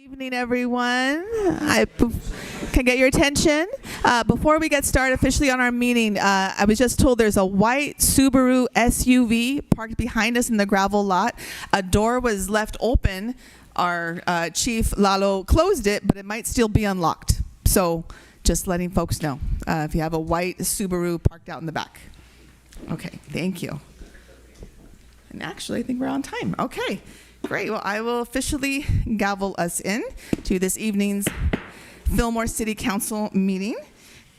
Evening, everyone. I can get your attention. Before we get started officially on our meeting, I was just told there's a white Subaru SUV parked behind us in the gravel lot. A door was left open. Our chief, Lalo, closed it, but it might still be unlocked. So just letting folks know if you have a white Subaru parked out in the back. Okay, thank you. And actually, I think we're on time. Okay. Great. Well, I will officially gavel us in to this evening's Fillmore City Council meeting.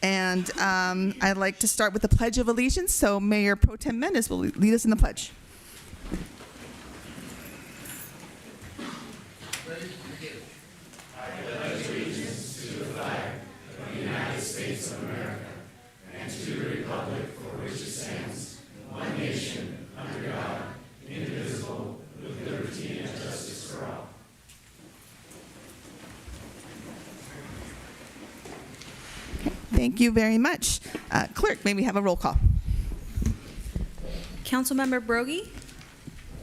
And I'd like to start with the Pledge of Allegiance. So Mayor Pro Tem Mendez will lead us in the pledge. I pledge allegiance to the flag of the United States of America and to the republic for which it stands, one nation, under God, indivisible, with liberty and justice for all. Thank you very much. Clerk, may we have a roll call? Councilmember Brogy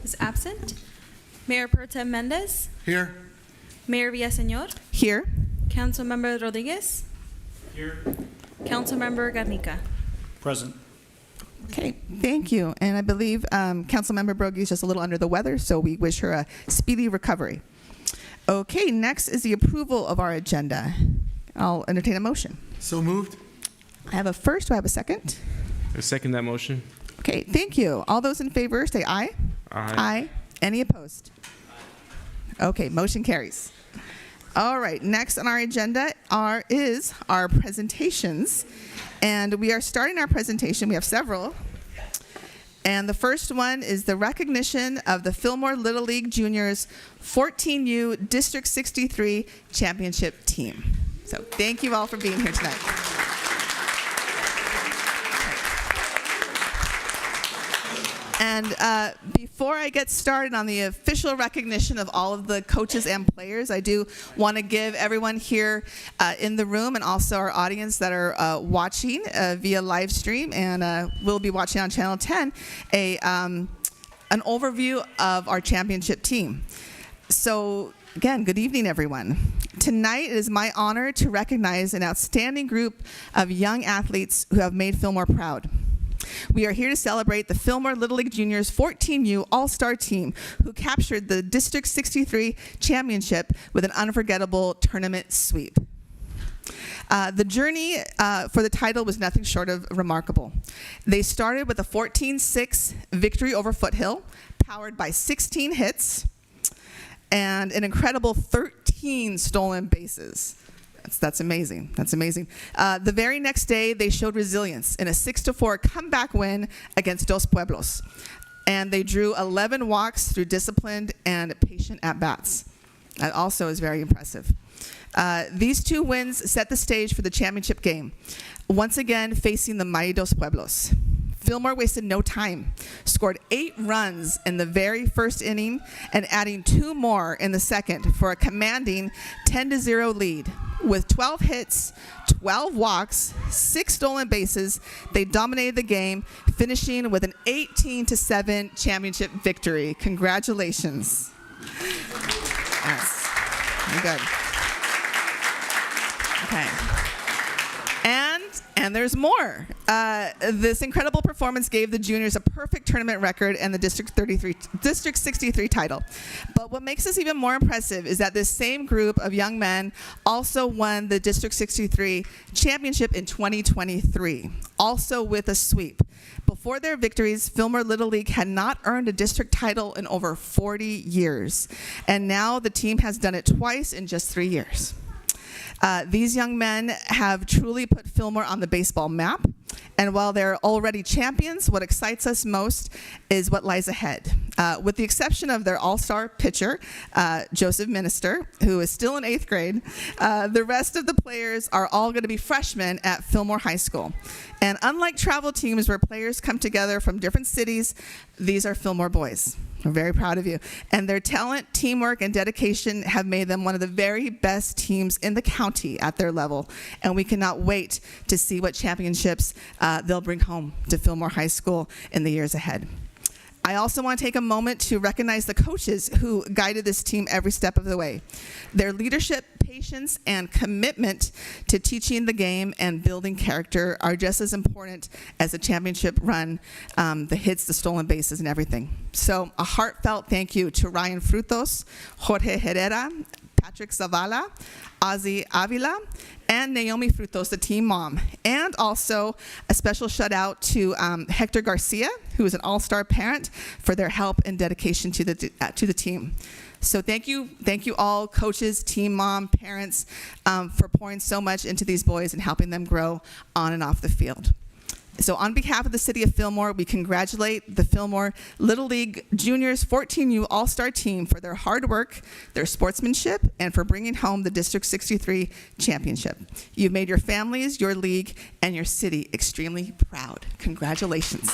is absent. Mayor Pro Tem Mendez. Here. Mayor Villaseñor. Here. Councilmember Rodriguez. Here. Councilmember Garnica. Present. Okay, thank you. And I believe Councilmember Brogy is just a little under the weather, so we wish her a speedy recovery. Okay, next is the approval of our agenda. I'll entertain a motion. So moved. I have a first. Do I have a second? I second that motion. Okay, thank you. All those in favor say aye. Aye. Aye. Any opposed? Okay, motion carries. All right, next on our agenda is our presentations. And we are starting our presentation. We have several. And the first one is the recognition of the Fillmore Little League Juniors 14U District 63 Championship Team. So thank you all for being here tonight. And before I get started on the official recognition of all of the coaches and players, I do want to give everyone here in the room and also our audience that are watching via live stream and will be watching on Channel 10 an overview of our championship team. So again, good evening, everyone. Tonight it is my honor to recognize an outstanding group of young athletes who have made Fillmore proud. We are here to celebrate the Fillmore Little League Juniors 14U All-Star team who captured the District 63 championship with an unforgettable tournament sweep. The journey for the title was nothing short of remarkable. They started with a 14-6 victory over Foothill, powered by 16 hits and an incredible 13 stolen bases. That's amazing. That's amazing. The very next day, they showed resilience in a 6-4 comeback win against Dos Pueblos. And they drew 11 walks through disciplined and patient at-bats. That also is very impressive. These two wins set the stage for the championship game, once again facing the mighty Dos Pueblos. Fillmore wasted no time, scored 8 runs in the very first inning, and adding 2 more in the second for a commanding 10-0 lead. With 12 hits, 12 walks, 6 stolen bases, they dominated the game, finishing with an 18-7 championship victory. Congratulations. Yes, very good. Okay. And there's more. This incredible performance gave the juniors a perfect tournament record and the District 63 title. But what makes this even more impressive is that this same group of young men also won the District 63 championship in 2023, also with a sweep. Before their victories, Fillmore Little League had not earned a district title in over 40 years. And now the team has done it twice in just 3 years. These young men have truly put Fillmore on the baseball map. And while they're already champions, what excites us most is what lies ahead. With the exception of their all-star pitcher, Joseph Minister, who is still in 8th grade, the rest of the players are all going to be freshmen at Fillmore High School. And unlike travel teams where players come together from different cities, these are Fillmore boys. We're very proud of you. And their talent, teamwork, and dedication have made them one of the very best teams in the county at their level. And we cannot wait to see what championships they'll bring home to Fillmore High School in the years ahead. I also want to take a moment to recognize the coaches who guided this team every step of the way. Their leadership, patience, and commitment to teaching the game and building character are just as important as the championship run, the hits, the stolen bases, and everything. So a heartfelt thank you to Ryan Frutos, Jorge Herrera, Patrick Zavala, Ozzy Avila, and Naomi Frutos, the team mom. And also a special shout out to Hector Garcia, who is an all-star parent, for their help and dedication to the team. So thank you all, coaches, team mom, parents, for pouring so much into these boys and helping them grow on and off the field. So on behalf of the City of Fillmore, we congratulate the Fillmore Little League Juniors 14U All-Star Team for their hard work, their sportsmanship, and for bringing home the District 63 championship. You've made your families, your league, and your city extremely proud. Congratulations.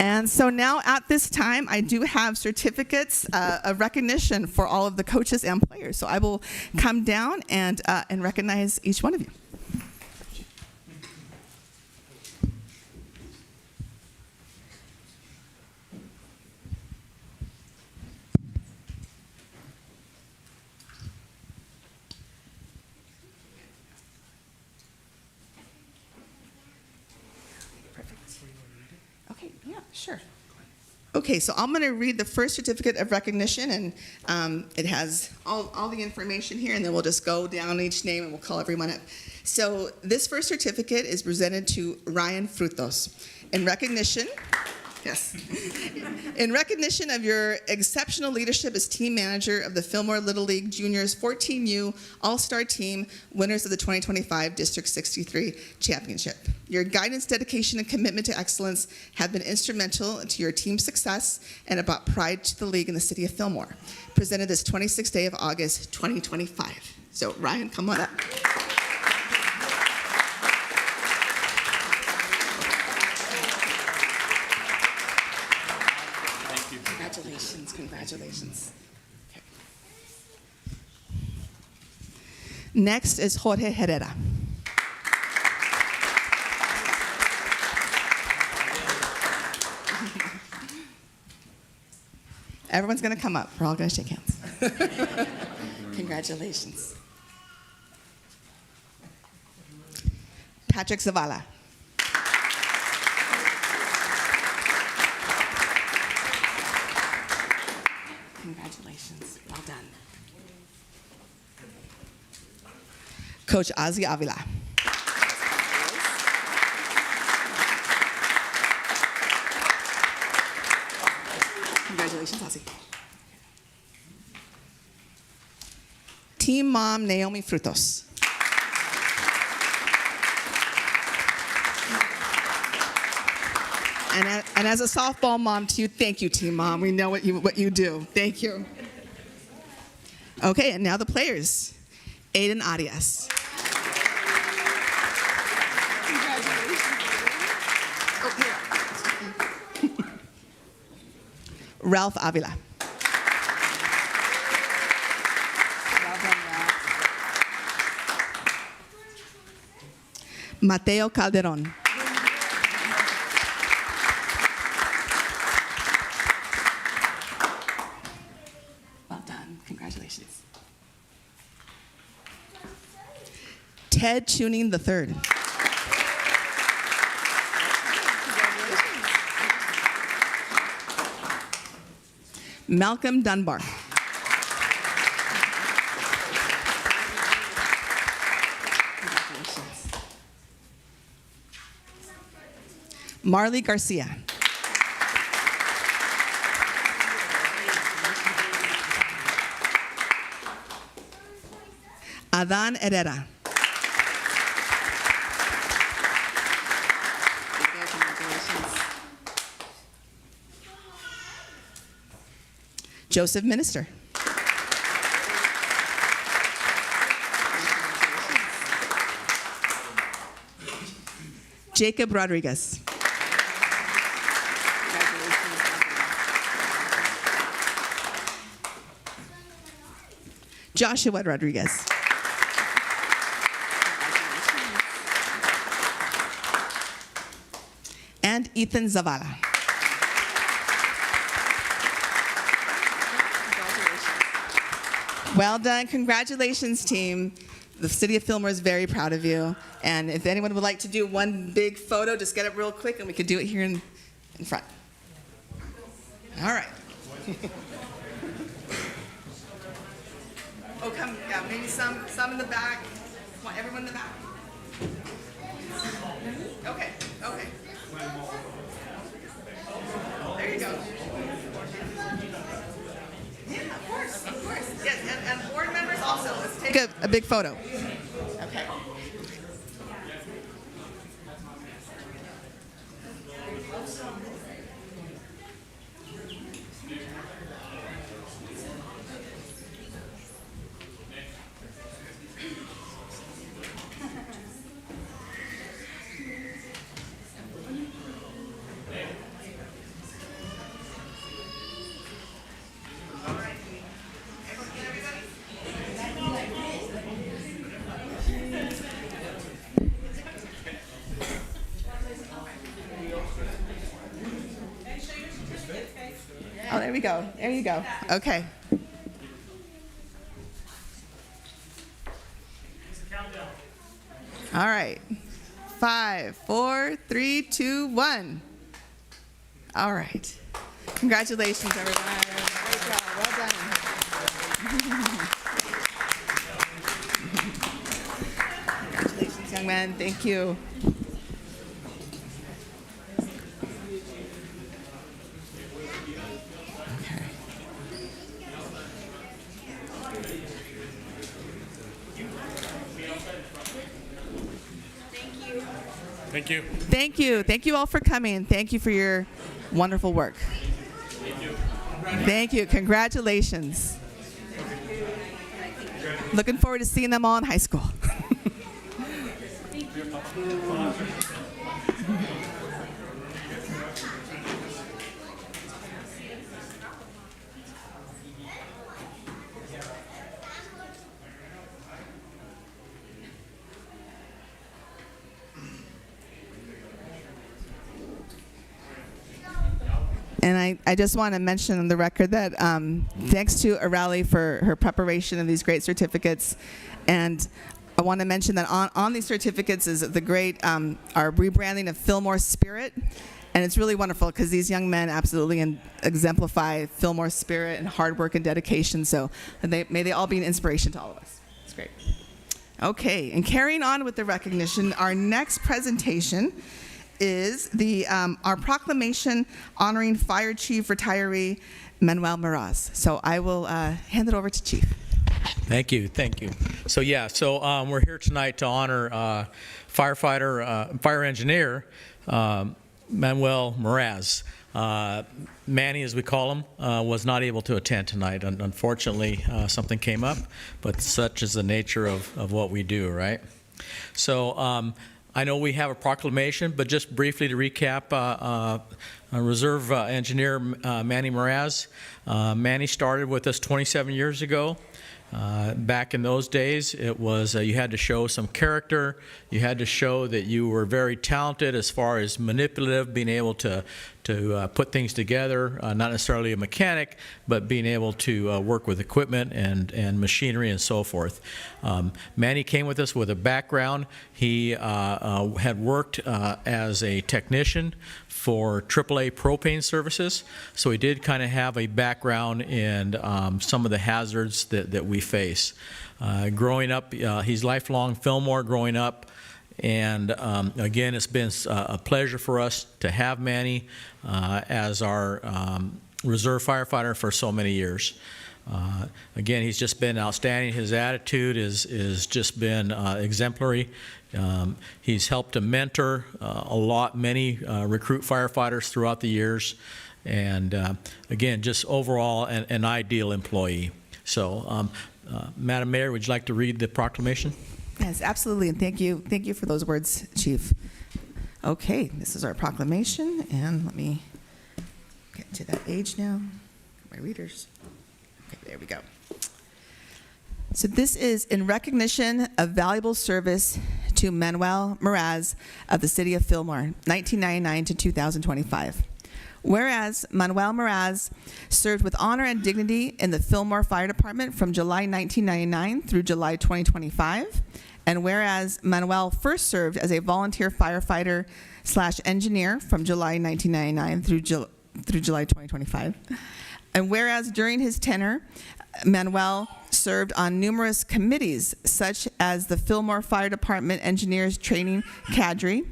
And so now at this time, I do have certificates of recognition for all of the coaches and players. So I will come down and recognize each one of you. Okay, yeah, sure. Okay, so I'm going to read the first certificate of recognition, and it has all the information here, and then we'll just go down each name and we'll call everyone up. So this first certificate is presented to Ryan Frutos in recognition. Yes. In recognition of your exceptional leadership as team manager of the Fillmore Little League Juniors 14U All-Star Team, winners of the 2025 District 63 Championship. Your guidance, dedication, and commitment to excellence have been instrumental to your team's success and have brought pride to the league in the City of Fillmore. Presented this 26th day of August, 2025. So Ryan, come on up. Congratulations. Okay. Next is Jorge Herrera. Everyone's going to come up. We're all going to shake hands. Congratulations. Patrick Zavala. Congratulations. Well done. Coach Ozzy Avila. Congratulations, Ozzy. Team mom Naomi Frutos. And as a softball mom to you, thank you, team mom. We know what you do. Thank you. Okay, and now the players. Aiden Arias. Congratulations. Ralph Avila. Mateo Calderon. Well done. Congratulations. Ted Tuning III. Malcolm Dunbar. Congratulations. Marley Garcia. Adan Herrera. Joseph Minister. Jacob Rodriguez. Joshua Rodriguez. Ethan Zavala. Well done. Congratulations, team. The city of Fillmore is very proud of you. And if anyone would like to do one big photo, just get it real quick, and we could do it here in front. All right. Oh, come, yeah, maybe some in the back. Want everyone in the back? Okay, okay. There you go. Yeah, of course. Yes, and board members also. Let's take a big photo. Okay. Oh, there we go. There you go. Okay. All right. 5, 4, 3, 2, 1. All right. Congratulations, everyone. Great job. Well done. Congratulations, young man. Thank you. Thank you. Thank you. Thank you all for coming. Thank you for your wonderful work. Thank you. Congratulations. Looking forward to seeing them all in high school. And I just want to mention on the record that thanks to Arali for her preparation of these great certificates. And I want to mention that on these certificates is the great, our rebranding of Fillmore Spirit. And it's really wonderful because these young men absolutely exemplify Fillmore spirit and hard work and dedication. So may they all be an inspiration to all of us. It's great. Okay, and carrying on with the recognition, our next presentation is our proclamation honoring Fire Chief retiree Manuel Meraz. So I will hand it over to Chief. Thank you. So we're here tonight to honor fire engineer Manuel Meraz. Manny, as we call him, was not able to attend tonight. Unfortunately, something came up, but such is the nature of what we do, right? So I know we have a proclamation, but just briefly to recap, Reserve Engineer Manny Meraz. Manny started with us 27 years ago. Back in those days, it was you had to show some character. You had to show that you were very talented as far as manipulative, being able to put things together, not necessarily a mechanic, but being able to work with equipment and machinery and so forth. Manny came with us with a background. He had worked as a technician for AAA propane services, so he did kind of have a background in some of the hazards that we face. Growing up, he's lifelong Fillmore growing up, and again, it's been a pleasure for us to have Manny as our reserve firefighter for so many years. Again, he's just been outstanding. His attitude is just been exemplary. He's helped to mentor many recruit firefighters throughout the years, and again, just overall an ideal employee. So, Madam Mayor, would you like to read the proclamation? Yes, absolutely, and thank you for those words, Chief. Okay, this is our proclamation, and let me get to that page now. My readers. Okay, there we go. So this is in recognition of valuable service to to Manuel Meraz of the City of Fillmore, 1999 to 2025. Whereas Manuel Meraz served with honor and dignity in the Fillmore Fire Department from July 1999 through July 2025, and whereas Manuel first served as a volunteer firefighter / engineer from July 1999 through July 2025, and whereas during his tenure, Manuel served on numerous committees such as the Fillmore Fire Department Engineers Training Cadre,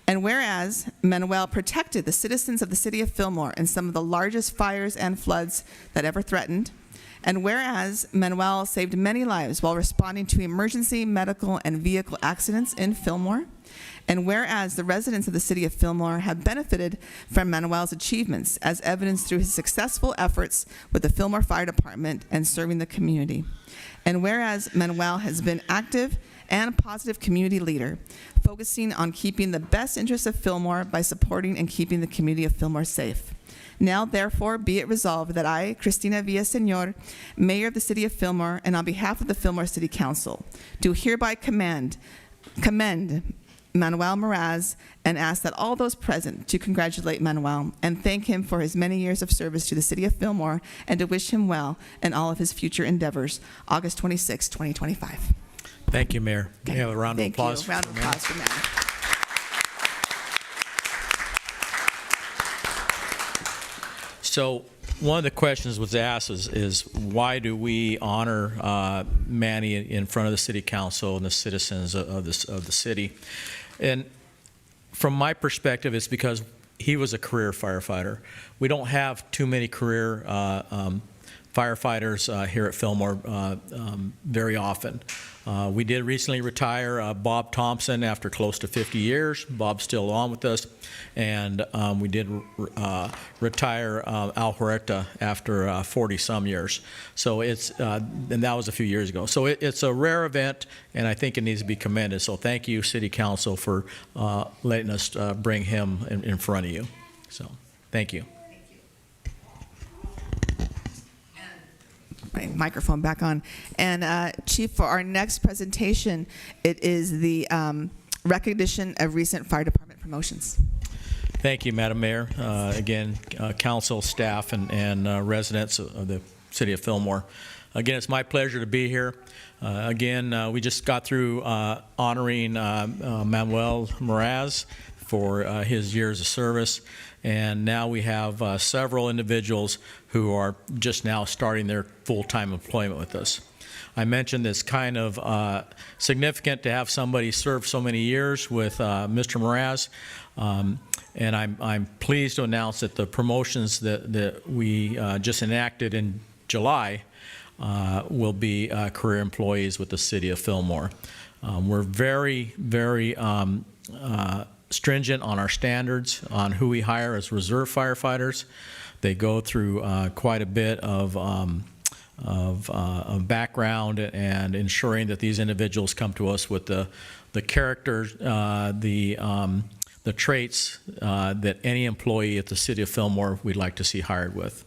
and whereas Manuel protected the citizens of the city of Fillmore in some of the largest fires and floods that ever threatened, and whereas Manuel saved many lives while responding to emergency medical and vehicle accidents in Fillmore, and whereas the residents of the city of Fillmore have benefited from Manuel's achievements as evidenced through his successful efforts with the Fillmore Fire Department and serving the community, and whereas Manuel has been active and positive community leader, focusing on keeping the best interests of Fillmore by supporting and keeping the community of Fillmore safe. Now, therefore, be it resolved that I, Cristina Villaseñor, Mayor of the City of Fillmore, and on behalf of the Fillmore City Council, do hereby commend Manuel Meraz and ask that all those present to congratulate Manuel and thank him for his many years of service to the City of Fillmore and to wish him well in all of his future endeavors. August 26, 2025. Thank you, Mayor. Can we have a round of applause? Thank you. Round of applause for Mayor. So one of the questions was asked is why do we honor Manny in front of the City Council and the citizens of the city? And from my perspective, it's because he was a career firefighter. We don't have too many career firefighters here at Fillmore very often. We did recently retire Bob Thompson after close to 50 years. Bob's still on with us. And we did retire Al Huerta after 40-some years. So it's, and that was a few years ago. So it's a rare event, and I think it needs to be commended. So thank you, City Council, for letting us bring him in front of you. So thank you. My microphone back on. And Chief, for our next presentation, it is the recognition of recent fire department promotions. Thank you, Madam Mayor. Again, council, staff, and residents of the City of Fillmore. Again, it's my pleasure to be here. Again, we just got through honoring Manuel Meraz for his years of service. And now we have several individuals who are just now starting their full-time employment with us. I mentioned it's kind of significant to have somebody serve so many years with Mr. Meraz. And I'm pleased to announce that the promotions that we just enacted in July will be career employees with the City of Fillmore. We're very, very stringent on our standards on who we hire as reserve firefighters. They go through quite a bit of background and ensuring that these individuals come to us with the character, the traits that any employee at the City of Fillmore we'd like to see hired with.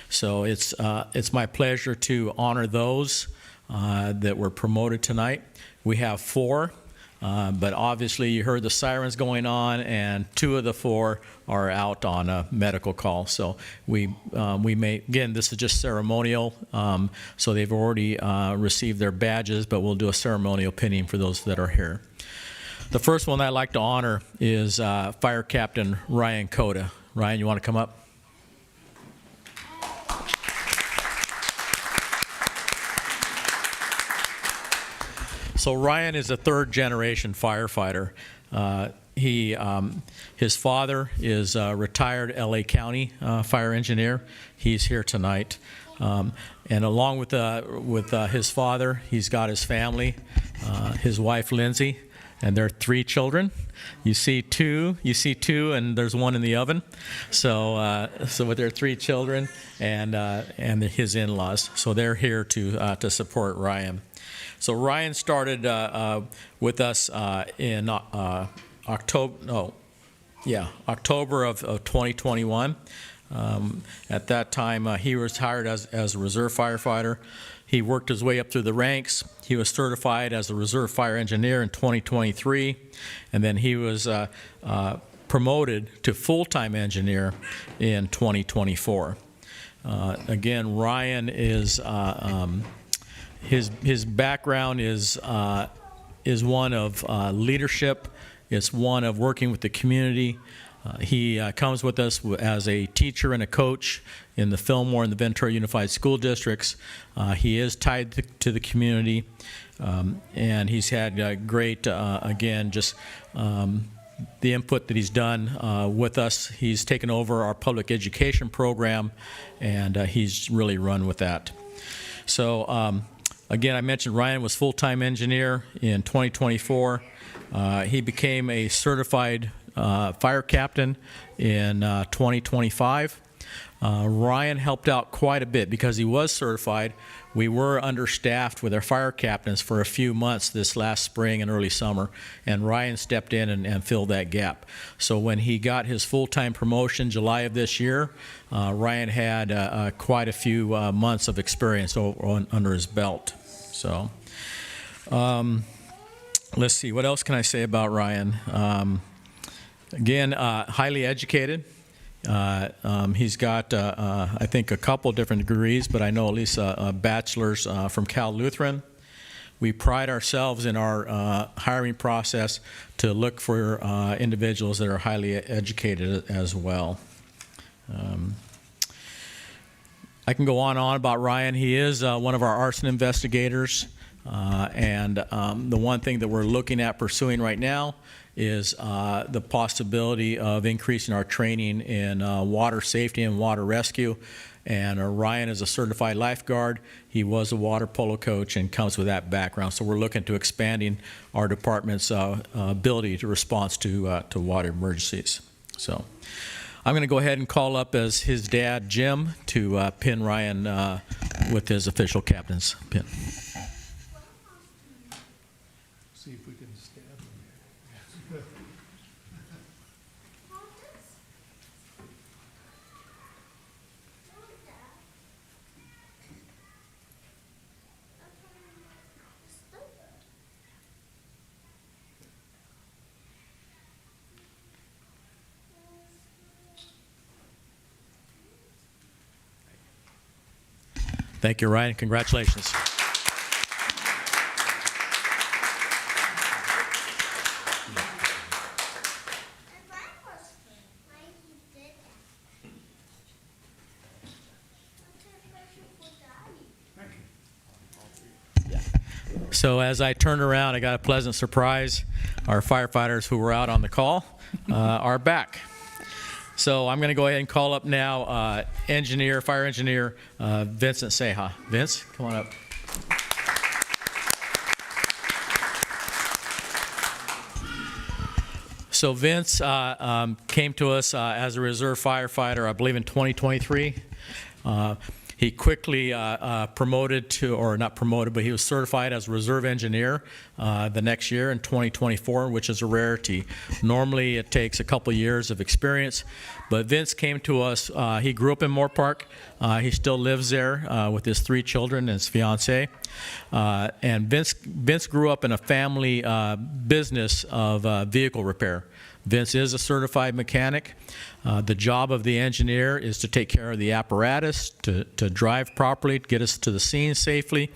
So it's my pleasure to honor those that were promoted tonight. We have 4. But obviously you heard the sirens going on, and 2 of the 4 are out on a medical call. So we may, again, this is just ceremonial, so they've already received their badges, but we'll do a ceremonial pinning for those that are here. The first one I'd like to honor is Fire Captain Ryan Coda. Ryan, you want to come up? So Ryan is a 3rd-generation firefighter. His father is a retired LA County fire engineer. He's here tonight. And along with his father, he's got his family, his wife Lindsay, and their 3 children. You see two, and there's 1 in the oven. So with their 3 children and his in-laws, so they're here to support Ryan. So Ryan started with us in October of 2021. At that time, he was hired as a reserve firefighter. He worked his way up through the ranks. He was certified as a reserve fire engineer in 2023, and then he was promoted to full-time engineer in 2024. Again, Ryan is his background is one of leadership. It's one of working with the community. He comes with us as a teacher and a coach in the Fillmore and the Ventura Unified School Districts. He is tied to the community, and he's had great, again, just the input that he's done with us. He's taken over our public education program, and he's really run with that. So, again, I mentioned Ryan was full-time engineer in 2024. He became a certified fire captain in 2025. Ryan helped out quite a bit because he was certified. We were understaffed with our fire captains for a few months this last spring and early summer, and Ryan stepped in and filled that gap. So when he got his full-time promotion July of this year, Ryan had quite a few months of experience under his belt. So let's see, what else can I say about Ryan? Again, highly educated. He's got, I think, a couple different degrees, but I know at least a bachelor's from Cal Lutheran. We pride ourselves in our hiring process to look for individuals that are highly educated as well. I can go on and on about Ryan. He is one of our arson investigators, and the one thing that we're looking at pursuing right now is the possibility of increasing our training in water safety and water rescue. And Ryan is a certified lifeguard. He was a water polo coach and comes with that background. So we're looking to expanding our department's ability to respond to water emergencies. So I'm going to go ahead and call up as his dad, Jim, to pin Ryan with his official captain's pin. See if we can stab him. Thank you, Ryan. Congratulations. So as I turned around, I got a pleasant surprise. Our firefighters who were out on the call are back. So I'm going to go ahead and call up now fire engineer Vincent Ceja. Vince, come on up. So Vince came to us as a reserve firefighter, I believe in 2023. He quickly promoted to, or not promoted, but he was certified as a reserve engineer the next year in 2024, which is a rarity. Normally it takes a couple years of experience, but Vince came to us. He grew up in Moore Park. He still lives there with his 3 children and his fiance. And Vince grew up in a family business of vehicle repair. Vince is a certified mechanic. The job of the engineer is to take care of the apparatus, to drive properly, to get us to the scene safely,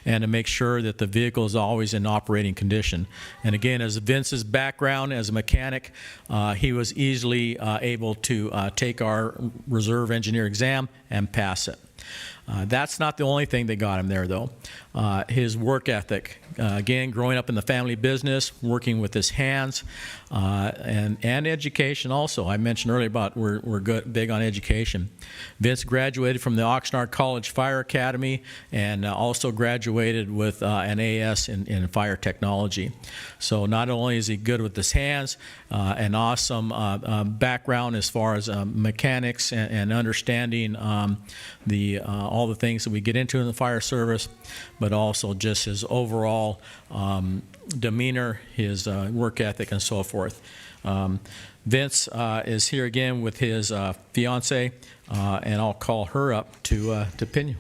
and to make sure that the vehicle is always in operating condition. And again, as Vince's background as a mechanic, he was easily able to take our reserve engineer exam and pass it. That's not the only thing that got him there, though. His work ethic, again, growing up in the family business, working with his hands, and education also. I mentioned earlier about we're big on education. Vince graduated from the Oxnard College Fire Academy and also graduated with an AS in fire technology. So not only is he good with his hands, an awesome background as far as mechanics and understanding all the things that we get into in the fire service, but also just his overall demeanor, his work ethic, and so forth. Vince is here again with his fiance, and I'll call her up to pin you.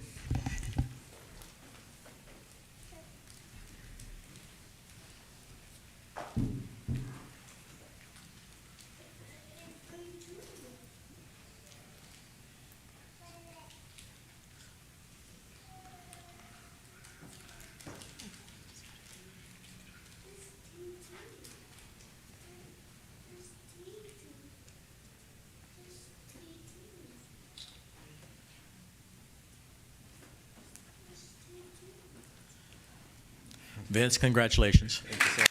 Vince, congratulations. Thank you.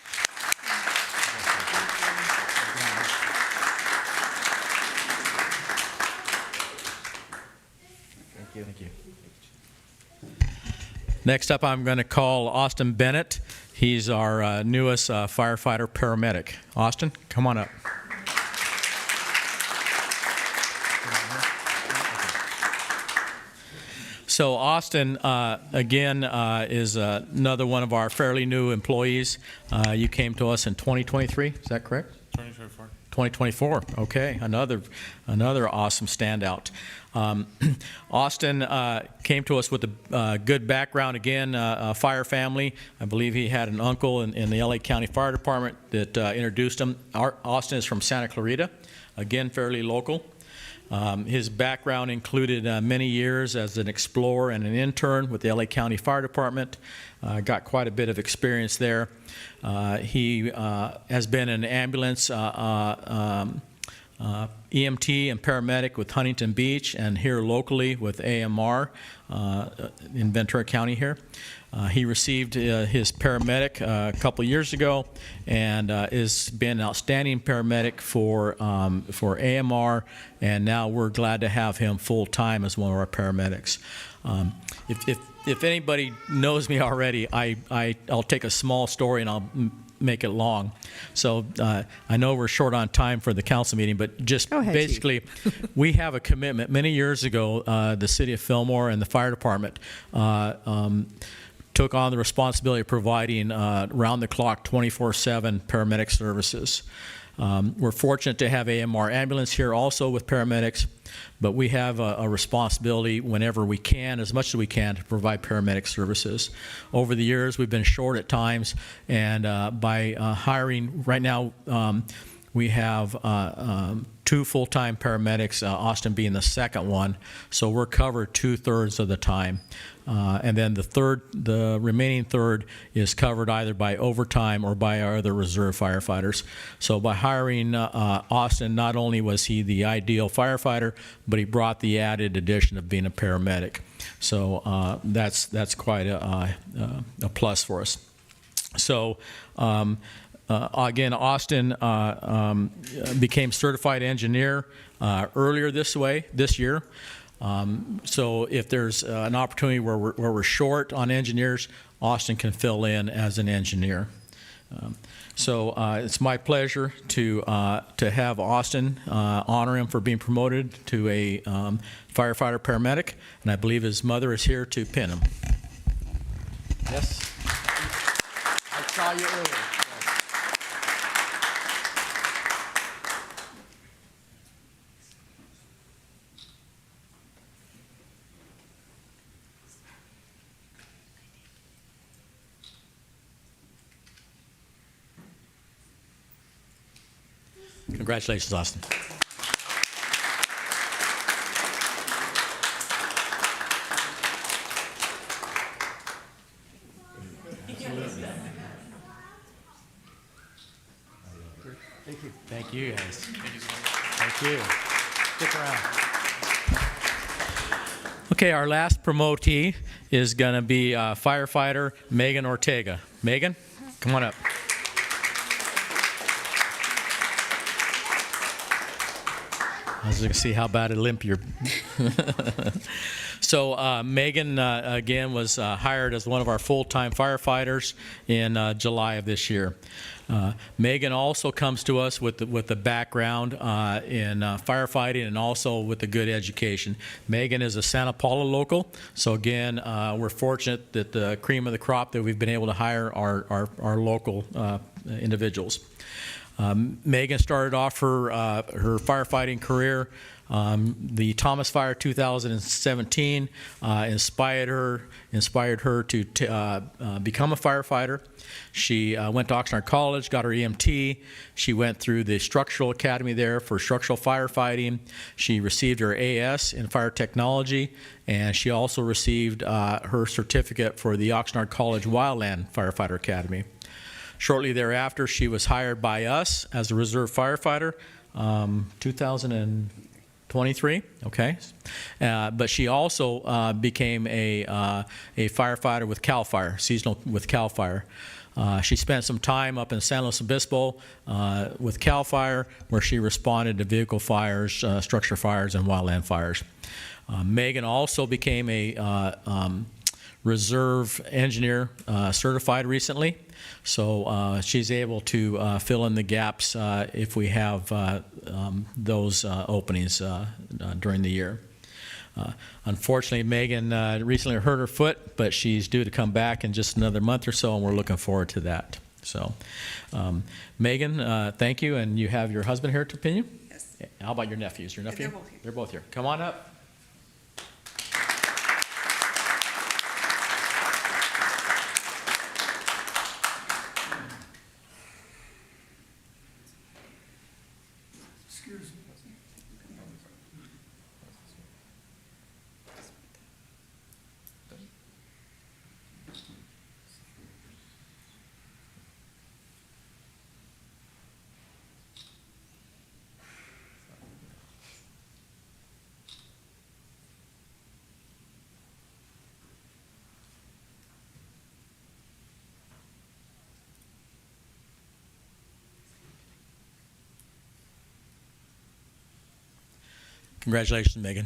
Next up, I'm going to call Austin Bennett. He's our newest firefighter paramedic. Austin, come on up. So Austin, again, is another one of our fairly new employees. You came to us in 2023, is that correct? 2024. 2024, okay, another awesome standout. Austin came to us with a good background, again, a fire family. I believe he had an uncle in the LA County Fire Department that introduced him. Austin is from Santa Clarita, again, fairly local. His background included many years as an explorer and an intern with the LA County Fire Department. Got quite a bit of experience there. He has been an ambulance EMT and paramedic with Huntington Beach and here locally with AMR in Ventura County here. He received his paramedic a couple years ago and has been an outstanding paramedic for AMR, and now we're glad to have him full-time as one of our paramedics. If anybody knows me already, I'll take a small story and I'll make it long. So I know we're short on time for the council meeting, but just basically, we have a commitment. Many years ago, the city of Fillmore and the fire department took on the responsibility of providing round-the-clock 24/7 paramedic services. We're fortunate to have AMR ambulance here also with paramedics, but we have a responsibility whenever we can, as much as we can, to provide paramedic services. Over the years, we've been short at times, and by hiring, right now, we have 2 full-time paramedics, Austin being the second one, so we're covered 2/3 of the time. And then the remaining third is covered either by overtime or by our other reserve firefighters. So by hiring Austin, not only was he the ideal firefighter, but he brought the added addition of being a paramedic. So that's quite a plus for us. So again, Austin became certified engineer earlier this year. So if there's an opportunity where we're short on engineers, Austin can fill in as an engineer. So it's my pleasure to have Austin, honor him for being promoted to a firefighter paramedic, and I believe his mother is here to pin him. Yes? I saw you earlier. Congratulations, Austin. Thank you. Thank you, guys. Thank you so much. Thank you. Stick around. Okay, our last promotee is going to be firefighter Megan Ortega. Megan, come on up. I was going to see how bad a limp you're. So Megan, again, was hired as one of our full-time firefighters in July of this year. Megan also comes to us with the background in firefighting and also with a good education. Megan is a Santa Paula local, so again, we're fortunate that the cream of the crop that we've been able to hire are local individuals. Megan started off her firefighting career. The Thomas Fire 2017 inspired her to become a firefighter. She went to Oxnard College, got her EMT. She went through the Structural Academy there for structural firefighting. She received her AS in fire technology, and she also received her certificate for the Oxnard College Wildland Firefighter Academy. Shortly thereafter, she was hired by us as a reserve firefighter, 2023, okay? But she also became a firefighter with CAL FIRE, seasonal with CAL FIRE. She spent some time up in San Luis Obispo with CAL FIRE, where she responded to vehicle fires, structure fires, and wildland fires. Megan also became a reserve engineer certified recently, so she's able to fill in the gaps if we have those openings during the year. Unfortunately, Megan recently hurt her foot, but she's due to come back in just another month or so, and we're looking forward to that. So, Megan, thank you, and you have your husband here to pin you? Yes. How about your nephews? Your nephew? They're both here. They're both here. Come on up. Congratulations, Megan.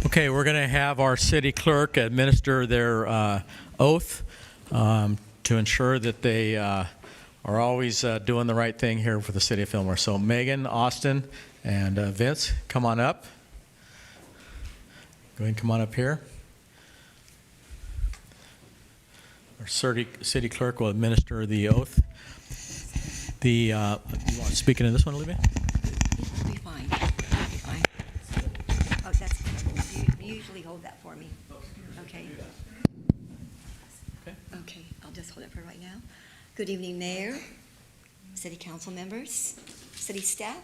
Okay, we're going to have our city clerk administer their oath to ensure that they are always doing the right thing here for the city of Fillmore. So Megan, Austin, and Vince, come on up. Go ahead and come on up here. Our city clerk will administer the oath. You want to speak into this one, Olivia? It'll be fine. It'll be fine. Oh, that's good. You usually hold that for me. Okay. Okay, I'll just hold it for right now. Good evening, Mayor, City Council members, city staff,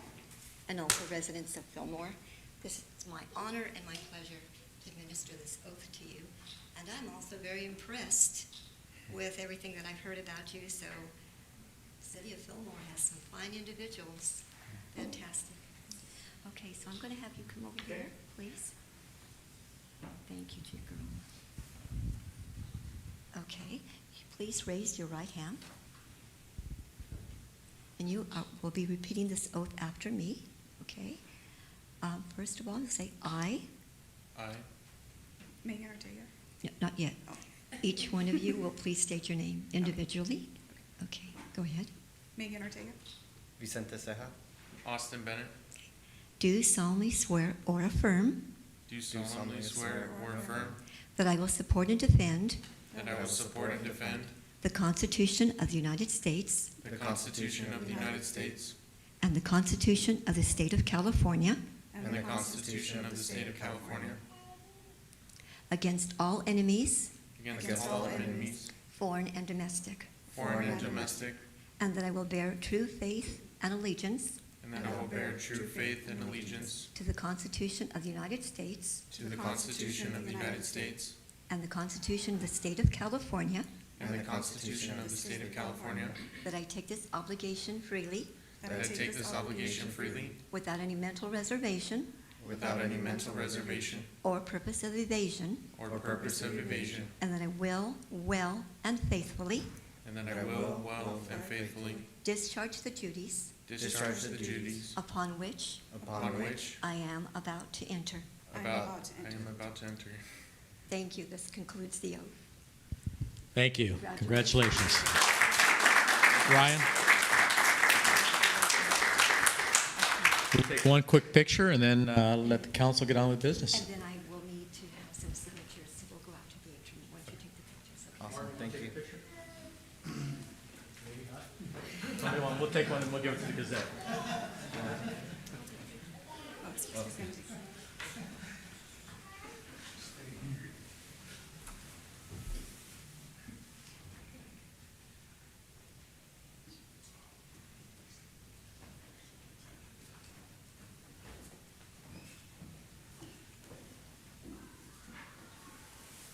and also residents of Fillmore. This is my honor and my pleasure to administer this oath to you. And I'm also very impressed with everything that I've heard about you. So, the city of Fillmore has some fine individuals. Fantastic. Okay, so I'm going to have you come over here, please. Thank you, dear girl. Okay, please raise your right hand. And you will be repeating this oath after me, okay? First of all, you say, I. Megan Ortega. No, not yet. Each one of you will please state your name individually. Okay, go ahead. Megan Ortega. Vicente Ceja. Austin Bennett. Do solemnly swear or affirm Do solemnly swear or affirm that I will support and defend that I will support and defend the Constitution of the United States the Constitution of the United States and the Constitution of the State of California and the Constitution of the State of California against all enemies, against all enemies, foreign and domestic, foreign and domestic, and that I will bear true faith and allegiance and that I will bear true faith and allegiance to the Constitution of the United States to the Constitution of the United States and the Constitution of the State of California, and the Constitution of the State of California, that I take this obligation freely that I take this obligation freely without any mental reservation without any mental reservation or purpose of evasion, or purpose of evasion, and that I will well and faithfully and that I will well and faithfully discharge the duties discharge the duties upon which upon which I am about to enter. I am about to enter. Thank you. This concludes the oath. Thank you. Congratulations. Ryan? We'll take one quick picture and then let the council get on with business. And then I will need to have some signatures, so we'll go out to the atrium once you take the pictures. Okay? Awesome, thank you. We'll take one and we'll give it to the Gazette.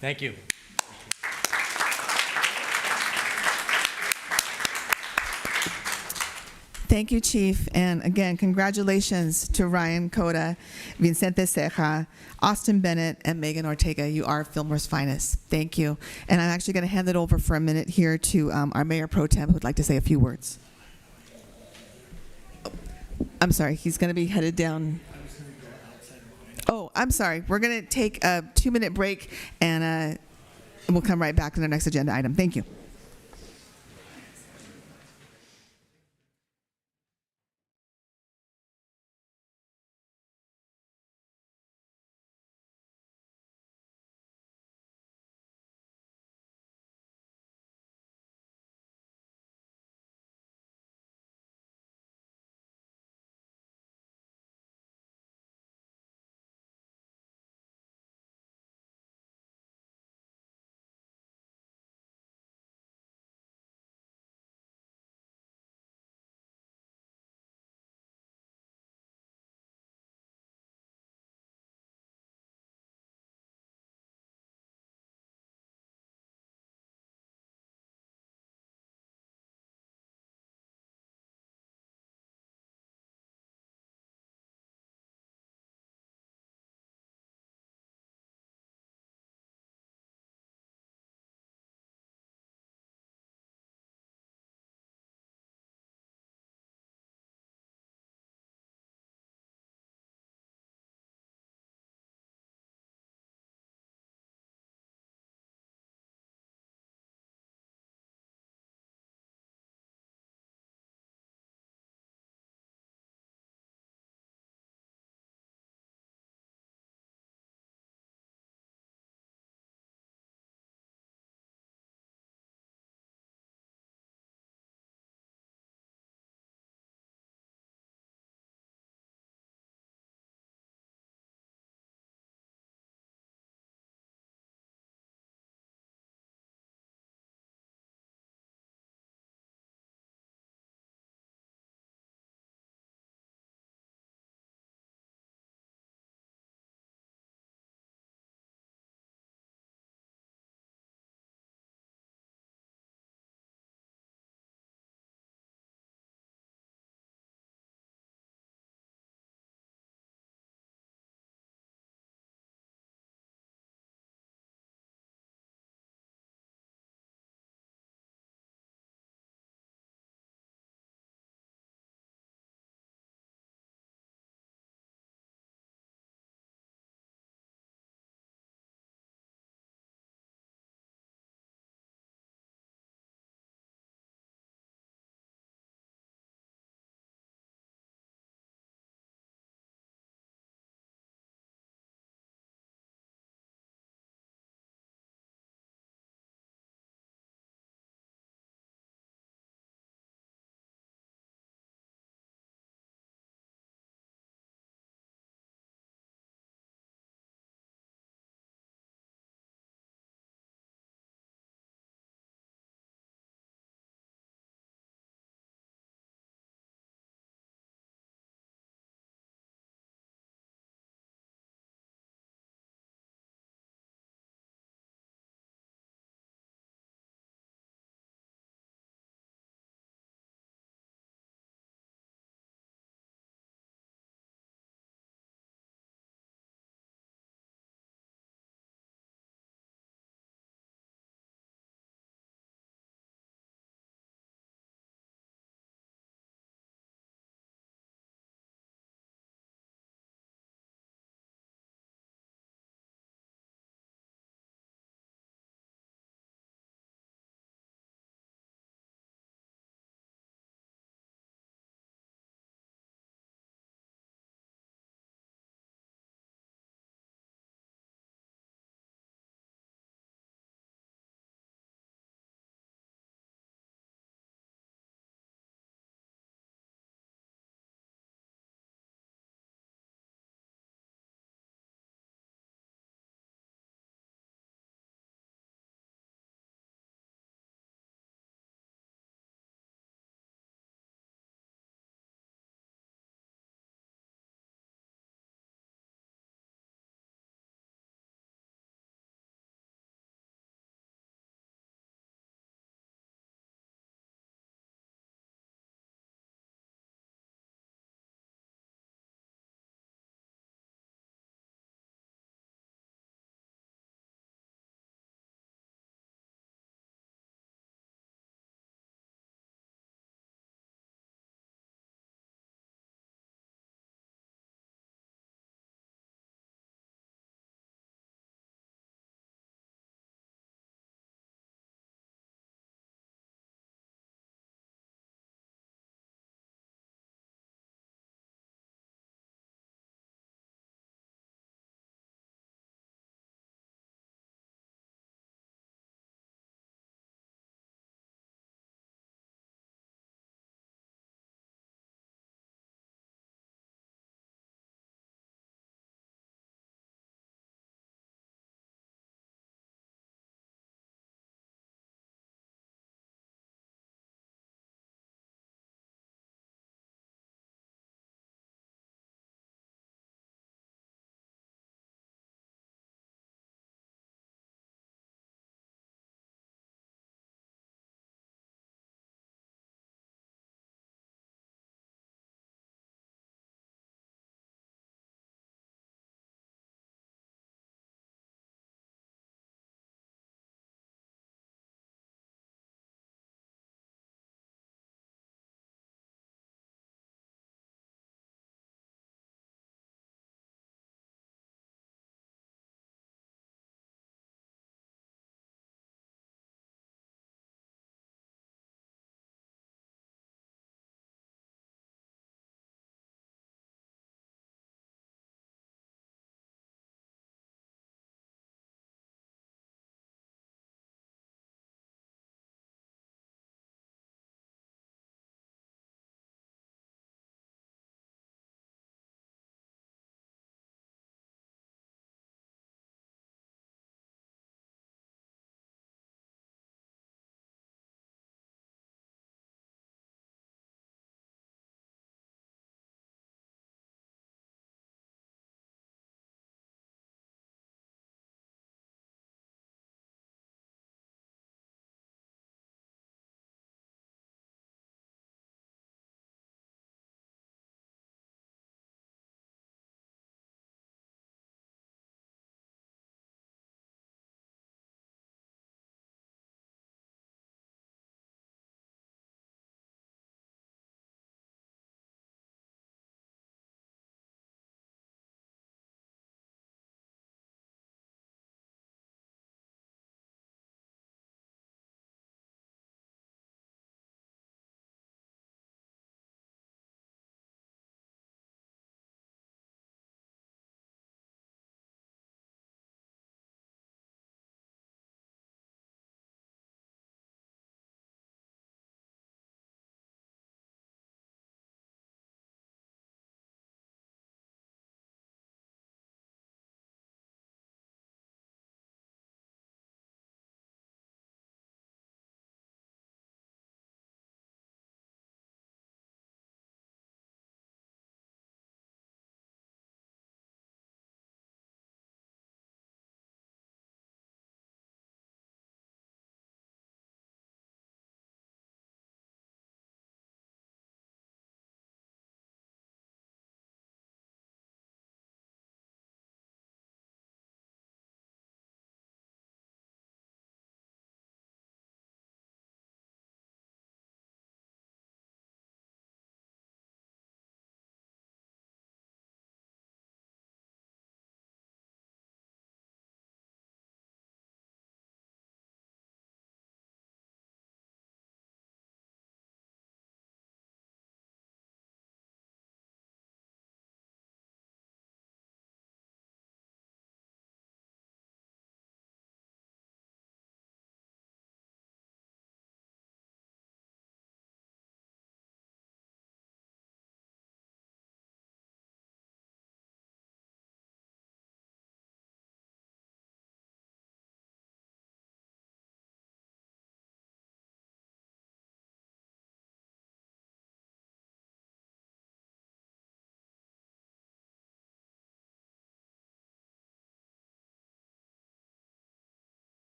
Thank you. Thank you, Chief. And again, congratulations to Ryan Cota, Vicente Ceja, Austin Bennett, and Megan Ortega. You are Fillmore's finest. Thank you. And I'm actually going to hand it over for a minute here to our Mayor Pro Tem, who would like to say a few words. I'm sorry, he's going to be headed down. Oh, I'm sorry. We're going to take a 2-minute break, and we'll come right back to the next agenda item. Thank you.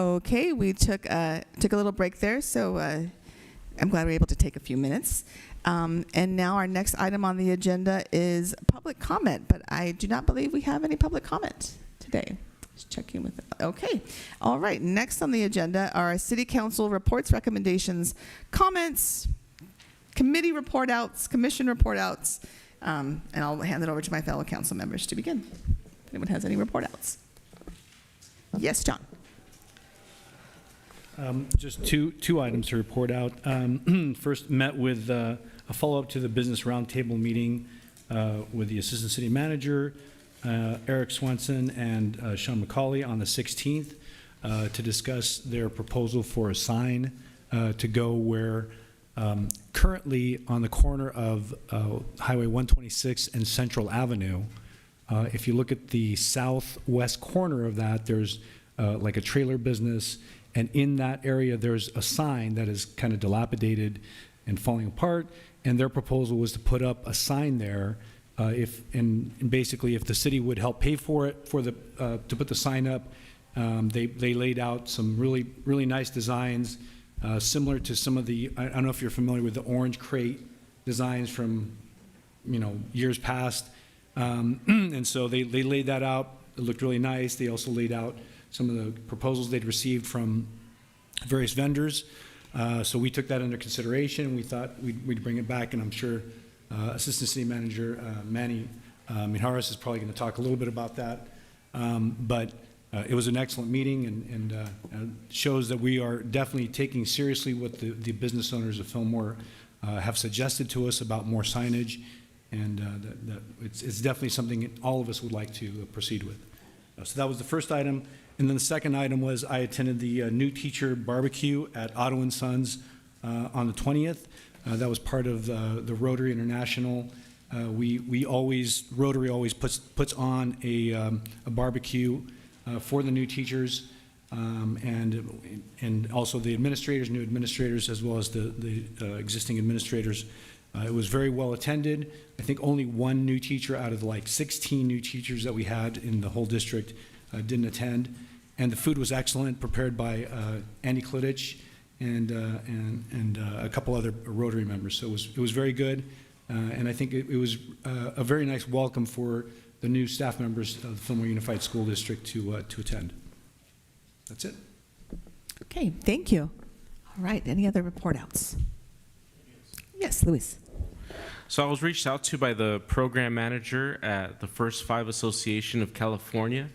Okay, we took a little break there, so I'm glad we were able to take a few minutes. And now our next item on the agenda is public comment, but I do not believe we have any public comment today. Just checking with it. Okay. All right. Next on the agenda are City Council reports, recommendations, comments, committee report outs, commission report outs, and I'll hand it over to my fellow council members to begin. If anyone has any report outs. Yes, John. Just two items to report out. First, met with a follow-up to the business roundtable meeting with the assistant city manager, Eric Swenson, and Sean McCauley on the 16th to discuss their proposal for a sign to go where currently on the corner of Highway 126 and Central Avenue. If you look at the southwest corner of that, there's like a trailer business, and in that area there's a sign that is kind of dilapidated and falling apart, and their proposal was to put up a sign there and basically if the city would help pay for it to put the sign up. They laid out some really nice designs similar to some of the, I don't know if you're familiar with the orange crate designs from years past, and so they laid that out. It looked really nice. They also laid out some of the proposals they'd received from various vendors. So we took that under consideration, and we thought we'd bring it back, and I'm sure Assistant City Manager Manny Mijares is probably going to talk a little bit about that. But it was an excellent meeting, and shows that we are definitely taking seriously what the business owners of Fillmore have suggested to us about more signage, and that it's definitely something all of us would like to proceed with. So that was the first item. And then the second item was I attended the new teacher barbecue at Otto & Sons on the 20th. That was part of the Rotary International. Rotary always puts on a barbecue for the new teachers, and also the administrators, new administrators, as well as the existing administrators. It was very well attended. I think only one new teacher out of like 16 new teachers that we had in the whole district didn't attend. And the food was excellent, prepared by Andy Klidich and a couple other Rotary members. So it was very good, and I think it was a very nice welcome for the new staff members of the Fillmore Unified School District to attend. That's it. Okay, thank you. All right, any other report outs? Yes, Luis. So I was reached out to by the program manager at the First Five Association of California.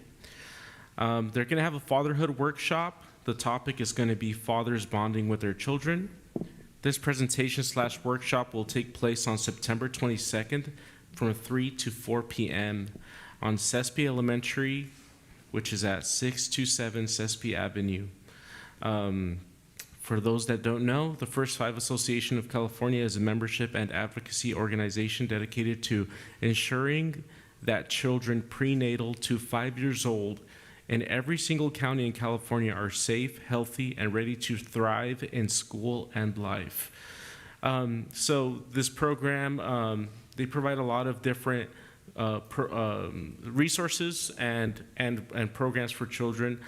They're going to have a fatherhood workshop. The topic is going to be fathers bonding with their children. This presentation/workshop will take place on September 22nd from 3 to 4 p.m. on Sespe Elementary, which is at 627 Sespe Avenue. For those that don't know, the First Five Association of California is a membership and advocacy organization dedicated to ensuring that children prenatal to 5 years old in every single county in California are safe, healthy, and ready to thrive in school and life. So this program, they provide a lot of different resources and programs for children,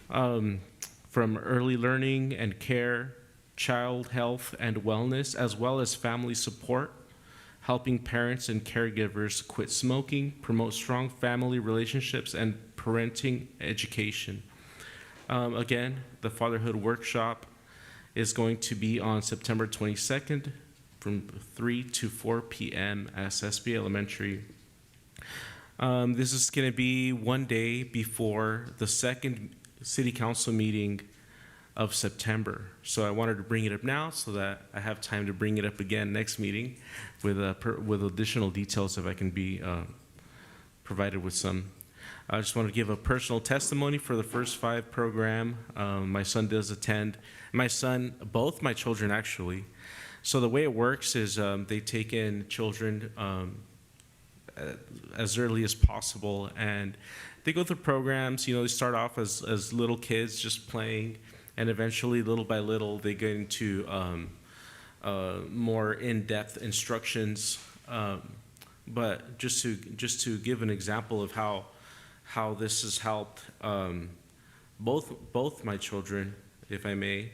from early learning and care, child health and wellness, as well as family support, helping parents and caregivers quit smoking, promote strong family relationships, and parenting education. Again, the fatherhood workshop is going to be on September 22nd from 3 to 4 p.m. at Sespe Elementary. This is going to be one day before the second city council meeting of September. So I wanted to bring it up now so that I have time to bring it up again next meeting with additional details if I can be provided with some. I just want to give a personal testimony for the First Five program. My son does attend. Both my children actually. So the way it works is they take in children as early as possible, and they go through programs. They start off as little kids just playing, and eventually, little by little, they get into more in-depth instructions. But just to give an example of how this has helped both my children, if I may.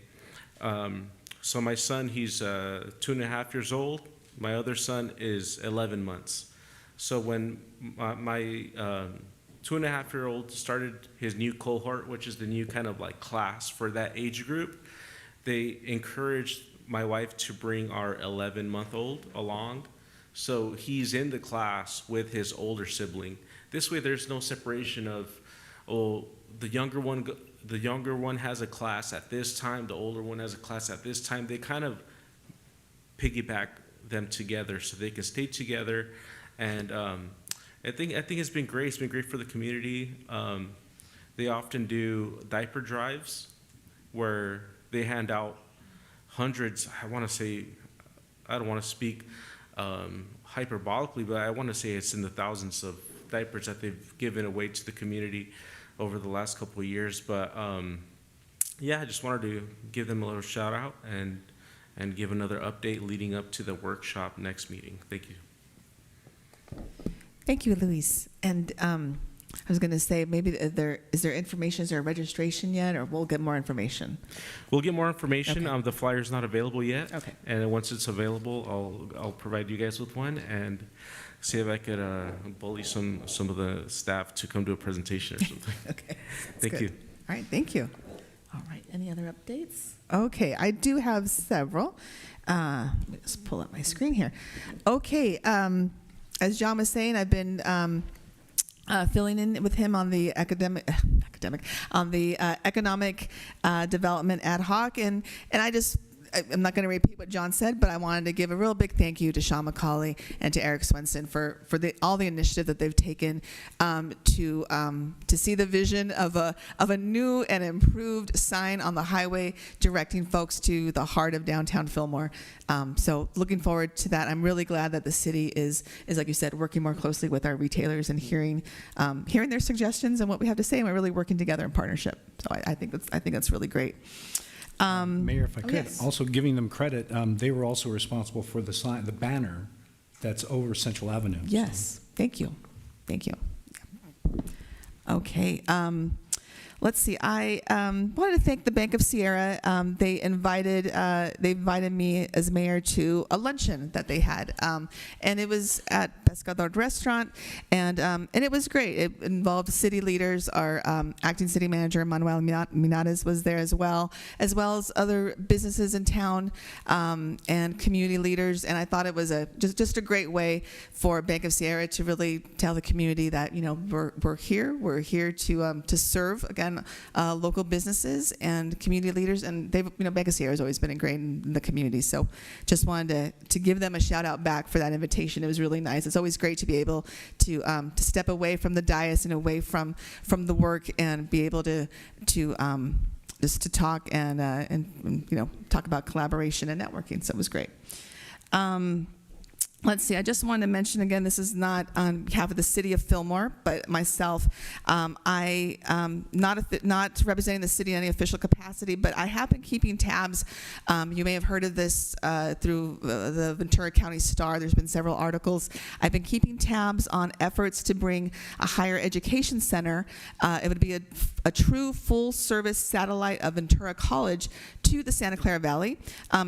So my son, he's 2.5 years old. My other son is 11 months. So when my 2.5-year-old started his new cohort, which is the new kind of like class for that age group, they encouraged my wife to bring our 11-month-old along. So he's in the class with his older sibling. This way there's no separation of, oh, the younger one has a class at this time, the older one has a class at this time. They kind of piggyback them together so they can stay together. And I think it's been great. It's been great for the community. They often do diaper drives where they hand out hundreds, I want to say, I don't want to speak hyperbolically, but I want to say it's in the thousands of diapers that they've given away to the community over the last couple of years. But yeah, I just wanted to give them a little shout out and give another update leading up to the workshop next meeting. Thank you. Thank you, Luis. And I was going to say, maybe is there information, is there a registration yet, or we'll get more information? We'll get more information. Okay. The flyer's not available yet. Okay. And then once it's available, I'll provide you guys with one and see if I could bully some of the staff to come to a presentation or something. Okay. Thank Good. you. All right, thank you. All right, any other updates? Okay, I do have several. Let me just pull up my screen here. Okay, as John was saying, I've been filling in with him on the economic development ad hoc, and I'm not going to repeat what John said, but I wanted to give a real big thank you to Sean McCauley and to Eric Swenson for all the initiative that they've taken to see the vision of a new and improved sign on the highway directing folks to the heart of downtown Fillmore. So looking forward to that. I'm really glad that the city is like you said, working more closely with our retailers and hearing their suggestions and what we have to say, and we're really working together in partnership. So I think that's really great. Mayor, if I could, yes. also giving them credit, they were also responsible for the sign, the banner that's over Central Avenue. Yes, thank you. Okay, let's see. I wanted to thank the Bank of Sierra. They invited me as mayor to a luncheon that they had, and it was at Pescador Restaurant, and it was great. It involved city leaders. Our acting city manager Manuel Minares was there as well as other businesses in town and community leaders. And I thought it was just a great way for Bank of Sierra to really tell the community that we're here to serve again. Local businesses and community leaders, and they've, Bank of Sierra has always been ingrained in the community. So, just wanted to give them a shout out back for that invitation. It was really nice. It's always great to be able to step away from the dais and away from the work and be able to just to talk and talk about collaboration and networking. So it was great. Let's see, I just wanted to mention again, this is not on behalf of the city of Fillmore, but myself. I not representing the city in any official capacity, but I have been keeping tabs. You may have heard of this through the Ventura County Star. There's been several articles. I've been keeping tabs on efforts to bring a higher education center. It would be a true full-service satellite of Ventura College to the Santa Clara Valley,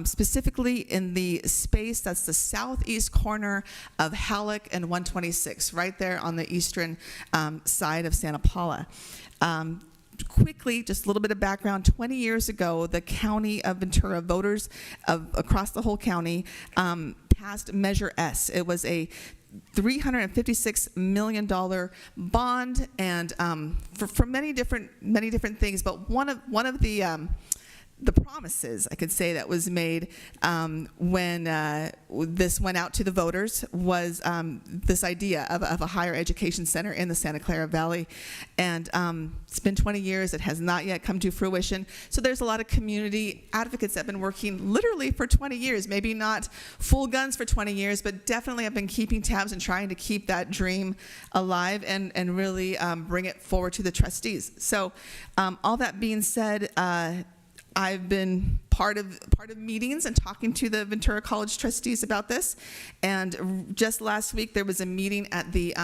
specifically in the space that's the southeast corner of Halleck and 126, right there on the eastern side of Santa Paula. Quickly, just a little bit of background. 20 years ago, the county of Ventura voters across the whole county passed Measure S. It was a $356 million bond, and for many different things. But one of the promises, I could say, that was made when this went out to the voters was this idea of a higher education center in the Santa Clara Valley. And it's been 20 years. It has not yet come to fruition. So there's a lot of community advocates that have been working literally for 20 years, maybe not full guns for 20 years, but definitely have been keeping tabs and trying to keep that dream alive and really bring it forward to the trustees. So all that being said, I've been part of meetings and talking to the Ventura College trustees about this. And just last week, there was a meeting at the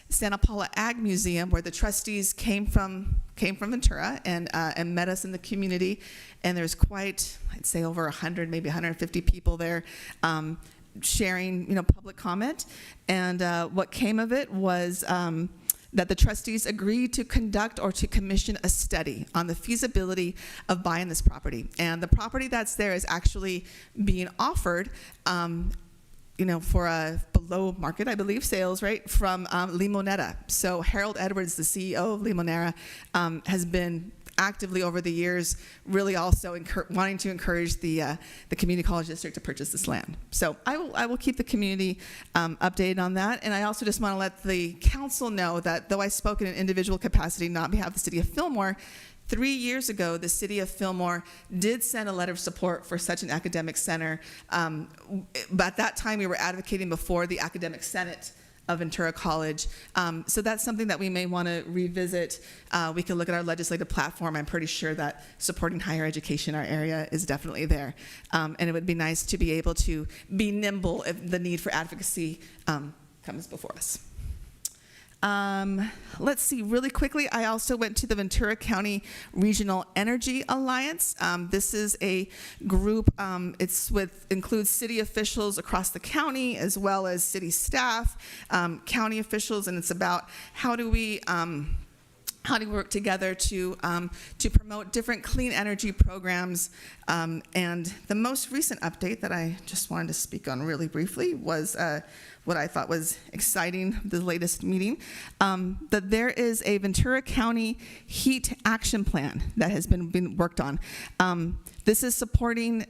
Santa Paula Ag Museum, where the trustees came from Ventura and met us in the community. And there's quite, I'd say, over 100, maybe 150 people there sharing, public comment. And what came of it was that the trustees agreed to conduct or to commission a study on the feasibility of buying this property. And the property that's there is actually being offered for a below market, I believe, sales rate from Limonera. So Harold Edwards, the CEO of Limonera, has been actively over the years really also wanting to encourage the community college district to purchase this land. So I will keep the community updated on that. And I also just want to let the council know that though I spoke in an individual capacity, not on behalf of the city of Fillmore, 3 years ago, the city of Fillmore did send a letter of support for such an academic center. But at that time, we were advocating before the Academic Senate of Ventura College. So that's something that we may want to revisit. We can look at our legislative platform. I'm pretty sure that supporting higher education in our area is definitely there. And it would be nice to be able to be nimble if the need for advocacy comes before us. Let's see, really quickly, I also went to the Ventura County Regional Energy Alliance. This is a group, includes city officials across the county as well as city staff, county officials, and it's about how do we work together to promote different clean energy programs. And the most recent update that I just wanted to speak on really briefly was what I thought was exciting, the latest meeting, that there is a Ventura County heat action plan that has been worked on. This is supported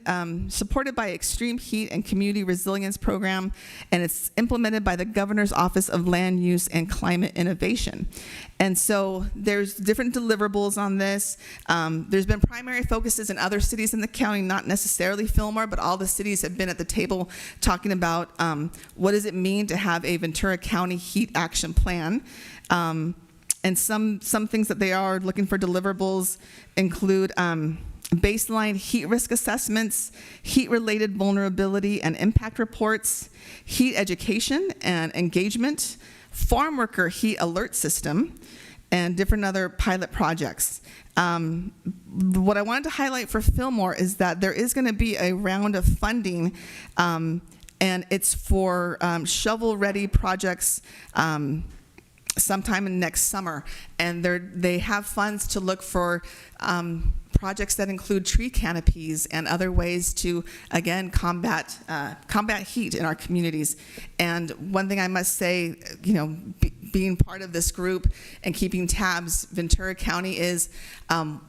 by Extreme Heat and Community Resilience Program, and it's implemented by the Governor's Office of Land Use and Climate Innovation. And so there's different deliverables on this. There's been primary focuses in other cities in the county, not necessarily Fillmore, but all the cities have been at the table talking about what does it mean to have a Ventura County heat action plan. And some things that they are looking for deliverables include baseline heat risk assessments, heat-related vulnerability and impact reports, heat education and engagement, farm worker heat alert system, and different other pilot projects. What I wanted to highlight for Fillmore is that there is going to be a round of funding, and it's for shovel-ready projects sometime in next summer. And they have funds to look for projects that include tree canopies and other ways to, again, combat heat in our communities. And one thing I must say, being part of this group and keeping tabs, Ventura County is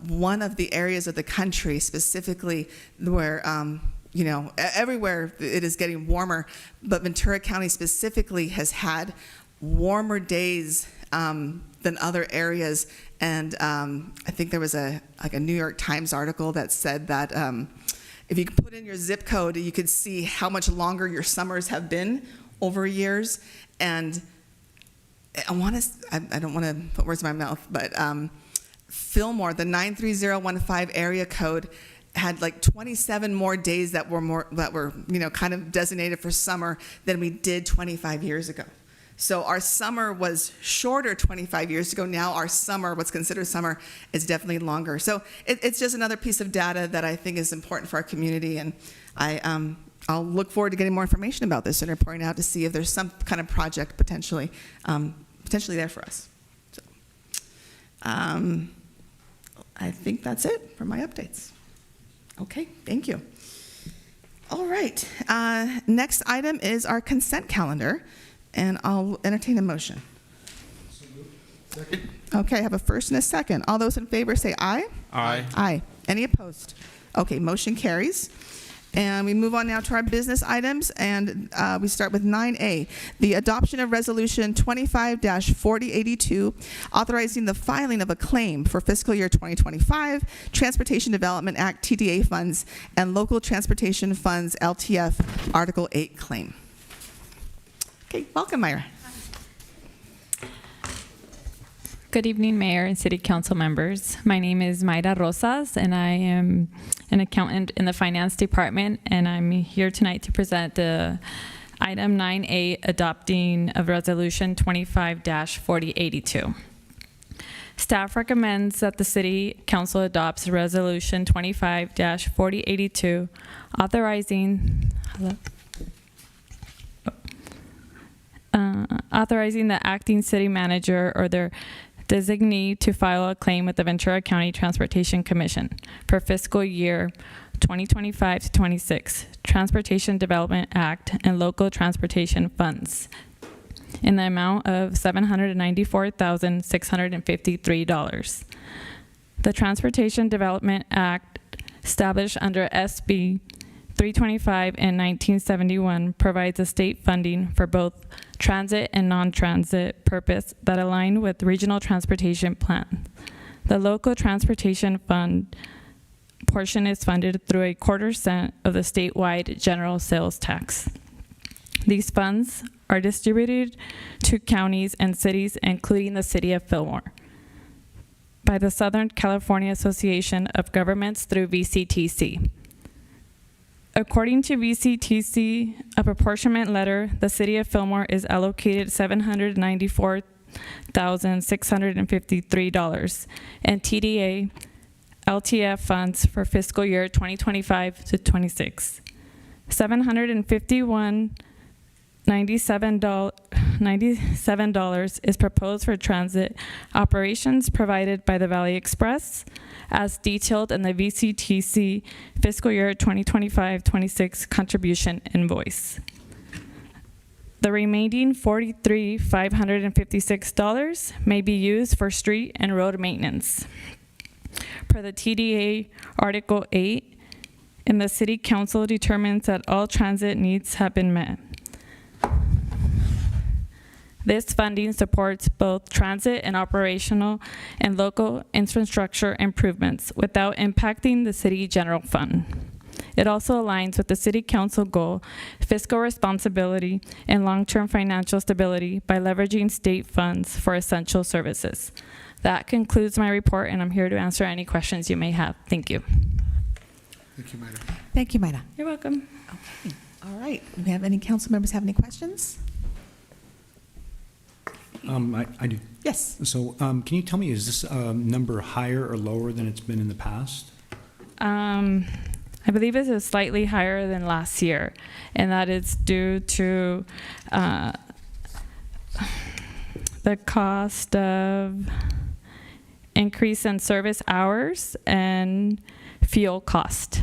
one of the areas of the country specifically where everywhere it is getting warmer, but Ventura County specifically has had warmer days than other areas. And I think there was a New York Times article that said that if you could put in your zip code, you could see how much longer your summers have been over years. And I don't want to put words in my mouth, but Fillmore, the 93015 area code, had like 27 more days that were kind of designated for summer than we did 25 years ago. So our summer was shorter 25 years ago. Now our summer, what's considered summer, is definitely longer. So it's just another piece of data that I think is important for our community, and I'll look forward to getting more information about this and reporting out to see if there's some kind of project potentially there for us. So, I think that's it for my updates. Okay, thank you. All right, next item is our consent calendar, and I'll entertain a motion. Second. Okay, I have a first and a second. All those in favor say aye. Aye. Aye. Any opposed? Okay, motion carries. And we move on now to our business items, and we start with 9A, the adoption of Resolution 25-4082, authorizing the filing of a claim for fiscal year 2025, Transportation Development Act TDA funds, and Local Transportation Funds LTF Article 8 claim. Okay, welcome, Myra. Good evening, Mayor and City Council members. My name is Mayra Rosas, and I am an accountant in the Finance Department, and I'm here tonight to present the Item 9A, adopting of Resolution 25-4082. Staff recommends that the City Council adopts Resolution 25-4082, authorizing the acting city manager or their designee to file a claim with the Ventura County Transportation Commission for fiscal year 2025 to 26, Transportation Development Act and local transportation funds in the amount of $794,653. The Transportation Development Act, established under SB 325 in 1971, provides a state funding for both transit and non-transit purpose that align with regional transportation plans. The local transportation fund portion is funded through a 1/4 cent of the statewide general sales tax. These funds are distributed to counties and cities, including the city of Fillmore, by the Southern California Association of Governments through VCTC. According to VCTC, a apportionment letter, the city of Fillmore is allocated $794,653 in TDA LTF funds for fiscal year 2025 to 26. $751.97 is proposed for transit operations provided by the Valley Express, as detailed in the VCTC fiscal year 2025-26 contribution invoice. The remaining $43,556 may be used for street and road maintenance. Per the TDA Article 8, and the City Council determines that all transit needs have been met. This funding supports both transit and operational and local infrastructure improvements without impacting the city general fund. It also aligns with the City Council goal, fiscal responsibility, and long-term financial stability by leveraging state funds for essential services. That concludes my report, and I'm here to answer any questions you may have. Thank you. Thank you, Mayra. Thank you, Mayra. You're welcome. Okay. All right. Do we have any council members have any questions? I do. Yes. So can you tell me, is this number higher or lower than it's been in the past? I believe it is slightly higher than last year, and that is due to the cost of increase in service hours and fuel cost.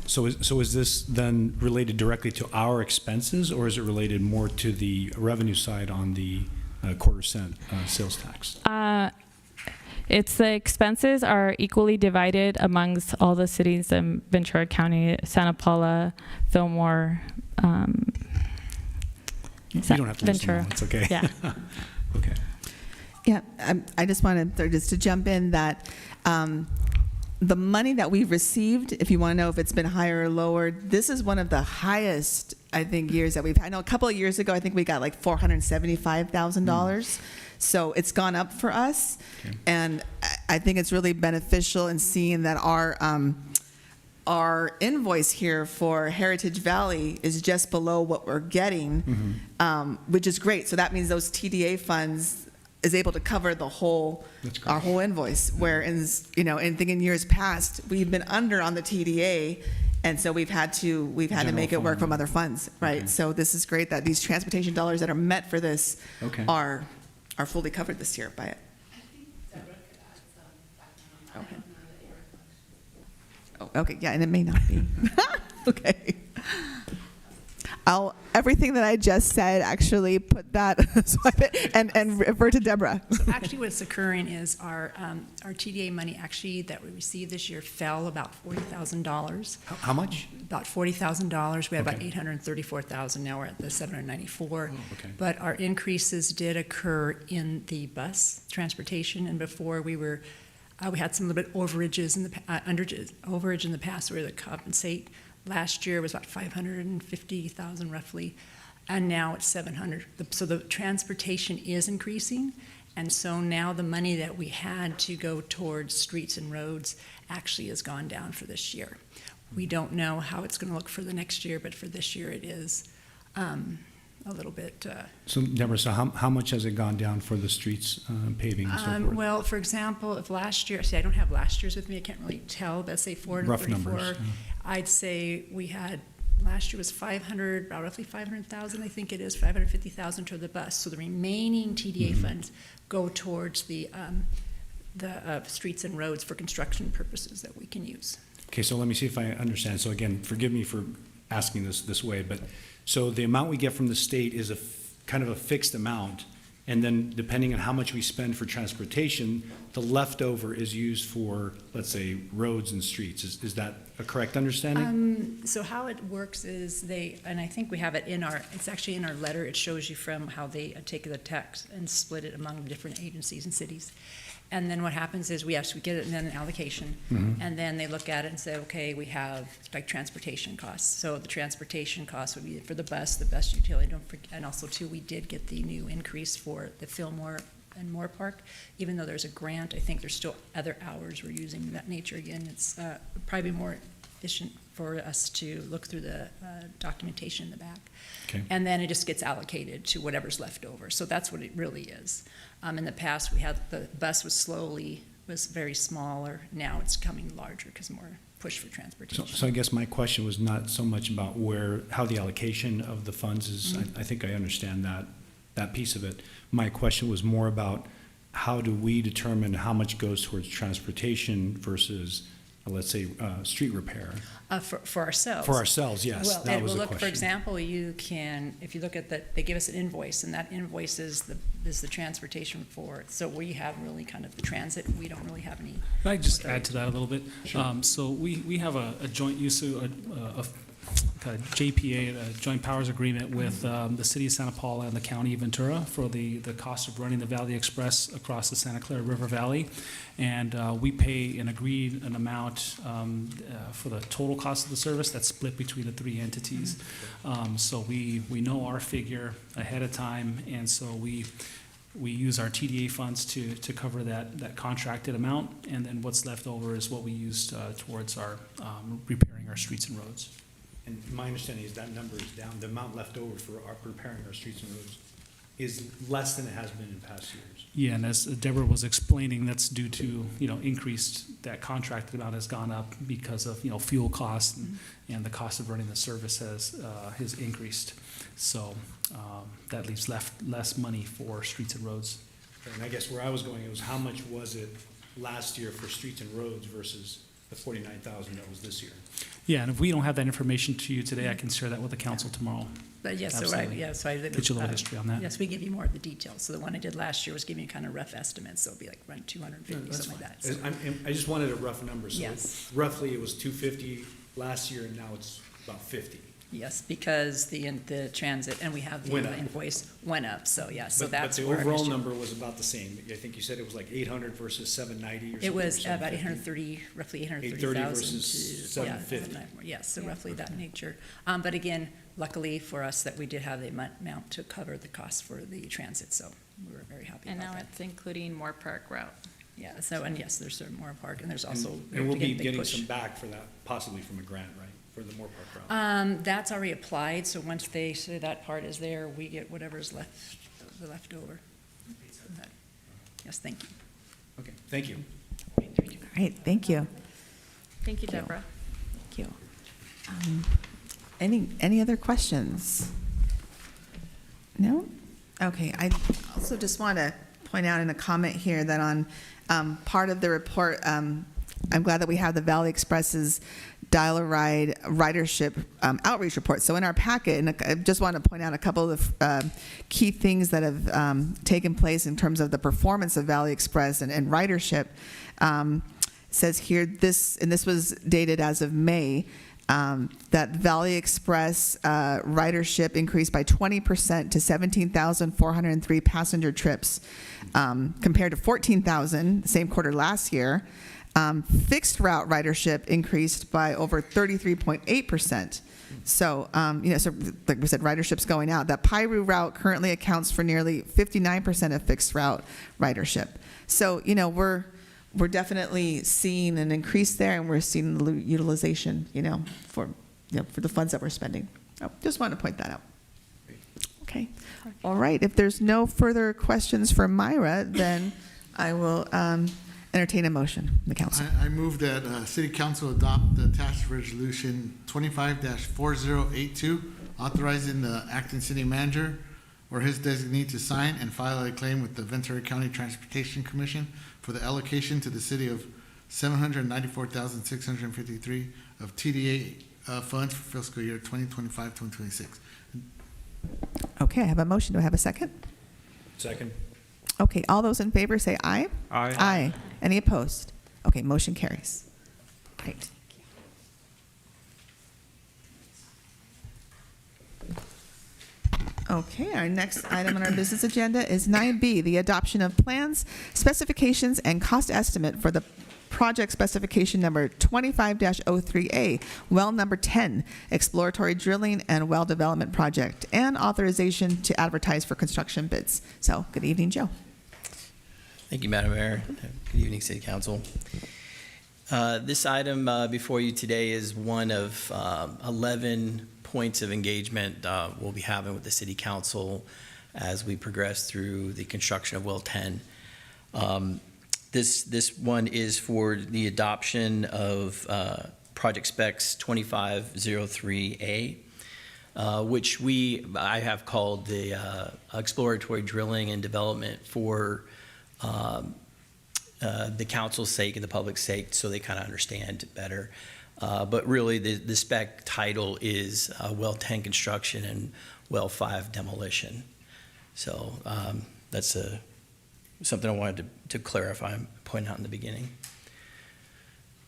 So is this then related directly to our expenses, or is it related more to the revenue side on the 1/4 cent sales tax? It's the expenses are equally divided amongst all the cities in Ventura County, Santa Paula, Fillmore, You don't have to list them all, it's okay. Yeah. Okay. Yeah, I just wanted to jump in that the money that we've received, if you want to know if it's been higher or lower, this is one of the highest, I think, years that we've had. I know a couple of years ago, I think we got like $475,000. So it's gone up for us. Okay. And I think it's really beneficial in seeing that our invoice here for Heritage Valley is just below what we're getting, which is great. So that means those TDA funds is able to cover the whole, our whole invoice. Where in years past, we've been under on the TDA, and so we've had to make it work from other funds, right? Okay. So this is great that these transportation dollars that are meant for this Okay. are fully covered this year by it. Okay. Oh, okay, yeah, and it may not be. Okay. Everything that I just said, actually put that swipe it and refer to Deborah. So actually what's occurring is our TDA money actually that we received this year fell about $40,000. How much? About $40,000. We had Okay. about $834,000. Now we're at the $794. Oh, okay. But our increases did occur in the bus transportation, and before we had some little bit overages in the overage in the past. We were to compensate. Last year was about $550,000 roughly, and now it's $700,000. So the transportation is increasing, and so now the money that we had to go towards streets and roads actually has gone down for this year. We don't know how it's going to look for the next year, but for this year it is a little bit. So Deborah, so how much has it gone down for the streets paving and so forth? Well, for example, if last year, see, I don't have last year's with me, I can't really tell, but say 434. Rough numbers, yeah. I'd say we had, last year was 500, about roughly 500,000, I think it is, 550,000 toward the bus. So the remaining TDA funds go towards the streets and roads for construction purposes that we can use. Okay, so let me see if I understand. So again, forgive me for asking this way, but so the amount we get from the state is kind of a fixed amount, and then depending on how much we spend for transportation, the leftover is used for, let's say, roads and streets. Is that a correct understanding? So how it works is and I think we have it it's actually in our letter, it shows you from how they take the tax and split it among the different agencies and cities. And then what happens is we get it and then an allocation, and then they look at it and say, okay, we have like transportation costs. So the transportation costs would be for the bus utility, and also too, we did get the new increase for the Fillmore and Moore Park. Even though there's a grant, I think there's still other hours we're using of that nature. Again, it's probably more efficient for us to look through the documentation in the back. Okay. And then it just gets allocated to whatever's left over. So that's what it really is. In the past, the bus was very smaller. Now it's coming larger because more push for transportation. So I guess my question was not so much about how the allocation of the funds is. I think I understand that piece of it. My question was more about how do we determine how much goes towards transportation versus, let's say, street repair? For ourselves. For ourselves, yes. Well, that was the look, question. for example, if you look at that, they give us an invoice, and that invoice is the transportation for it. So we have really kind of the transit. We don't really have any. Can I just add to that a little bit? Sure. So we have a joint use of JPA, a joint powers agreement with the city of Santa Paula and the county of Ventura for the cost of running the Valley Express across the Santa Clara River Valley. And we pay an amount for the total cost of the service that's split between the three entities. So we know our figure ahead of time, and so we use our TDA funds to cover that contracted amount, and then what's left over is what we use towards our repairing our streets and roads. And my understanding is that number is down. The amount left over for repairing our streets and roads is less than it has been in past years. Yeah, and as Deborah was explaining, that's due to, that contracted amount has gone up because of, fuel costs and the cost of running the service has increased. So that leaves less money for streets and roads. And I guess where I was going, it was how much was it last year for streets and roads versus the 49,000 that was this year? Yeah, and if we don't have that information to you today, I can share that with the council tomorrow. But yes, so Absolutely. I Get you a little history on that. Yes, we give you more of the details. So the one I did last year was giving you kind of rough estimates. So it'd be like around 250, something like that. So. I just wanted a rough number. So Yes. roughly it was 250 last year, and now it's about 50. Yes, because the transit, and we have the Went up. invoice, went up. So yeah, so But that's the where our overall history- number was about the same. I think you said it was like 800 versus 790 or something. It was or about 750. 830, roughly 830 830,000 versus to 750. Yes, so roughly that nature. But again, luckily for us that we did have the amount to cover the cost for the transit, so we were very happy And about now that. it's including Moore Park route. Yeah, so, and yes, there's certain more park, and there's also. And we'll be big getting push. some back for that, possibly from a grant, right, for the Moore Park route? That's already applied, so once they say that part is there, we get whatever's left over. Yes, thank you. Okay, thank you. Great, thank you. Thank you, Deborah. Thank you. Any other questions? No? Okay, I also just want to point out in a comment here that on part of the report, I'm glad that we have the Valley Express's dial-a-ride ridership outreach report. So in our packet, and I just want to point out a couple of key things that have taken place in terms of the performance of Valley Express and ridership. Says here, this was dated as of May, that Valley Express ridership increased by 20% to 17,403 passenger trips, compared to 14,000 same quarter last year. Fixed route ridership increased by over 33.8%. So, so like we said, ridership's going out. That Piru route currently accounts for nearly 59% of fixed route ridership. So, we're definitely seeing an increase there, and we're seeing the utilization, for the funds that we're spending. Oh, just wanted to point that out. Okay. All right. If there's no further questions for Myra, then I will entertain a motion from the council. I move that City Council adopt the task resolution 25-4082, authorizing the acting city manager or his designee to sign and file a claim with the Ventura County Transportation Commission for the allocation to the city of $794,653 of TDA funds for fiscal year 2025-2026. Okay, I have a motion. Do I have a second? Second. Okay, all those in favor say aye. Aye. Aye. Any opposed? Okay, motion carries. Great. Okay, our next item on our business agenda is 9B, the adoption of plans, specifications, and cost estimate for the project specification number 25-03A, well number 10, exploratory drilling and well development project, and authorization to advertise for construction bids. So, good evening, Joe. Thank you, Madam Mayor. Good evening, City Council. This item before you today is one of 11 points of engagement we'll be having with the City Council as we progress through the construction of Well 10. This one is for the adoption of Project Specs 2503A, which I have called the exploratory drilling and development for the council's sake and the public's sake, so they kind of understand better. But really, the spec title is Well 10 construction and Well 5 demolition. So that's something I wanted to clarify and point out in the beginning.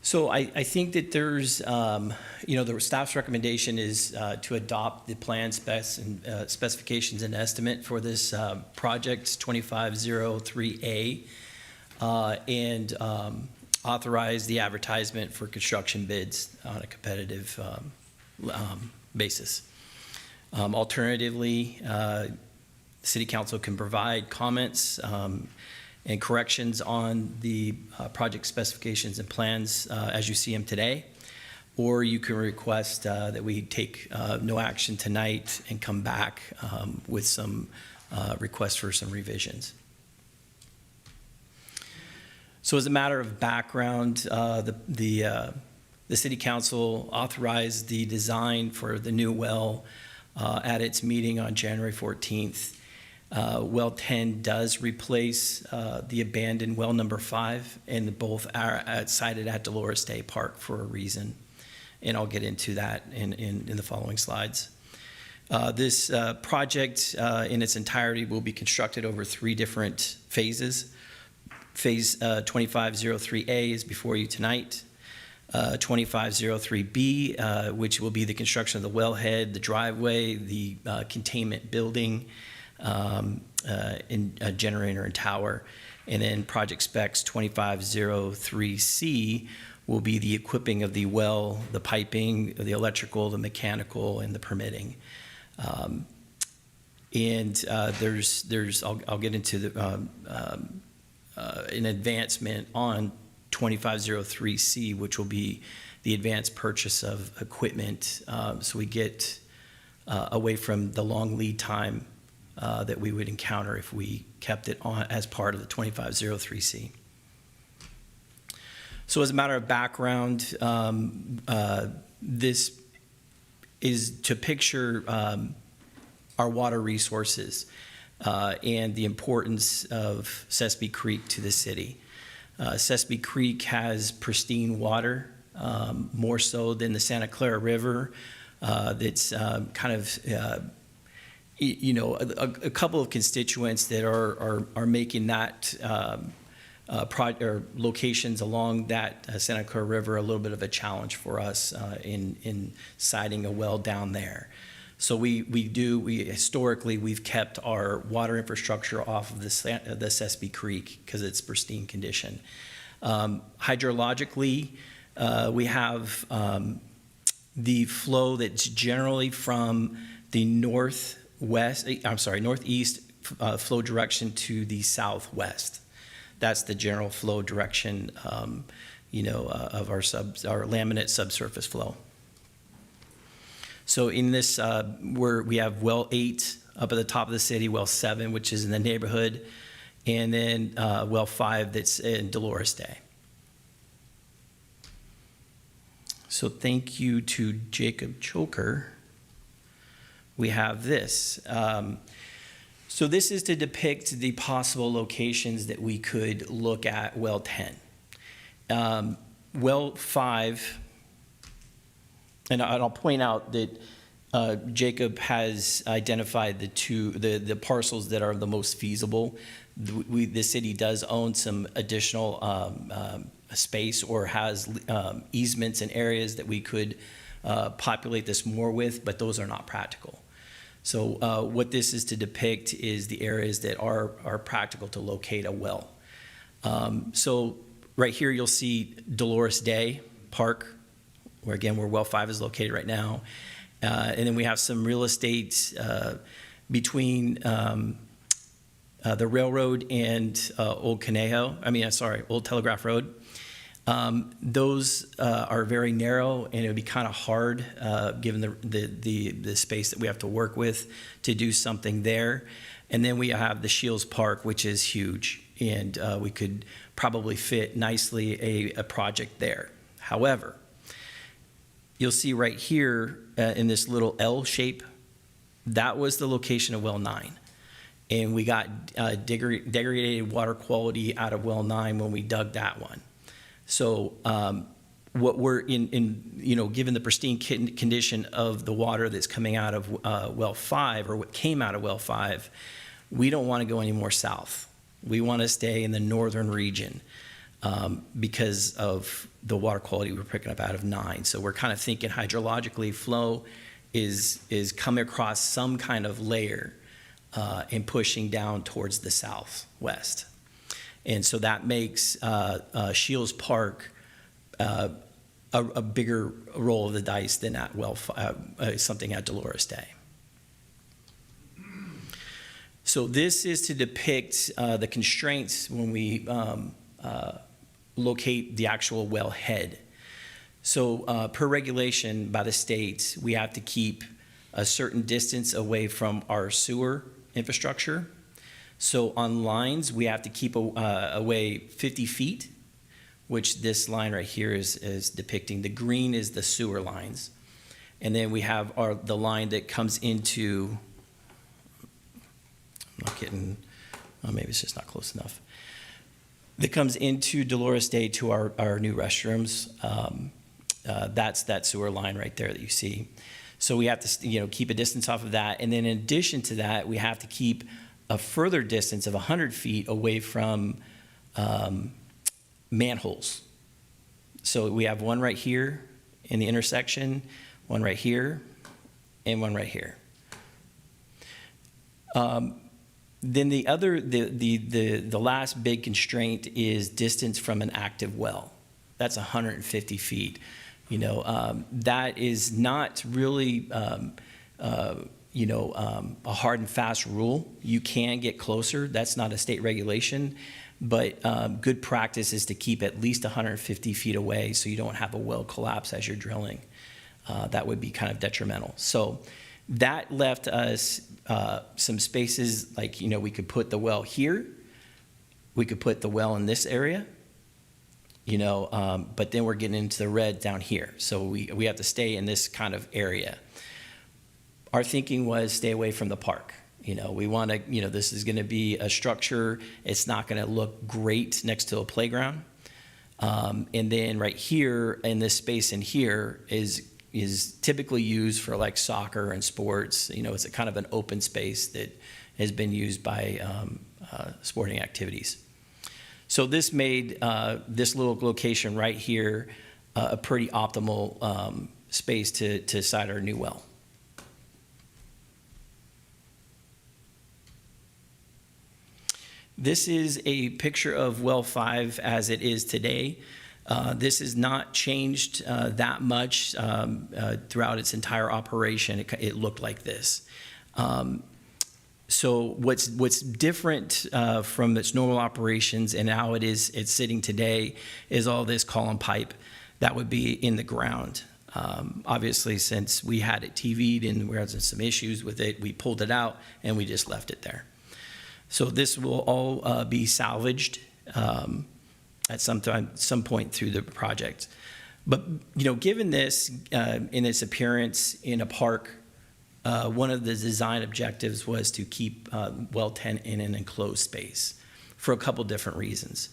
So I think that there's, the staff's recommendation is to adopt the plan specs and specifications and estimate for this project 2503A and authorize the advertisement for construction bids on a competitive basis. Alternatively, City Council can provide comments and corrections on the project specifications and plans as you see them today, or you can request that we take no action tonight and come back with some requests for some revisions. So as a matter of background, the City Council authorized the design for the new well at its meeting on January 14th. Well 10 does replace the abandoned well number 5, and both are sited at Dolores State Park for a reason. And I'll get into that in the following slides. This project in its entirety will be constructed over 3 different phases. Phase 2503A is before you tonight. 2503B, which will be the construction of the wellhead, the driveway, the containment building, and a generator and tower. And then project specs 2503C will be the equipping of the well, the piping, the electrical, the mechanical, and the permitting. I'll get into the an advancement on 2503C, which will be the advanced purchase of equipment, so we get away from the long lead time that we would encounter if we kept it on as part of the 2503C. So as a matter of background, this is to picture our water resources and the importance of Sespe Creek to the city. Sespe Creek has pristine water, more so than the Santa Clara River. That's kind of, a couple of constituents that are making that or locations along that Santa Clara River a little bit of a challenge for us in siting a well down there. So historically, we've kept our water infrastructure off of the Sespe Creek because it's pristine condition. Hydrologically, we have the flow that's generally from the northeast flow direction to the southwest. That's the general flow direction, of our laminate subsurface flow. So in this, we have well 8 up at the top of the city, well 7, which is in the neighborhood, and then well 5 that's in Dolores Day. So thank you to Jacob Choker. We have this. So this is to depict the possible locations that we could look at well 10. Well 5, and I'll point out that Jacob has identified the parcels that are the most feasible. The city does own some additional space or has easements in areas that we could populate this more with, but those are not practical. So what this is to depict is the areas that are practical to locate a well. So right here you'll see Dolores Day Park, where well 5 is located right now. And then we have some real estate between the railroad and Old Telegraph Road. Those are very narrow, and it would be kind of hard, given the space that we have to work with, to do something there. And then we have the Shields Park, which is huge, and we could probably fit nicely a project there. However, you'll see right here in this little L shape, that was the location of well 9. And we got degraded water quality out of well 9 when we dug that one. So what we're given the pristine condition of the water that's coming out of well 5, or what came out of well 5, we don't want to go any more south. We want to stay in the northern region because of the water quality we're picking up out of 9. So we're kind of thinking hydrologically, flow is coming across some kind of layer and pushing down towards the southwest. And so that makes Shields Park a bigger roll of the dice than at something at Dolores Day. So this is to depict the constraints when we locate the actual well head. So per regulation by the state, we have to keep a certain distance away from our sewer infrastructure. So on lines, we have to keep away 50 feet, which this line right here is depicting. The green is the sewer lines. And then we have the line that comes into, I'm not getting, maybe it's just not close enough. That comes into Dolores Day to our new restrooms. That's that sewer line right there that you see. So we have to keep a distance off of that. And then in addition to that, we have to keep a further distance of 100 feet away from manholes. So we have one right here in the intersection, one right here, and one right here. Then the last big constraint is distance from an active well. That's 150 feet. That is not really a hard and fast rule. You can get closer. That's not a state regulation, but good practice is to keep at least 150 feet away so you don't have a well collapse as you're drilling. That would be kind of detrimental. So that left us some spaces, like, we could put the well here. We could put the well in this area, but then we're getting into the red down here. So we have to stay in this kind of area. Our thinking was stay away from the park. We want to, this is going to be a structure. It's not going to look great next to a playground. And then right here in this space in here is typically used for like soccer and sports. It's a kind of an open space that has been used by sporting activities. So this made this little location right here a pretty optimal space to site our new well. This is a picture of well 5 as it is today. This has not changed that much throughout its entire operation. It looked like this. So what's different from its normal operations and how it's sitting today is all this column pipe that would be in the ground. Obviously, since we had it TV'd and we had some issues with it, we pulled it out and we just left it there. So this will all be salvaged at some point through the project. But given this in its appearance in a park, one of the design objectives was to keep well 10 in an enclosed space for a couple different reasons.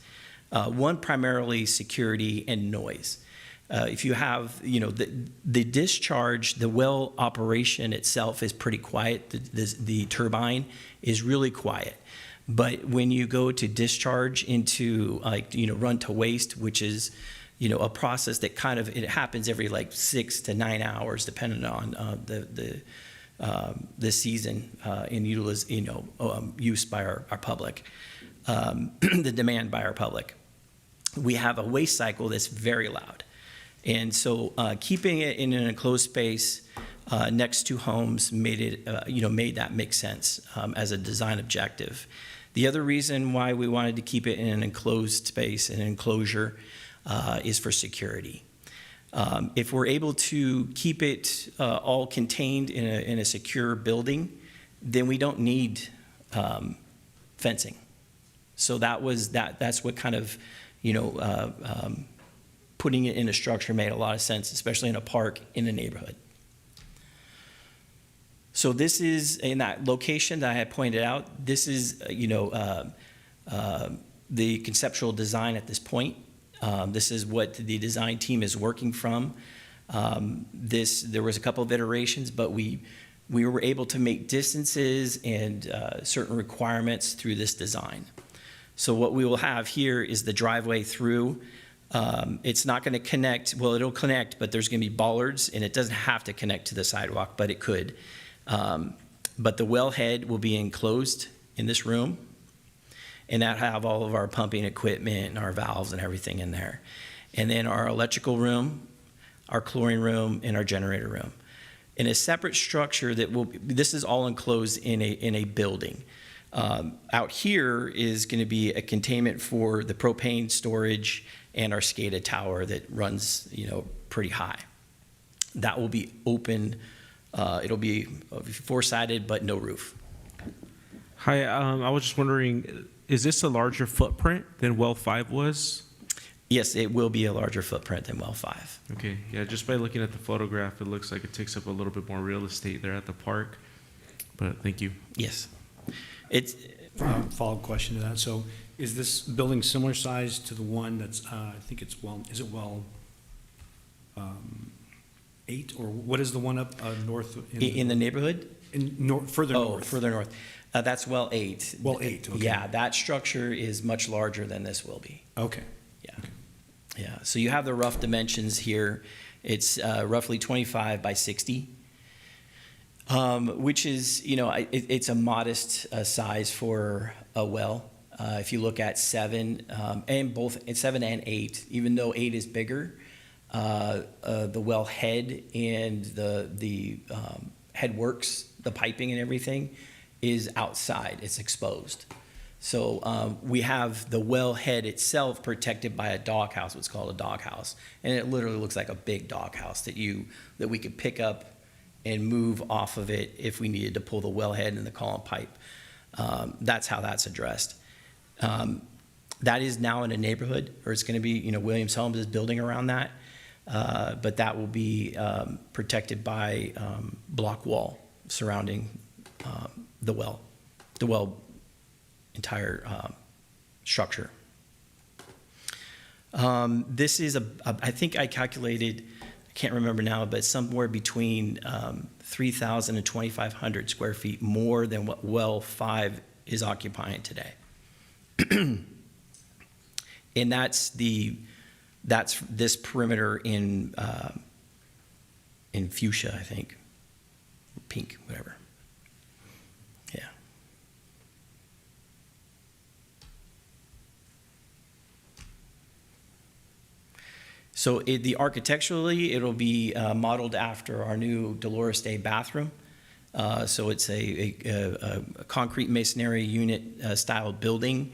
One, primarily security and noise. If you have, the discharge, the well operation itself is pretty quiet. The turbine is really quiet. But when you go to discharge into run to waste, which is, a process that it happens every 6 to 9 hours, depending on the season in use by our public, the demand by our public. We have a waste cycle that's very loud. And so keeping it in an enclosed space next to homes made that make sense as a design objective. The other reason why we wanted to keep it in an enclosed space, an enclosure, is for security. If we're able to keep it all contained in a secure building, then we don't need fencing. So that's what kind of, putting it in a structure made a lot of sense, especially in a park in a neighborhood. So this is, in that location that I had pointed out, this is, the conceptual design at this point. This is what the design team is working from. There was a couple of iterations, but we were able to make distances and certain requirements through this design. So what we will have here is the driveway through. It's not going to connect, well, it'll connect, but there's going to be bollards, and it doesn't have to connect to the sidewalk, but it could. But the wellhead will be enclosed in this room, and that'll have all of our pumping equipment and our valves and everything in there. And then our electrical room, our chlorine room, and our generator room. In a separate structure this is all enclosed in a building. Out here is going to be a containment for the propane storage and our SCADA tower that runs, pretty high. That will be open. It'll be four-sided, but no roof. Hi, I was just wondering, is this a larger footprint than well 5 was? Yes, it will be a larger footprint than well 5. Okay, yeah, just by looking at the photograph, it looks like it takes up a little bit more real estate there at the park. But thank you. Yes. It's Follow-up question to that. So is this building similar size to the one that's, I think it's is it well 8? Or what is the one up north? in the neighborhood? Further north. Oh, further north. That's well 8. Well 8, okay. Yeah, that structure is much larger than this will be. Okay. Yeah. Okay. Yeah, so you have the rough dimensions here. It's roughly 25 by 60, which is, it's a modest size for a well. If you look at 7, and 7 and 8, even though 8 is bigger, the well head and the head works, the piping and everything is outside, it's exposed. So we have the well head itself protected by a doghouse, what's called a doghouse. And it literally looks like a big doghouse that we could pick up and move off of it if we needed to pull the well head and the column pipe. That's how that's addressed. That is now in a neighborhood, or it's gonna be, Williams Homes is building around that. But that will be protected by block wall surrounding the well entire structure. This is I think I calculated, I can't remember now, but somewhere between 3,000 and 2,500 square feet more than what well 5 is occupying today. And that's this perimeter in fuchsia, I think, pink, whatever. Yeah. So architecturally, it'll be modeled after our new Dolores Day bathroom. So it's a concrete masonry unit style building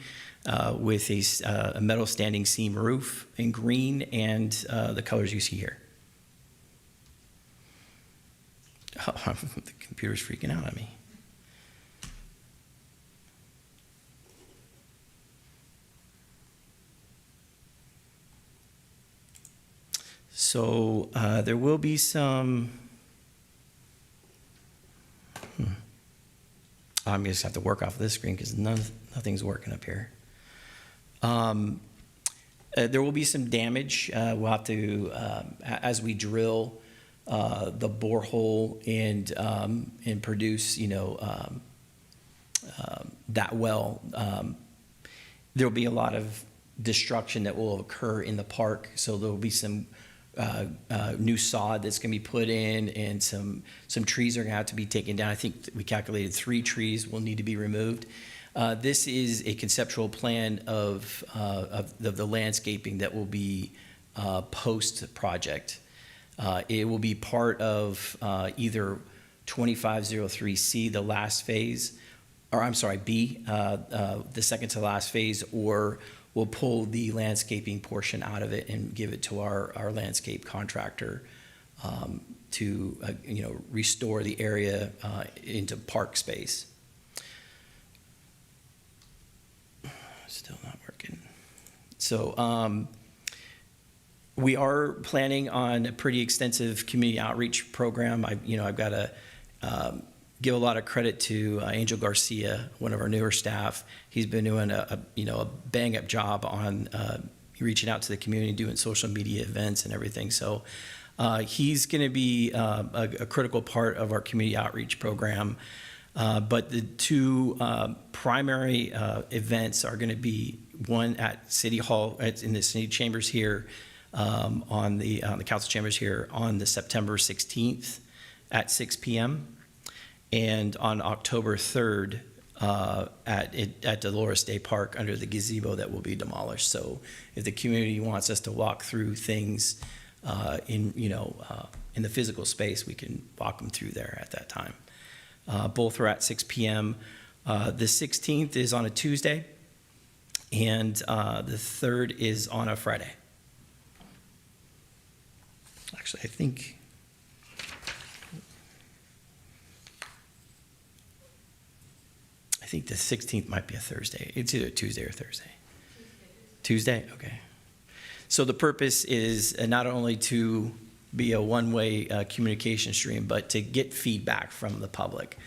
with a metal standing seam roof in green and the colors you see here. Oh, the computer's freaking out on me. So there will be some. I'm going to just have to work off of this screen because nothing's working up here. There will be some damage. We'll have to, as we drill the borehole and produce, that well, there will be a lot of destruction that will occur in the park. So there will be some new sod that's going to be put in, and some trees are going to have to be taken down. I think we calculated 3 trees will need to be removed. This is a conceptual plan of the landscaping that will be post-project. It will be part of either 2503C, the last phase, or I'm sorry, B, the second to last phase, or we'll pull the landscaping portion out of it and give it to our landscape contractor to restore the area into park space. Still not working. So we are planning on a pretty extensive community outreach program. I've got to give a lot of credit to Angel Garcia, one of our newer staff. He's been doing a bang-up job on reaching out to the community, doing social media events and everything. So he's going to be a critical part of our community outreach program. But the 2 primary events are going to be one at City Hall, in the city chambers here, on the council chambers here on the September 16th at 6 p.m. and on October 3rd at Dolores Day Park under the gazebo that will be demolished. So if the community wants us to walk through things in the physical space, we can walk them through there at that time. Both are at 6 p.m. The 16th is on a Tuesday, and the 3rd is on a Friday. Actually, I think the 16th might be a Thursday. It's either Tuesday or Thursday. Tuesday? Okay. So the purpose is not only to be a one-way communication stream, but to get feedback from the public.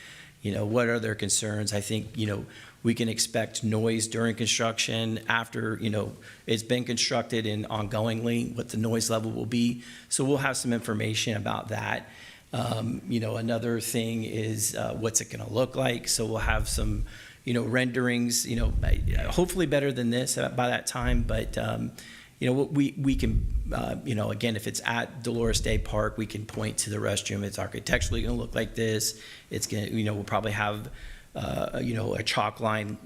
What are their concerns? I think, we can expect noise during construction, after, it's been constructed, and ongoingly, what the noise level will be. So we'll have some information about that. Another thing is what's it going to look like. So we'll have some, renderings, hopefully better than this by that time. But, we can, again, if it's at Dolores Day Park, we can point to the restroom. It's architecturally going to look like this. It's going to, we'll probably have, a chalk line,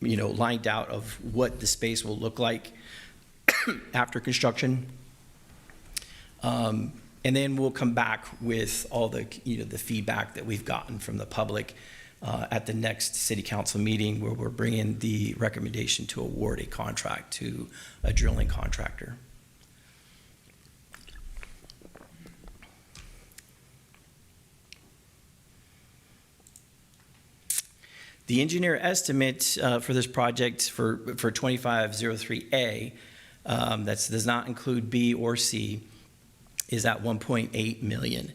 lined out of what the space will look like after construction. And then we'll come back with all the, the feedback that we've gotten from the public at the next city council meeting, where we're bringing the recommendation to award a contract to a drilling contractor. The engineer estimate for this project for 2503A, that does not include B or C, is at 1.8 million.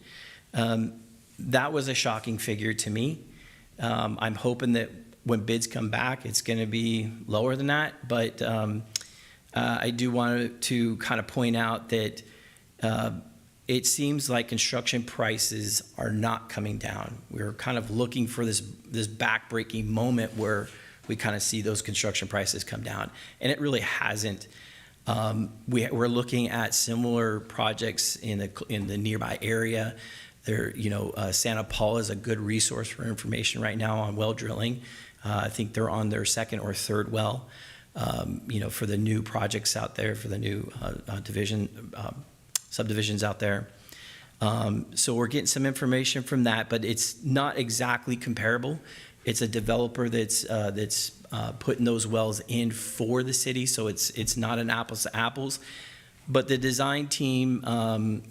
That was a shocking figure to me. I'm hoping that when bids come back, it's going to be lower than that. But I do want to kind of point out that it seems like construction prices are not coming down. We're kind of looking for this back-breaking moment where we kind of see those construction prices come down, and it really hasn't. We're looking at similar projects in the nearby area. There, Santa Paula is a good resource for information right now on well drilling. I think they're on their 2nd or 3rd well. For the new projects out there, for the new subdivisions out there. So we're getting some information from that, but it's not exactly comparable. It's a developer that's putting those wells in for the city, so it's not an apples to apples. But the design team,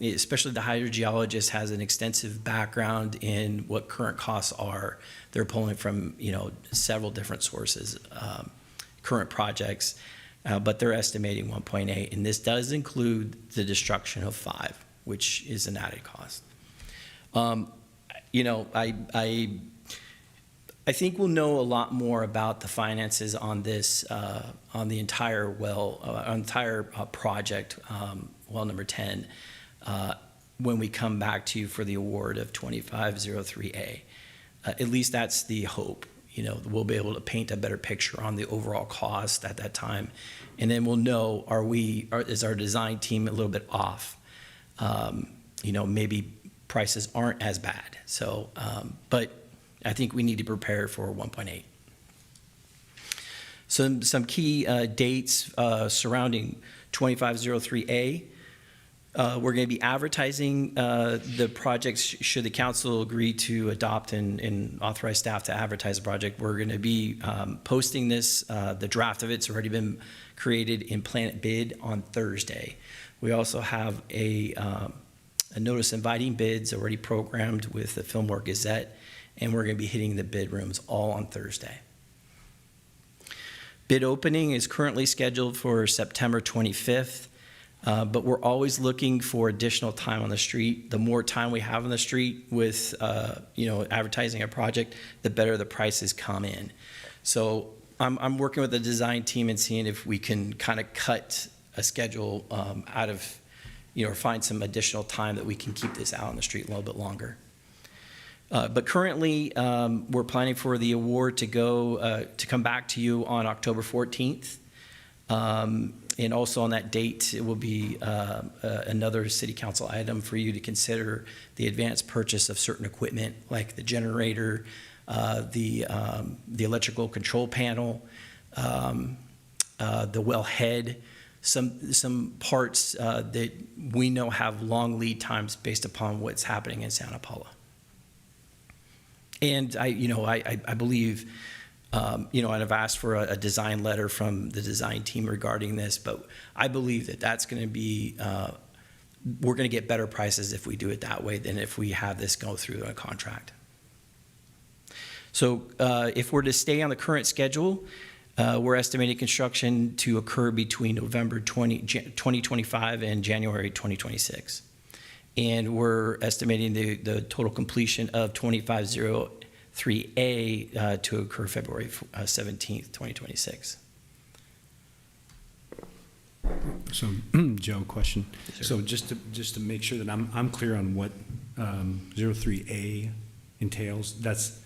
especially the hydrogeologist, has an extensive background in what current costs are. They're pulling from, several different sources, current projects, but they're estimating 1.8, and this does include the destruction of 5, which is an added cost. I think we'll know a lot more about the finances on this, on the entire project, well number 10, when we come back to you for the award of 2503A. At least that's the hope. We'll be able to paint a better picture on the overall cost at that time, and then we'll know, is our design team a little bit off? Maybe prices aren't as bad. So, but I think we need to prepare for 1.8. Some key dates surrounding 2503A. We're going to be advertising the projects should the council agree to adopt and authorize staff to advertise the project. We're going to be posting this. The draft of it's already been created in Planet Bid on Thursday. We also have a notice inviting bids already programmed with the Fillmore Gazette, and we're going to be hitting the bid rooms all on Thursday. Bid opening is currently scheduled for September 25th, but we're always looking for additional time on the street. The more time we have on the street with, advertising a project, the better the prices come in. So I'm working with the design team and seeing if we can kind of cut a schedule out of, or find some additional time that we can keep this out on the street a little bit longer. But currently, we're planning for the award to come back to you on October 14th. And also on that date, it will be another city council item for you to consider the advanced purchase of certain equipment like the generator, the electrical control panel, the well head, some parts that we know have long lead times based upon what's happening in Santa Paula. And I believe, and I've asked for a design letter from the design team regarding this, but I believe that that's going to be, we're going to get better prices if we do it that way than if we have this go through a contract. So if we're to stay on the current schedule, we're estimating construction to occur between November 2025 and January 2026. And we're estimating the total completion of 2503A to occur February 17th, 2026. So, Joe, question. Sure. So just to make sure that I'm clear on what 03A entails, that's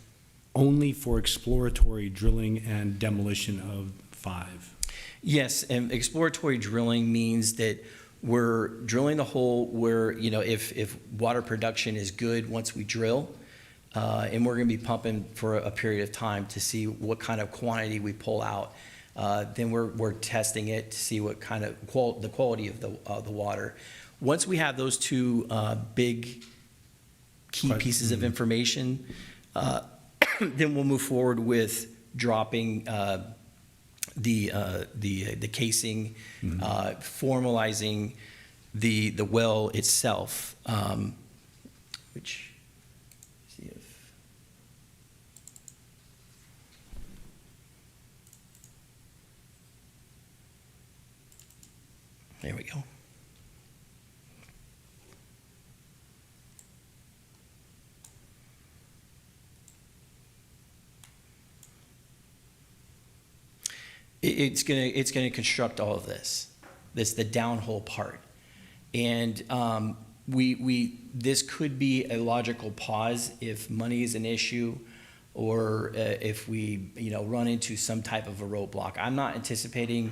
only for exploratory drilling and demolition of 5. Yes, and exploratory drilling means that we're drilling the hole where, if water production is good once we drill, and we're going to be pumping for a period of time to see what kind of quantity we pull out. Then we're testing it to see what kind of the quality of the water. Once we have those two big key pieces of information, then we'll move forward with dropping the casing, formalizing the well itself, which, see if, there we go. It's gonna construct all of this. That's the downhole part, and this could be a logical pause if money is an issue, or if we run into some type of a roadblock. I'm not anticipating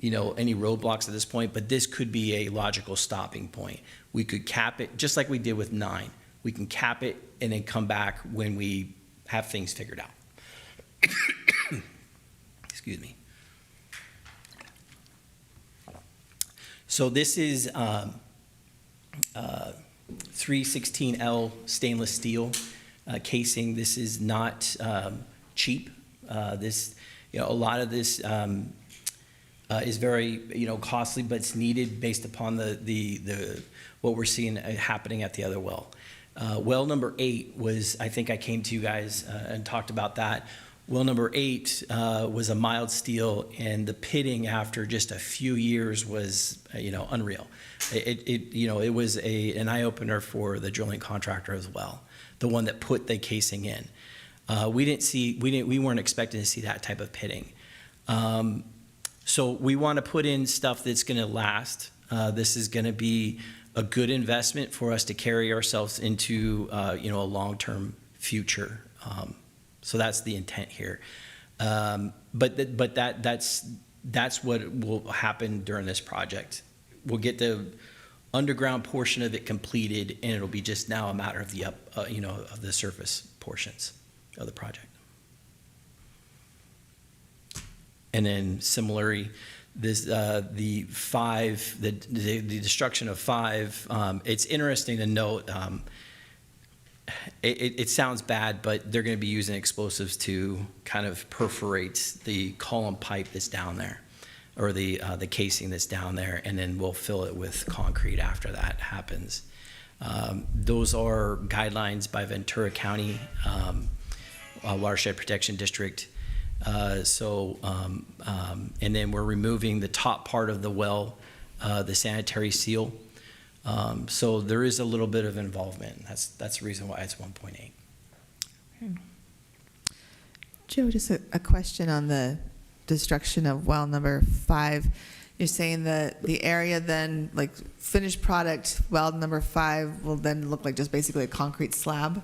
any roadblocks at this point, but this could be a logical stopping point. We could cap it just like we did with 9. We can cap it and then come back when we have things figured out. Excuse me. So this is 316L stainless steel casing. This is not cheap. A lot of this is very, costly, but it's needed based upon the what we're seeing happening at the other well. Well number 8 was, I think I came to you guys and talked about that. Well number 8 was a mild steel, and the pitting after just a few years was, unreal. It was an eye-opener for the drilling contractor as well, the one that put the casing in. We weren't expecting to see that type of pitting. So we want to put in stuff that's going to last. This is going to be a good investment for us to carry ourselves into, a long-term future. So that's the intent here. But that's what will happen during this project. We'll get the underground portion of it completed, and it'll be just now a matter of the of the surface portions of the project. And then similarly, this the destruction of 5. It's interesting to note. It sounds bad, but they're going to be using explosives to kind of perforate the column pipe that's down there, or the casing that's down there, and then we'll fill it with concrete after that happens. Those are guidelines by Ventura County Watershed Protection District. And then we're removing the top part of the well, the sanitary seal. So there is a little bit of involvement. That's the reason why it's 1.8. Okay. Joe, just a question on the destruction of well number 5. You're saying that the area then, like finished product, well number 5 will then look like just basically a concrete slab?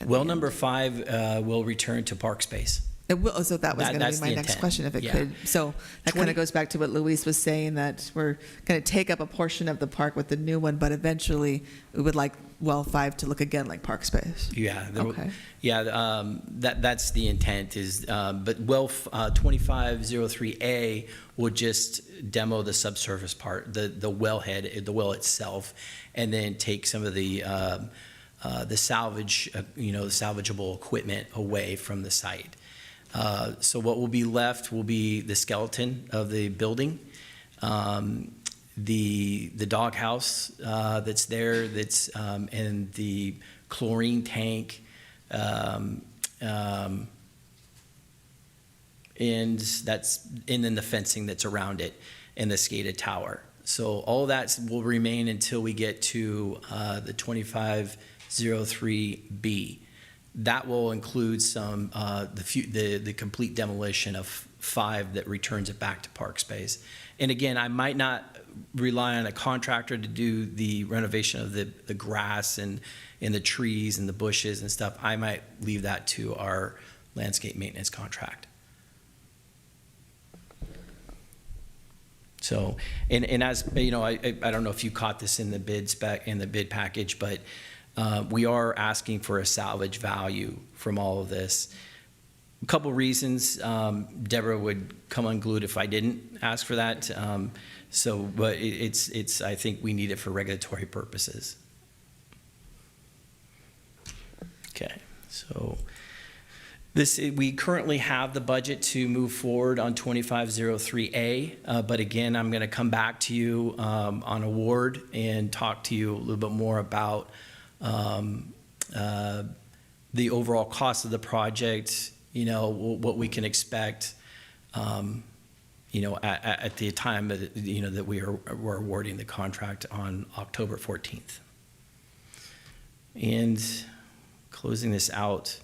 Well number 5 will return to park space. It will, so that was going to be my next question, if it could. So that kind of goes back to what Luis was saying, that we're going to take up a portion of the park with the new one, but eventually we would like well 5 to look again like park space. Yeah. Okay. Yeah. That's the intent is, but well 2503A will just demo the subsurface part, the wellhead, the well itself, and then take some of the salvage, the salvageable equipment away from the site. So what will be left will be the skeleton of the building, the doghouse that's there, and the chlorine tank, and then the fencing that's around it, and the skated tower. So all that will remain until we get to the 2503B. That will include some the complete demolition of 5 that returns it back to park space. And again, I might not rely on a contractor to do the renovation of the grass and the trees and the bushes and stuff. I might leave that to our landscape maintenance contract. So, and as you know, I don't know if you caught this in the bid package, but we are asking for a salvage value from all of this. A couple reasons. Deborah would come unglued if I didn't ask for that. But it's. I think we need it for regulatory purposes. Okay, so we currently have the budget to move forward on 2503A, but again, I'm going to come back to you on award and talk to you a little bit more about the overall cost of the project, what we can expect, at the time that we're awarding the contract on October 14th. And closing this out,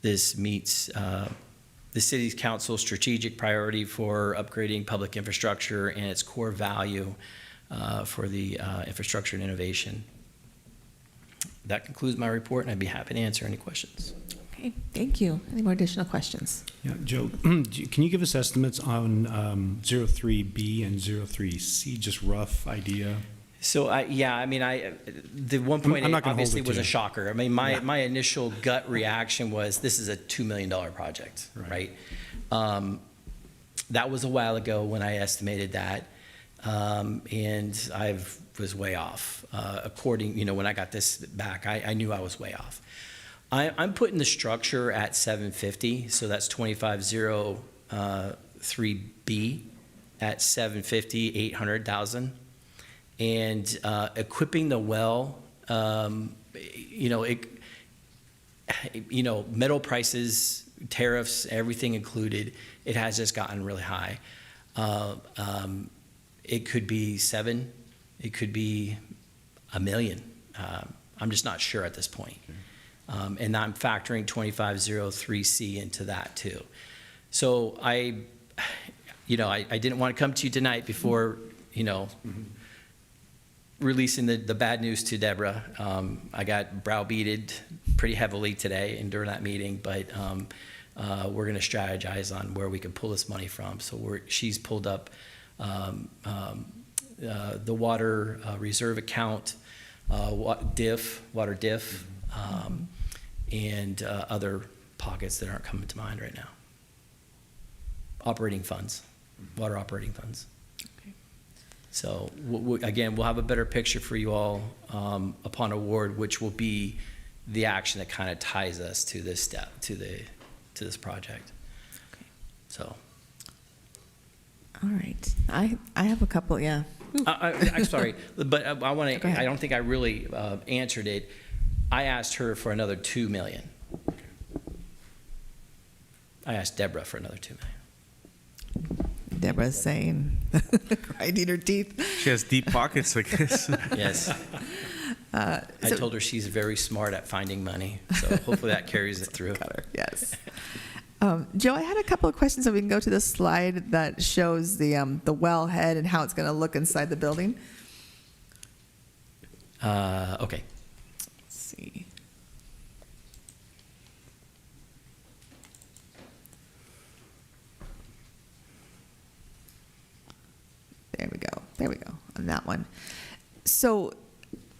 this meets the City Council's strategic priority for upgrading public infrastructure and its core value for the infrastructure and innovation. That concludes my report, and I'd be happy to answer any questions. Okay, thank you. Any more additional questions? Yeah, Joe, can you give us estimates on 03B and 03C, just rough idea? So, the 1.8 obviously was a shocker. I mean, my initial gut reaction was, this is a $2 million project, right? That was a while ago when I estimated that. and I was way off. According, when I got this back, I knew I was way off. I'm putting the structure at 750, so that's 2503B at 750, 800,000. And equipping the well, metal prices, tariffs, everything included, it has just gotten really high. It could be 7, it could be $1 million. I'm just not sure at this point. And I'm factoring 2503C into that too. So I didn't want to come to you tonight before, releasing the bad news to Deborah. I got browbeated pretty heavily today and during that meeting, but we're going to strategize on where we can pull this money from. So she's pulled up the water reserve account, water diff, and other pockets that aren't coming to mind right now. Operating funds, water operating funds. So again, we'll have a better picture for you all upon award, which will be the action that kind of ties us to this step, to this project. Okay. So. All right. I have a couple, yeah. I'm sorry, but I want Go to. ahead. I don't think I really answered it. I asked her for another $2 million. I asked Deborah for another $2 million. Deborah's saying, grinding her teeth. She has deep pockets, I guess. Yes. I told her she's very smart at finding money, so hopefully that carries it through. Got her, yes. Joe, I had a couple of questions, so we can go to the slide that shows the wellhead and how it's going to look inside the building. Okay. Let's see. There we go. There we go on that one. So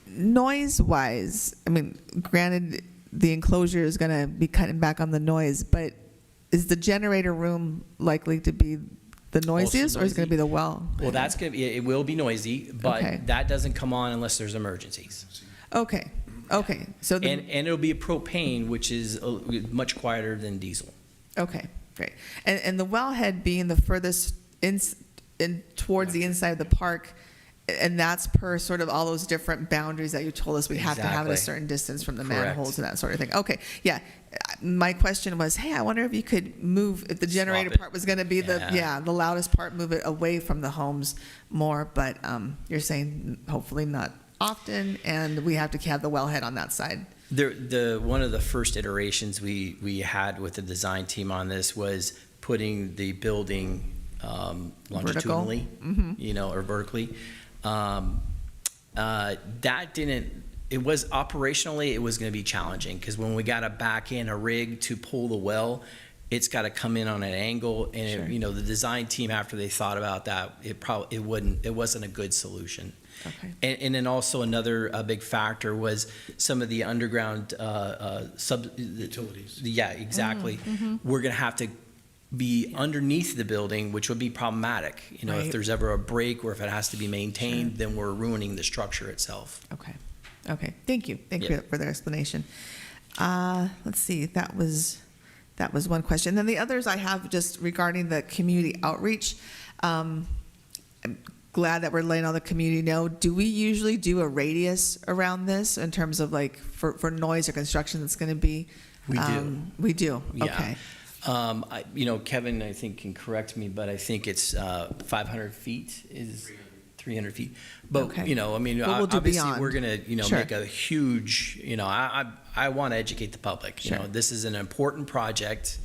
noise-wise, I mean, granted, the enclosure is going to be cutting back on the noise, but is the generator room likely to be the noisiest, or is it going to be the well? Well, that's going to be, it will be noisy, but Okay. that doesn't come on unless there's emergencies. Okay. Okay. So the, And it'll be a propane, which is much quieter than diesel. okay, great. And the wellhead being the furthest in towards the inside of the park, and that's per sort of all those different boundaries that you told us we have to have at a Exactly. certain distance from the Correct. manholes and that sort of thing. Okay, yeah. My question was, hey, I wonder if you could move, if the generator it. part was going to be the loudest part, move it away from the homes more, but you're saying hopefully not often, and we have to have the wellhead on that side. One of the first iterations we had with the design team on this was putting the building longitudinally, or vertically. That didn't. It was operationally, it was going to be challenging because when we got to back in a rig to pull the well, it's got to come in on an angle, and Sure. the design team, after they thought about that, it wasn't a good solution. Okay. And then also another big factor was some of the underground Utilities. Yeah, exactly. We're going to have to be underneath the building, which would be problematic. If Right. there's ever a break or if it has to be maintained, then we're ruining the structure itself. Okay. Okay. Thank you. Thank you Yeah. for the explanation. Let's see. That was one question. Then the others I have just regarding the community outreach. I'm glad that we're letting all the community know. Do we usually do a radius around this in terms of like for noise or construction that's going to be? We do. We do. Yeah. Okay. Kevin, I think, can correct me, but I think it's 500 feet is 300 feet. But, Okay. I mean, But we'll do obviously beyond. we're going to, Sure. make a huge, I want to educate the public. Sure. This is an important project.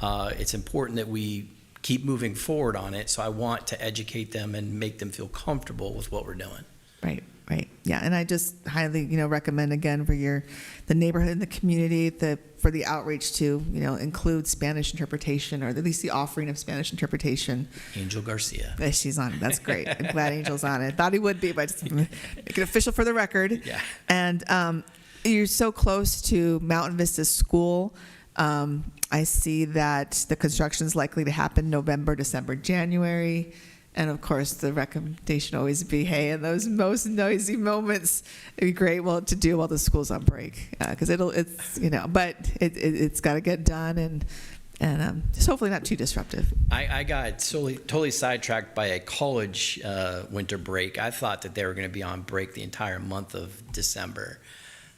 It's important that we keep moving forward on it. So I want to educate them and make them feel comfortable with what we're doing. Right, right. Yeah, and I just highly, recommend again for the neighborhood and the community, for the outreach to, include Spanish interpretation, or at least the offering of Spanish interpretation. Angel Garcia. Yeah, she's on it. That's great. I'm glad Angel's on it. Thought he would be, but just make it official for the record. Yeah. And you're so close to Mountain Vista School. I see that the construction is likely to happen November, December, January. And of course, the recommendation always be, hey, in those most noisy moments, it'd be great to do while the school's on break, because but it's got to get done, and just hopefully not too disruptive. I got totally sidetracked by a college winter break. I thought that they were going to be on break the entire month of December.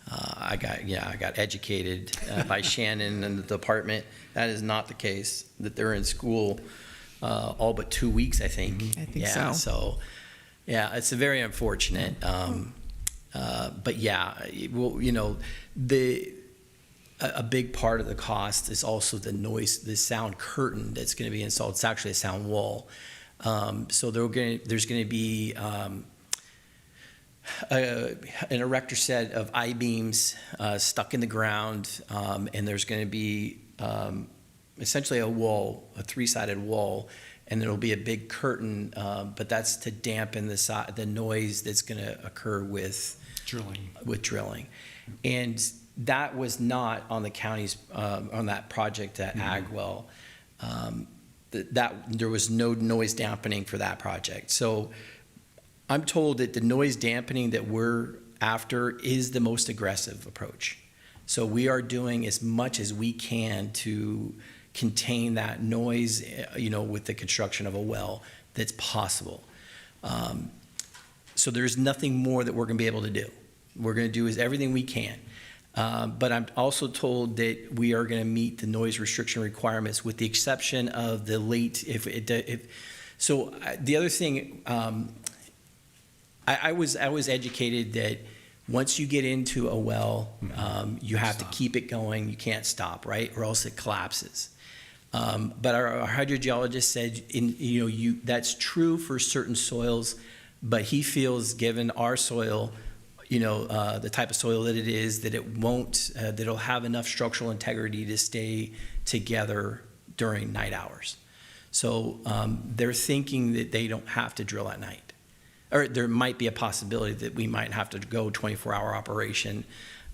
I got educated by Shannon and the department. That is not the case, that they're in school all but 2 weeks, I think. I think so. So, yeah, it's very unfortunate. But yeah, a big part of the cost is also the noise, the sound curtain that's going to be installed. It's actually a sound wall. So there's going to be an erector set of I-beams stuck in the ground, and there's going to be essentially a wall, a three-sided wall, and there'll be a big curtain, but that's to dampen the noise that's going to occur with drilling. And that was not on the county's on that project at Agwell. There was no noise dampening for that project. So I'm told that the noise dampening that we're after is the most aggressive approach. So we are doing as much as we can to contain that noise, with the construction of a well that's possible. So there's nothing more that we're going to be able to do. We're going to do is everything we can. But I'm also told that we are going to meet the noise restriction requirements, with the exception of the late. So the other thing, I was educated that once you get into a well, you have to keep it going. You can't stop, right, or else it collapses. But our hydrogeologist said, that's true for certain soils, but he feels, given our soil, the type of soil that it is, that it won't, that it'll have enough structural integrity to stay together during night hours. So they're thinking that they don't have to drill at night. Or there might be a possibility that we might have to go 24-hour operation.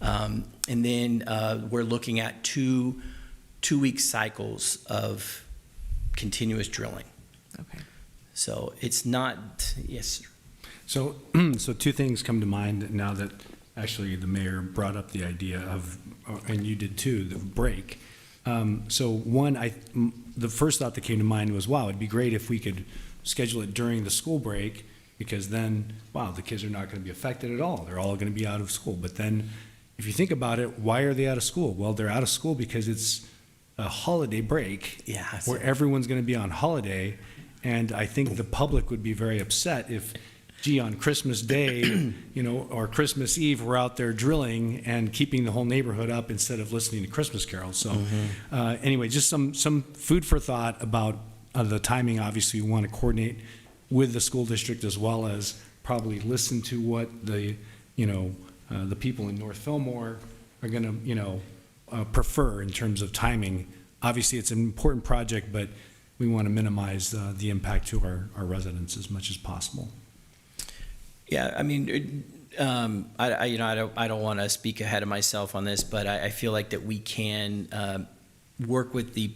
And then we're looking at two-week cycles of continuous drilling. Okay. So it's not, yes, sir. So, so two things come to mind now that actually the mayor brought up the idea of, and you did too, the break. So one, the first thought that came to mind was, wow, it'd be great if we could schedule it during the school break, because then, wow, the kids are not going to be affected at all. They're all going to be out of school. But then if you think about it, why are they out of school? Well, they're out of school because it's a holiday break, where everyone's going to be on holiday. And I think the public would be very upset if, on Christmas Day, or Christmas Eve, we're out there drilling and keeping the whole neighborhood up instead of listening to Christmas carols. So anyway, just some food for thought about the timing. Obviously, we want to coordinate with the school district, as well as probably listen to what the people in North Fillmore are going to prefer in terms of timing. Obviously, it's an important project, but we want to minimize the impact to our residents as much as possible. Yeah, I mean, I don't want to speak ahead of myself on this, but I feel like that we can work with the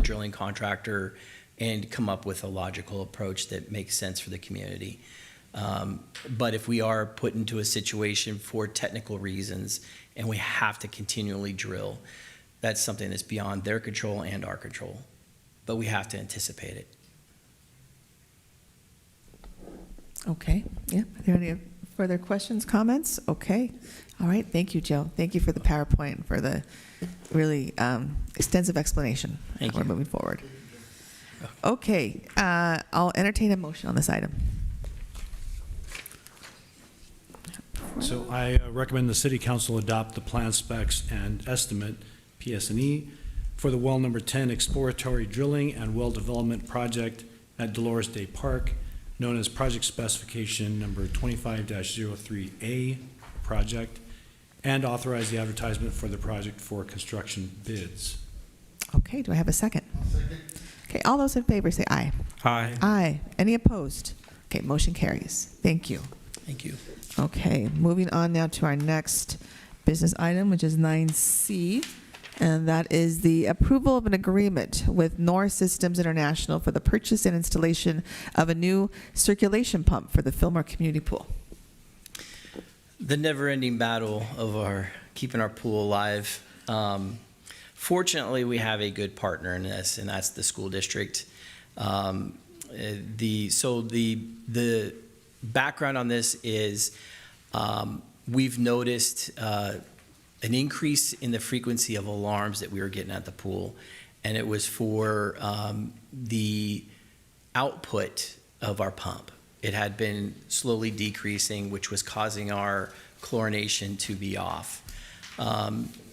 drilling contractor and come up with a logical approach that makes sense for the community. But if we are put into a situation for technical reasons and we have to continually drill, that's something that's beyond their control and our control. But we have to anticipate it. Okay. Yeah. Are there any further questions, comments? Okay. All right. Thank you, Joe. Thank you for the PowerPoint, for the really extensive explanation. Thank you. We're moving forward. Okay. I'll entertain a motion on this item. So I recommend the City Council adopt the plan specs and estimate, PS&E, for the well number 10 exploratory drilling and well development project at Dolores Day Park, known as project specification number 25-03A project, and authorize the advertisement for the project for construction bids. Okay. Do I have a second? Second. Okay. All those in favor say aye. Aye. Aye. Any opposed? Okay. Motion carries. Thank you. Thank you. Okay, moving on now to our next business item, which is 9C, And that is the approval of an agreement with Norris Systems International for the purchase and installation of a new circulation pump for the Fillmore Community Pool. The never-ending battle of keeping our pool alive. Fortunately, we have a good partner in this, and that's the school district. The background on this is we've noticed an increase in the frequency of alarms that we were getting at the pool, and it was for the output of our pump. It had been slowly decreasing, which was causing our chlorination to be off.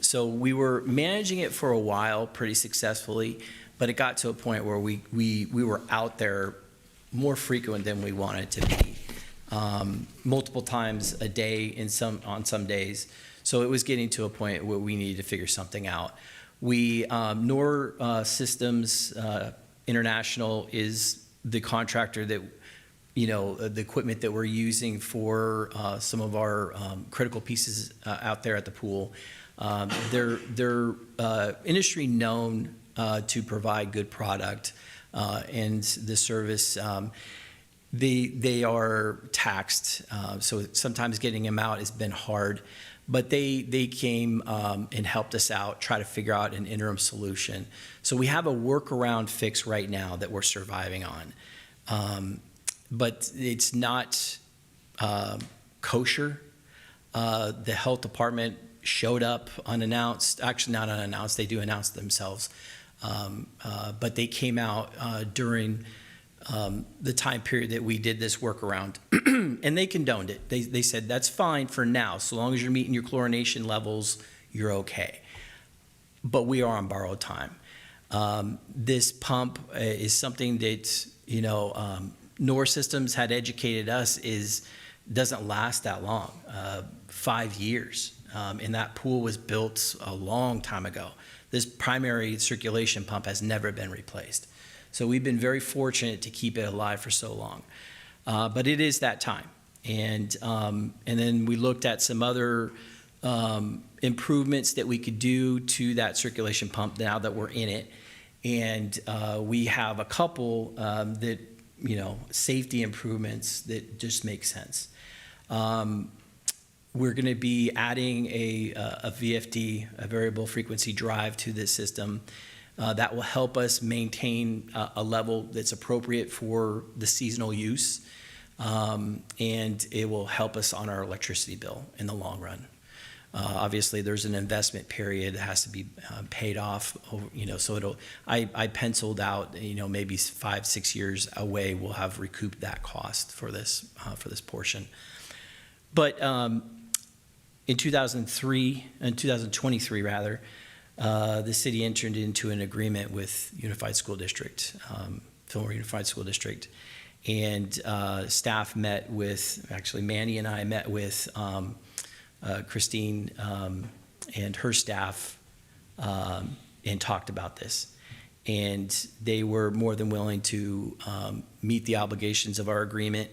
So we were managing it for a while pretty successfully, but it got to a point where we were out there more frequent than we wanted to be, multiple times a day on some days. So it was getting to a point where we needed to figure something out. Nor Systems International is the contractor that, the equipment that we're using for some of our critical pieces out there at the pool. They're industry known to provide good product and the service. They are taxed, so sometimes getting them out has been hard. But they came and helped us out, try to figure out an interim solution. So we have a workaround fix right now that we're surviving on. But it's not kosher. The health department showed up unannounced. Actually, not unannounced. They do announce themselves. But they came out during the time period that we did this workaround, and they condoned it. They said, that's fine for now. So long as you're meeting your chlorination levels, you're okay. But we are on borrowed time. This pump is something that, Norris Systems had educated us doesn't last that long, 5 years. And that pool was built a long time ago. This primary circulation pump has never been replaced. So we've been very fortunate to keep it alive for so long. But it is that time. And then we looked at some other improvements that we could do to that circulation pump now that we're in it. And we have a couple that, safety improvements that just make sense. We're going to be adding a VFD, a variable frequency drive, to this system. That will help us maintain a level that's appropriate for the seasonal use, and it will help us on our electricity bill in the long run. Obviously, there's an investment period that has to be paid off. So I penciled out, maybe 5-6 years away, we'll have recouped that cost for this portion. But in 2023 rather. The city entered into an agreement with Unified School District, Fillmore Unified School District, and staff met with, actually Manny and I met with Christine and her staff and talked about this. And they were more than willing to meet the obligations of our agreement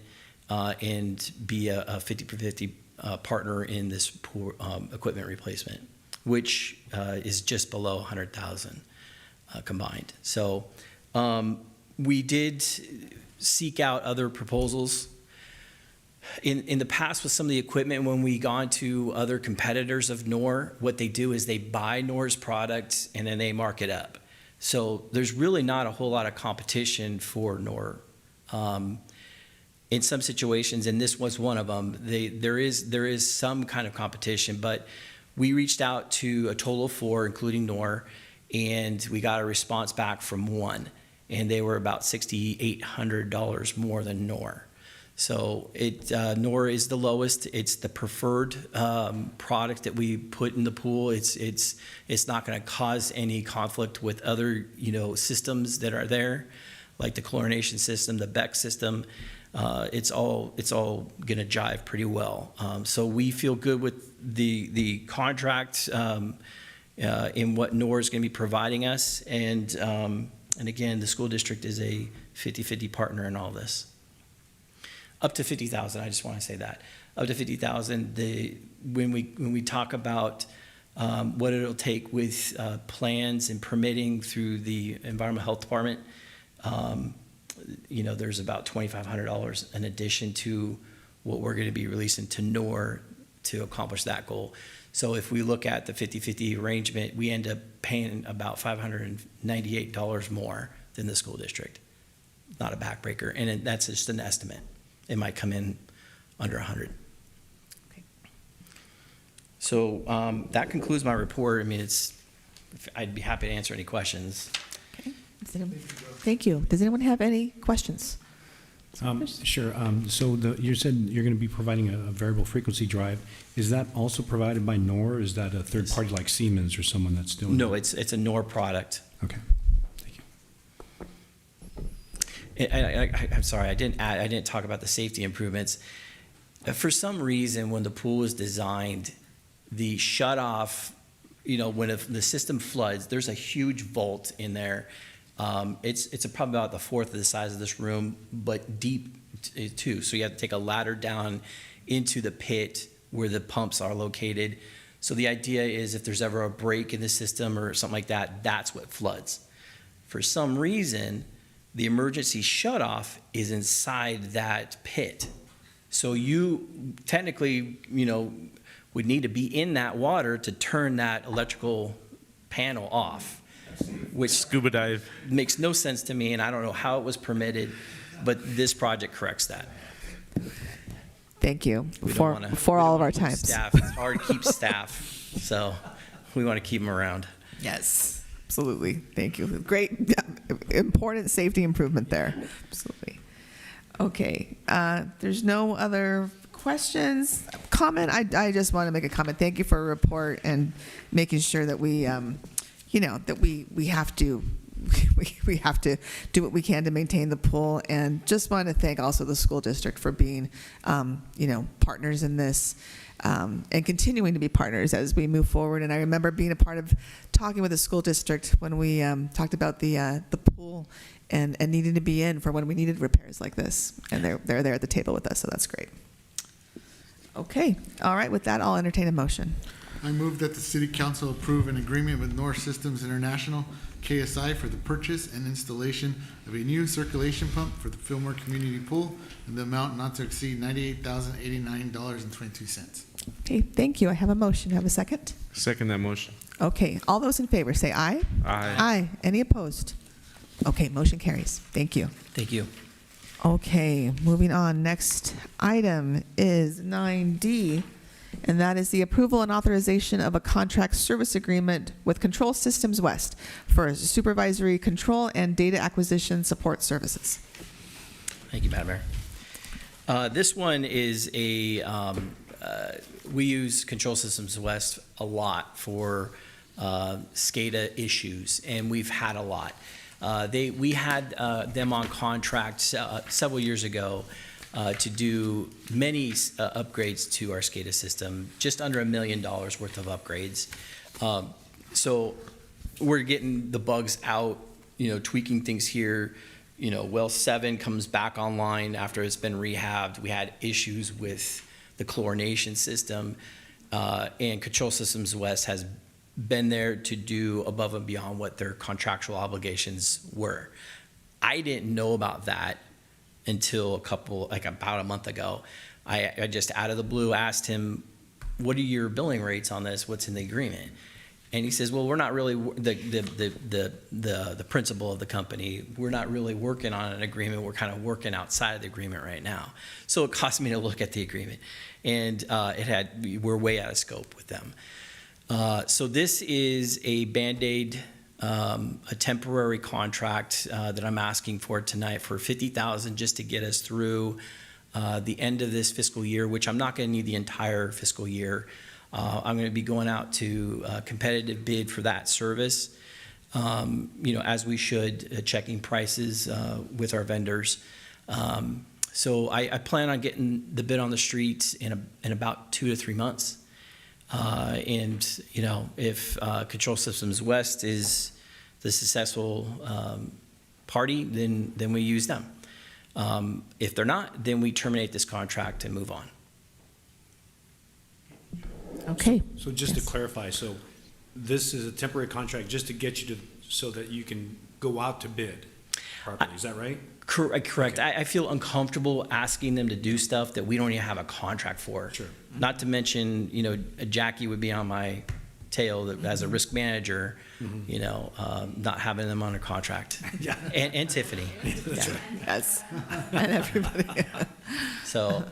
and be a 50-50 partner in this pool equipment replacement, which is just below 100,000 combined. So we did seek out other proposals. In the past with some of the equipment, when we gone to other competitors of NOR, what they do is they buy NOR's products and then they mark it up. So there's really not a whole lot of competition for NOR. In some situations, and this was one of them, there is some kind of competition, but we reached out to a total of 4, including NOR, and we got a response back from 1, and they were about $6,800 more than NOR. So NOR is the lowest. It's the preferred product that we put in the pool. It's not going to cause any conflict with other systems that are there, like the chlorination system, the BEC system. It's all going to jive pretty well. So we feel good with the contract in what NOR is going to be providing us, and again, the school district is a 50-50 partner in all this. Up to 50,000. I just want to say that up to 50,000. When we talk about what it'll take with plans and permitting through the Environmental Health Department. There's about $2,500 in addition to what we're going to be releasing to NOR to accomplish that goal. So if we look at the 50-50 arrangement, we end up paying about $598 more than the school district. Not a backbreaker, and that's just an estimate. It might come in under 100. Okay. So that concludes my report. I mean, I'd be happy to answer any questions. Okay. Thank you. Does anyone have any questions? Sure. So you said you're going to be providing a variable frequency drive. Is that also provided by NOR? Or is that a third party like Siemens or someone that's doing No, it? it's a NOR product. Okay. Thank you. I'm sorry, I didn't talk about the safety improvements. For some reason, when the pool was designed, the shut off, when the system floods, there's a huge vault in there. It's probably about the fourth of the size of this room, but deep too. So you have to take a ladder down into the pit where the pumps are located. So the idea is if there's ever a break in the system or something like that, that's what floods. For some reason, the emergency shutoff is inside that pit. So you technically, would need to be in that water to turn that electrical panel off. Which Scuba dive. makes no sense to me, and I don't know how it was permitted, but this project corrects that. Thank you We for don't wanna- for we all don't of our wanna lose times. Staff. It's hard to keep staff, so we want to keep them around. Yes, absolutely. Thank you. Great, important safety improvement there. Absolutely. Okay, there's no other questions. Comment? I just want to make a comment. Thank you for a report and making sure that we, that we have to. We have to do what we can to maintain the pool, and just want to thank also the school district for being, partners in this, and continuing to be partners as we move forward. And I remember being a part of talking with the school district when we talked about the pool and needing to be in for when we needed repairs like this, and they're there at the table with us, so that's great. Okay, all right. With that, I'll entertain a motion. I move that the City Council approve an agreement with North Systems International, KSI, for the purchase and installation of a new circulation pump for the Fillmore Community Pool in the amount not to exceed $98,089.22. Okay, thank you. I have a motion. Have a second? Second that motion. Okay, all those in favor say aye. Aye. Aye. Any opposed? Okay, motion carries. Thank you. Thank you. Okay, moving on. Next item is 9D, and that is the approval and authorization of a contract service agreement with Control Systems West for supervisory control and data acquisition support services. Thank you, Madam Mayor. This one is we use Control Systems West a lot for SCADA issues, and we've had a lot. We had them on contract several years ago to do many upgrades to our SCADA system, just under $1 million worth of upgrades. So we're getting the bugs out, tweaking things here. Well 7 comes back online after it's been rehabbed. We had issues with the chlorination system, and Control Systems West has been there to do above and beyond what their contractual obligations were. I didn't know about that until about a month ago. I just out of the blue asked him, what are your billing rates on this? What's in the agreement? And he says, well, we're not really, the principal of the company, we're not really working on an agreement. We're kind of working outside of the agreement right now. So it cost me to look at the agreement. And we're way out of scope with them. So this is a Band-Aid, a temporary contract that I'm asking for tonight for $50,000 just to get us through the end of this fiscal year, which I'm not going to need the entire fiscal year. I'm going to be going out to a competitive bid for that service, as we should, checking prices with our vendors. So I plan on getting the bid on the street in about 2 to 3 months. And if Control Systems West is the successful party, then we use them. If they're not, then we terminate this contract and move on. Okay. So just to Yes. clarify, so this is a temporary contract just to get you to, so that you can go out to bid properly, is that right? Correct. I feel uncomfortable asking them to do stuff that we don't even have a contract for. Sure. Not to mention, you know, Jackie would be on my tail as a risk manager, you know, not having them on a contract. Yeah. And Tiffany. That's Yeah. right. Yes, and everybody. So,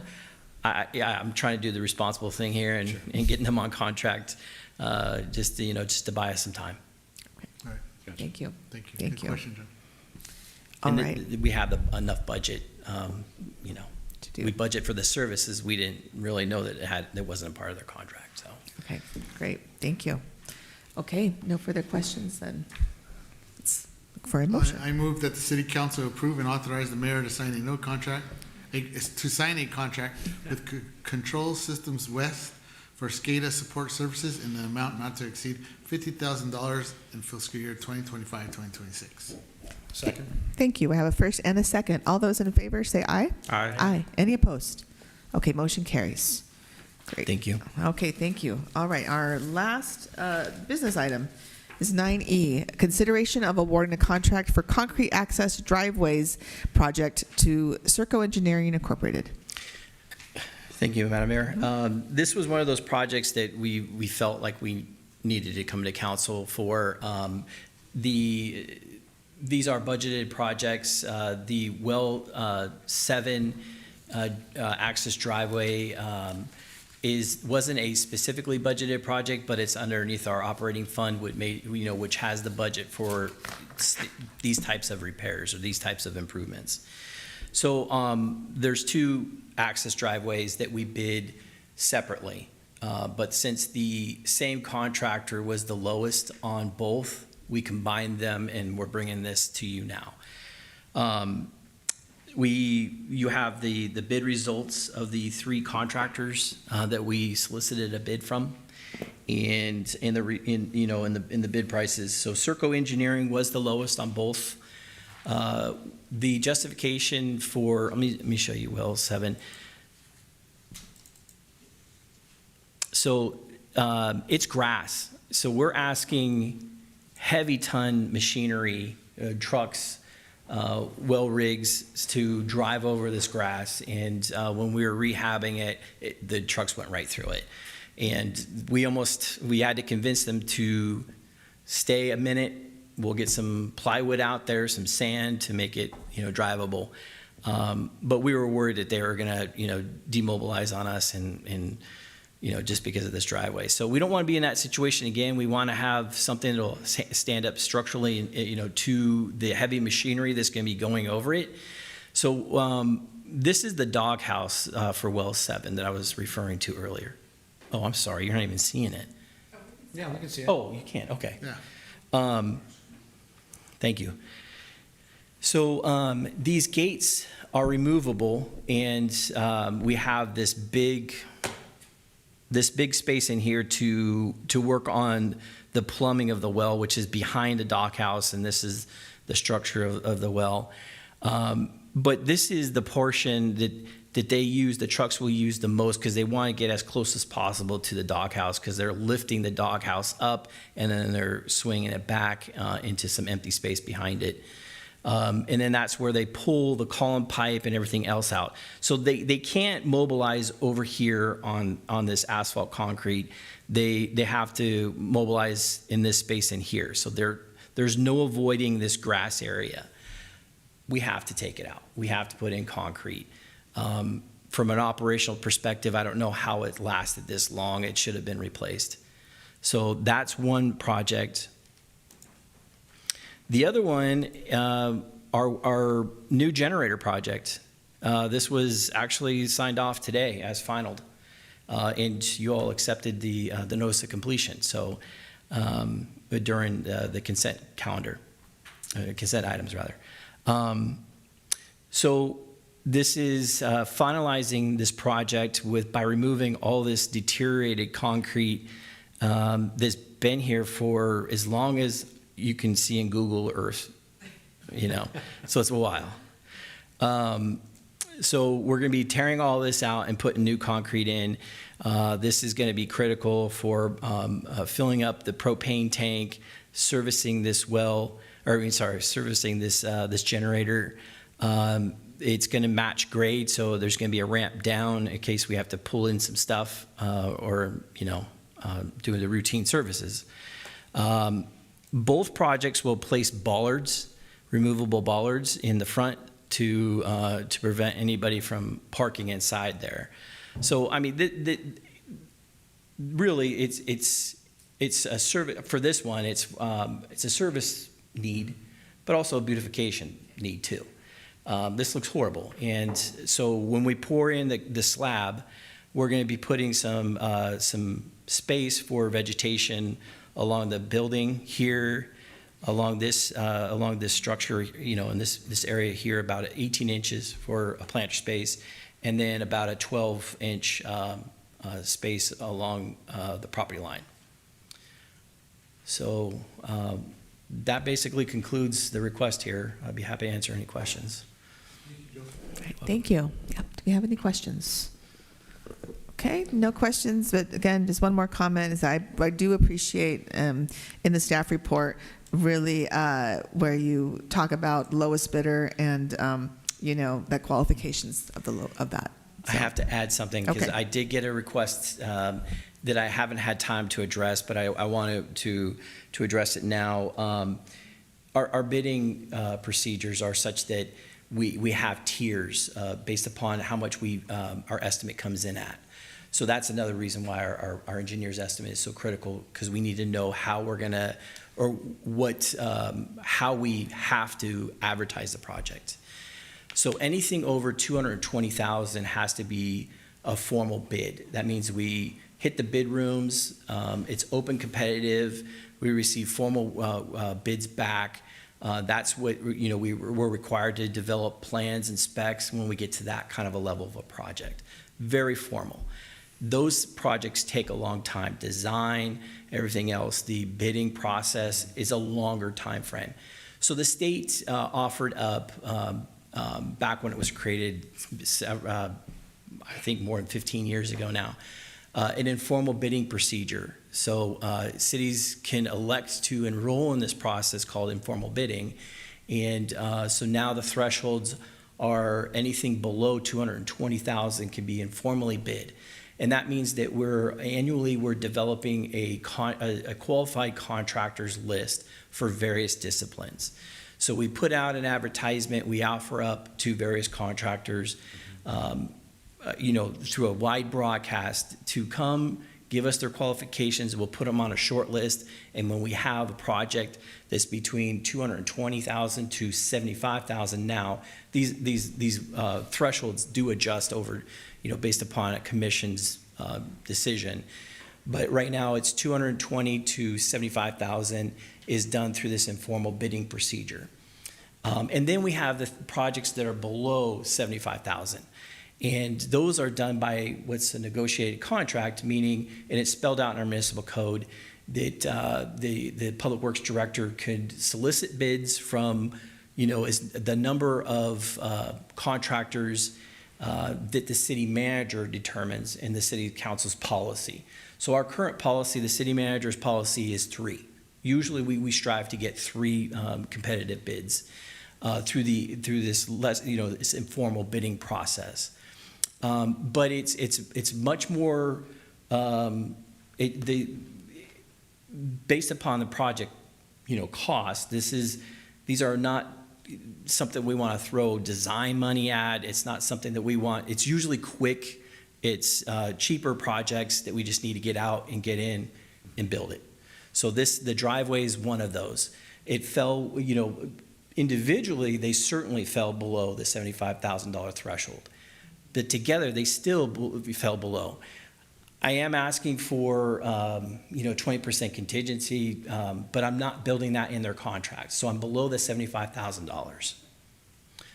I'm trying to do the responsible thing here and getting them on contract, just to buy us some time. All right, Thank you. thank you. Thank Good you. question, John. All And right. we have enough budget, you know. To do. We budget for the services. We didn't really know that wasn't a part of their contract, so. Okay, great. Thank you. Okay, no further questions then. Let's look for a motion. I move that the city council approve and authorize the mayor to sign a contract with Control Systems West for SCADA support services in the amount not to exceed $50,000 in fiscal year 2025-2026. Second. Thank you. We have a first and a second. All those in favor say aye. Aye. Aye. Any opposed? Okay, motion carries. Great. Thank you. Okay, thank you. All right, our last business item is 9E, consideration of awarding a contract for concrete access driveways project to Serco Engineering Incorporated. Thank you, Madam Mayor. This was one of those projects that we felt like we needed to come to council for. These are budgeted projects. The Well 7 access driveway wasn't a specifically budgeted project, but it's underneath our operating fund, which has the budget for these types of repairs or these types of improvements. So there's two access driveways that we bid separately, but since the same contractor was the lowest on both, we combined them and we're bringing this to you now. You have the bid results of the three contractors that we solicited a bid from, and in the bid prices. So Serco Engineering was the lowest on both. The justification for let me show you Well 7. So it's grass. So we're asking heavy ton machinery, trucks, well rigs to drive over this grass. And when we were rehabbing it, the trucks went right through it. And we had to convince them to stay a minute. We'll get some plywood out there, some sand to make it, drivable. But we were worried that they were gonna, demobilize on us and just because of this driveway. So we don't want to be in that situation again. We want to have something that'll stand up structurally, to the heavy machinery that's going to be going over it. So this is the doghouse for Well 7 that I was referring to earlier. Oh, I'm sorry, you're not even seeing it. Yeah, we can see it. Oh, you can't, okay. Yeah. Thank you. So these gates are removable, and we have this big space in here to work on the plumbing of the well, which is behind the dockhouse, and this is the structure of the well. But this is the portion that they use, the trucks will use the most, because they want to get as close as possible to the doghouse, because they're lifting the doghouse up and then they're swinging it back into some empty space behind it. And then that's where they pull the column pipe and everything else out. So they can't mobilize over here on this asphalt concrete. They have to mobilize in this space in here. So there's no avoiding this grass area. We have to take it out. We have to put in concrete. From an operational perspective, I don't know how it lasted this long. It should have been replaced. So that's one project. The other one, our new generator project. This was actually signed off today as finalized, and you all accepted the notice of completion. So during the consent calendar, consent items rather. So this is finalizing this project by removing all this deteriorated concrete that's been here for as long as you can see in Google Earth, so it's a while. So we're going to be tearing all this out and putting new concrete in. This is going to be critical for filling up the propane tank, servicing this servicing this generator. It's going to match grade, so there's going to be a ramp down in case we have to pull in some stuff or doing the routine services. Both projects will place bollards, removable bollards, in the front to prevent anybody from parking inside there. So I mean, really, it's a service for this one. It's a service need, but also a beautification need too. This looks horrible, and so when we pour in the slab, we're going to be putting some space for vegetation along the building here, along this structure, in this area here, about 18 inches for a planter space, and then about a 12-inch space along the property line. So that basically concludes the request here. I'd be happy to answer any questions. Thank you. Yep. Do we have any questions? Okay, no questions, but again, just one more comment is I do appreciate in the staff report really where you talk about lowest bidder and the qualifications of that. I have to add something because Okay. I did get a request that I haven't had time to address, but I wanted to address it now. Our bidding procedures are such that we have tiers based upon how much our estimate comes in at. So that's another reason why our engineer's estimate is so critical, because we need to know how we're gonna, or how we have to advertise the project. So anything over $220,000 has to be a formal bid. That means we hit the bid rooms, it's open competitive, we receive formal bids back. That's what, we're required to develop plans and specs when we get to that kind of a level of a project. Very formal. Those projects take a long time. Design, everything else, the bidding process is a longer time frame. So the state offered up, back when it was created, I think more than 15 years ago now, an informal bidding procedure. So cities can elect to enroll in this process called informal bidding. And so now the thresholds are anything below $220,000 can be informally bid. And that means that we're developing a qualified contractors list for various disciplines. So we put out an advertisement, we offer up to various contractors, through a wide broadcast to come give us their qualifications. We'll put them on a short list, and when we have a project that's between $220,000 to $75,000 now, these thresholds do adjust over, based upon a commission's decision. But right now, it's $220,000 to $75,000 is done through this informal bidding procedure. And then we have the projects that are below $75,000. And those are done by what's a negotiated contract, meaning, and it's spelled out in our municipal code, that the Public Works Director could solicit bids from, as the number of contractors that the city manager determines in the city council's policy. So our current policy, the city manager's policy, is 3. Usually we strive to get 3 competitive bids through this this informal bidding process. But it's much more based upon the project cost. These are not something we want to throw design money at. It's not something that we want. It's usually quick. It's cheaper projects that we just need to get out and get in and build it. So the driveway is one of those. It fell, individually they certainly fell below the $75,000 threshold. But together, they still fell below. I am asking for, 20% contingency, but I'm not building that in their contract. So I'm below the $75,000.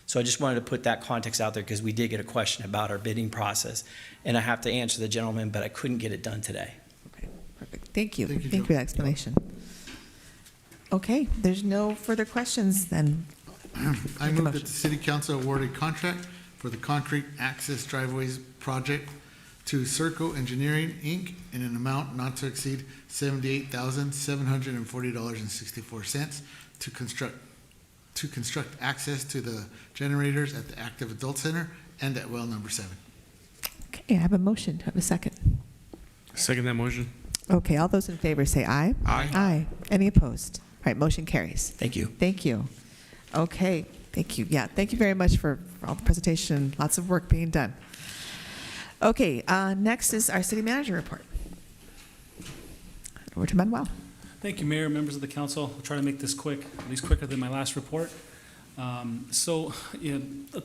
So I just wanted to put that context out there because we did get a question about our bidding process, and I have to answer the gentleman, but I couldn't get it done today. Okay, perfect. Thank you. Thank you for that explanation. Okay, there's no further questions then. I move that the City Council award a contract for for the concrete access driveways project to Serco Engineering, Inc. in an amount not to exceed $78,740.64 to construct access to the generators at the Active Adult Center and at well number 7. Okay, I have a motion. Do I have a second? Second that motion. Okay, all those in favor say aye. Aye. Aye. Any opposed? All right, motion carries. Thank you. Thank you. Okay, thank you. Yeah, thank you very much for all the presentation. Lots of work being done. Okay, next is our city manager report. Over to Manuel. Thank you, Mayor, members of the council. I'll try to make this quick, at least quicker than my last report. At the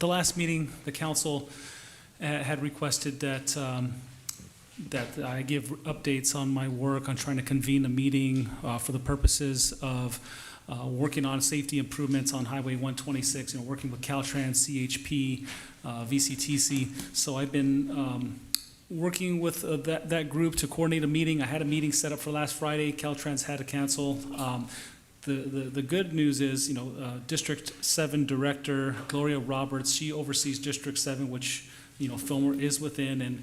last meeting, the council had requested that I give updates on my work on trying to convene a meeting for the purposes of working on safety improvements on Highway 126, working with Caltrans, CHP, VCTC. So I've been working with that group to coordinate a meeting. I had a meeting set up for last Friday. Caltrans had to cancel. The good news is, District 7 Director Gloria Roberts, she oversees District 7, which Fillmore is within, and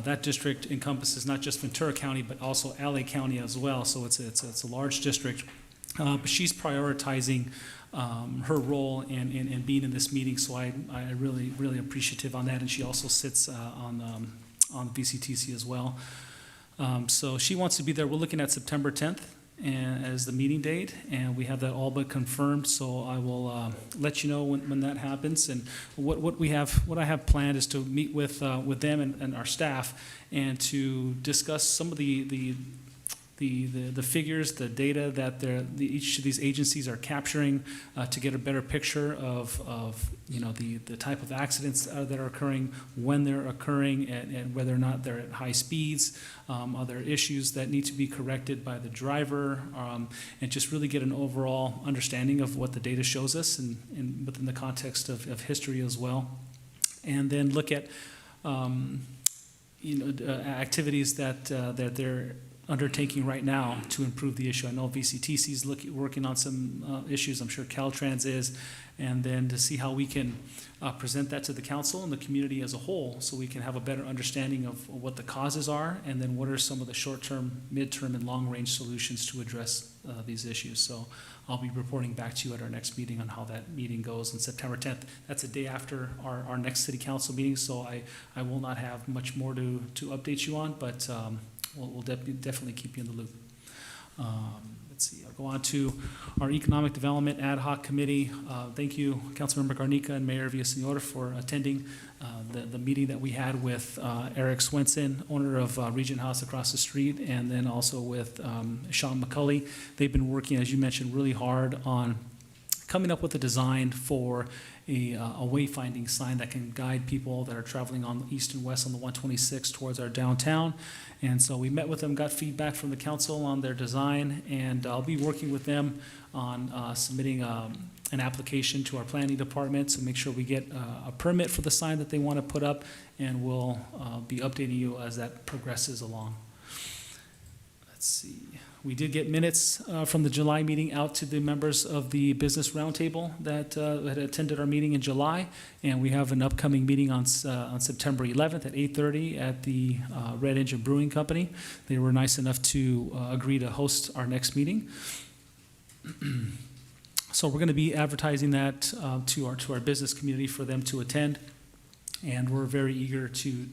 that district encompasses not just Ventura County but also LA County as well. So it's a large district, but she's prioritizing her role in being in this meeting. So I really appreciative on that, and she also sits on VCTC as well. So she wants to be there. We're looking at September 10th as the meeting date, and we have that all but confirmed. So I will let you know when that happens. And what I have planned is to meet with them and our staff, and to discuss some of the figures, the data that each of these agencies are capturing, to get a better picture of the type of accidents that are occurring, when they're occurring, and whether or not they're at high speeds. Are there issues that need to be corrected by the driver, and just really get an overall understanding of what the data shows us, and within the context of history as well. And then look at activities that they're undertaking right now to improve the issue. I know VCTC is working on some issues. I'm sure Caltrans is, and then to see how we can present that to the council and the community as a whole, so we can have a better understanding of what the causes are, and then what are some of the short-term, mid-term, and long-range solutions to address these issues. So I'll be reporting back to you at our next meeting on how that meeting goes on September 10th. That's a day after our next city council meeting, so I will not have much more to update you on, but we'll definitely keep you in the loop. Let's see, I'll go on to our Economic Development Ad Hoc Committee. Thank you, Councilmember Garnica and Mayor Villasenor, for attending the meeting that we had with Eric Swenson, owner of Regent House across the street, and then also with Sean McCulley. They've been working, as you mentioned, really hard on coming up with a design for a wayfinding sign that can guide people that are traveling on the east and west on the 126 towards our downtown. And so we met with them, got feedback from the council on their design, and I'll be working with them on submitting an application to our planning department to make sure we get a permit for the sign that they want to put up, and we'll be updating you as that progresses along. Let's see. We did get minutes from the July meeting out to the members of the Business Roundtable that had attended our meeting in July, and we have an upcoming meeting on September 11th at 8:30 at the Red Engine Brewing Company. They were nice enough to agree to host our next meeting. So we're going to be advertising that to our business community for them to attend. And we're very eager to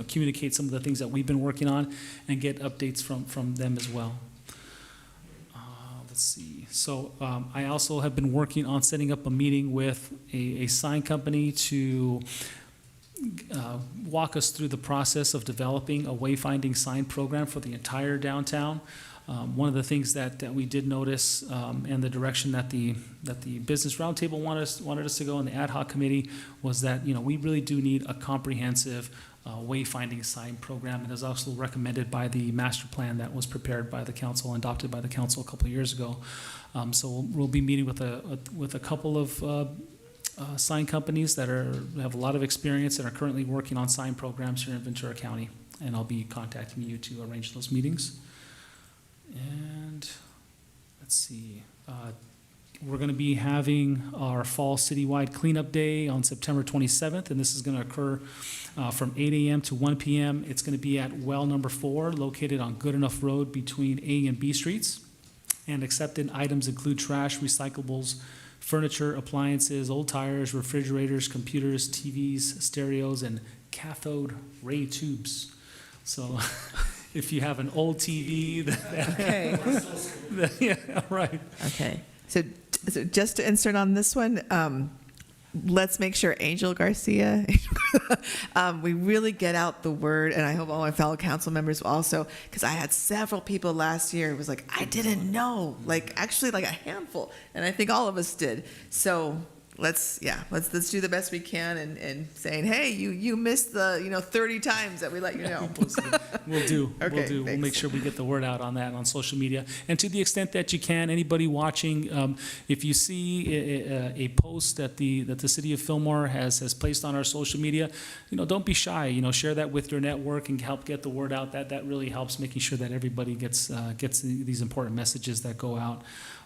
communicate some of the things that we've been working on and get updates from them as well. Let's see. So I also have been working on setting up a meeting with a sign company to walk us through the process of developing a wayfinding sign program for the entire downtown. One of the things that we did notice, and the direction that the Business Roundtable wanted us to go, and the ad hoc committee, was that we really do need a comprehensive wayfinding sign program, and is also recommended by the master plan that was prepared by the council and adopted by the council a couple of years ago. So we'll be meeting with a couple of sign companies that have a lot of experience and are currently working on sign programs here in Ventura County, and I'll be contacting you to arrange those meetings. And let's see, We're going to be having our fall citywide cleanup day on September 27th, and this is going to occur from 8 a.m. to 1 p.m. It's going to be at well number 4, located on Good Enough Road between A and B streets. And accepted items include trash, recyclables, furniture, appliances, old tires, refrigerators, computers, TVs, stereos, and cathode ray tubes. So if you have an old TV, Okay. yeah, right. Okay. So just to insert on this one, let's make sure Angel Garcia, we really get out the word, and I hope all my fellow council members will also, because I had several people last year, it was like, I didn't know, like actually like a handful, and I think all of us did. So let's do the best we can and saying, hey, you missed the 30 times that we let you know. We'll do. Okay, We'll do. We'll thanks. make sure we get the word out on that on social media. And to the extent that you can, anybody watching, if you see a post that the city of Fillmore has placed on our social media, don't be shy. Share that with your network and help get the word out. That really helps making sure that everybody gets these important messages that go out.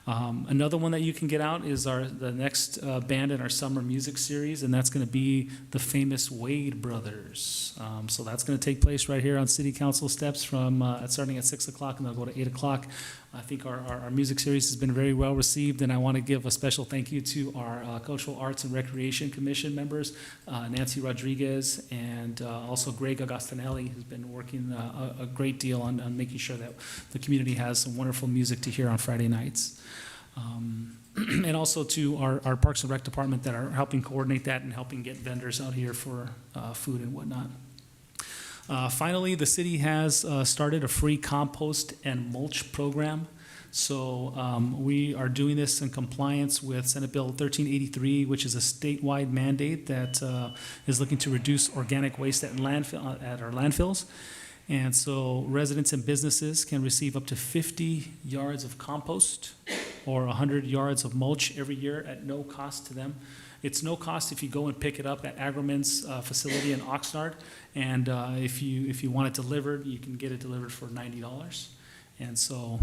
Another one that you can get out is the next band in our summer music series, and that's going to be the famous Wade Brothers. So that's going to take place right here on City Council steps from starting at 6 o'clock, and they'll go to 8 o'clock. I think our music series has been very well received, and I want to give a special thank you to our Cultural Arts and Recreation Commission members, Nancy Rodriguez, and also Greg Agostinelli, who's been working a great deal on making sure that the community has some wonderful music to hear on Friday nights. And also to our Parks and Rec department that are helping coordinate that and helping get vendors out here for food and whatnot. Finally, the city has started a free compost and mulch program. So we are doing this in compliance with Senate Bill 1383, which is a statewide mandate that is looking to reduce organic waste at our landfills. And so residents and businesses can receive up to 50 yards of compost or 100 yards of mulch every year at no cost to them. It's no cost if you go and pick it up at Agromin's facility in Oxnard. And if you want it delivered, you can get it delivered for $90. And so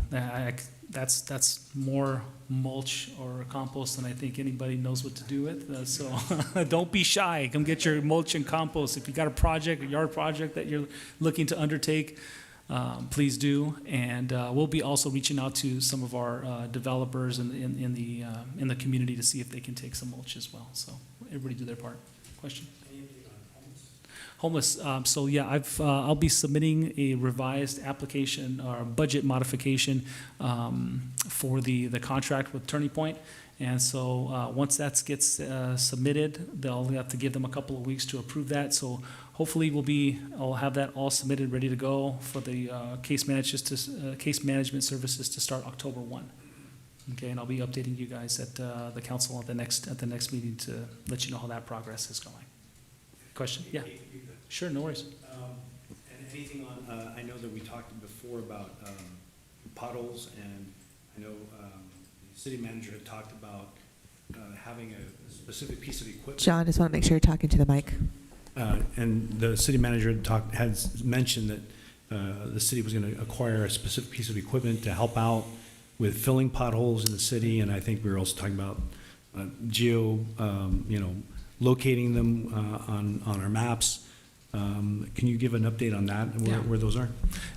that's more mulch or compost than I think anybody knows what to do with. So don't be shy. Come get your mulch and compost. If you got a yard project that you're looking to undertake, please do. And we'll be also reaching out to some of our developers in the community to see if they can take some mulch as well. So everybody do their part. Question? Homeless. So yeah, I'll be submitting a revised application or budget modification for the contract with Turning Point. And so once that gets submitted, they'll have to give them a couple of weeks to approve that. So hopefully I'll have that all submitted, ready to go for the case management services to start October 1. Okay, and I'll be updating you guys at the council at the next meeting to let you know how that progress is going. Question? Yeah. Sure, no worries. And anything on, I know that we talked before about potholes, and I know the city manager had talked about having a specific piece of equipment. John, just want to make sure you're talking to the mic. And the city manager had mentioned that the city was going to acquire a specific piece of equipment to help out with filling potholes in the city, and I think we were also talking about locating them on our maps. Can you give an update on that and where those are?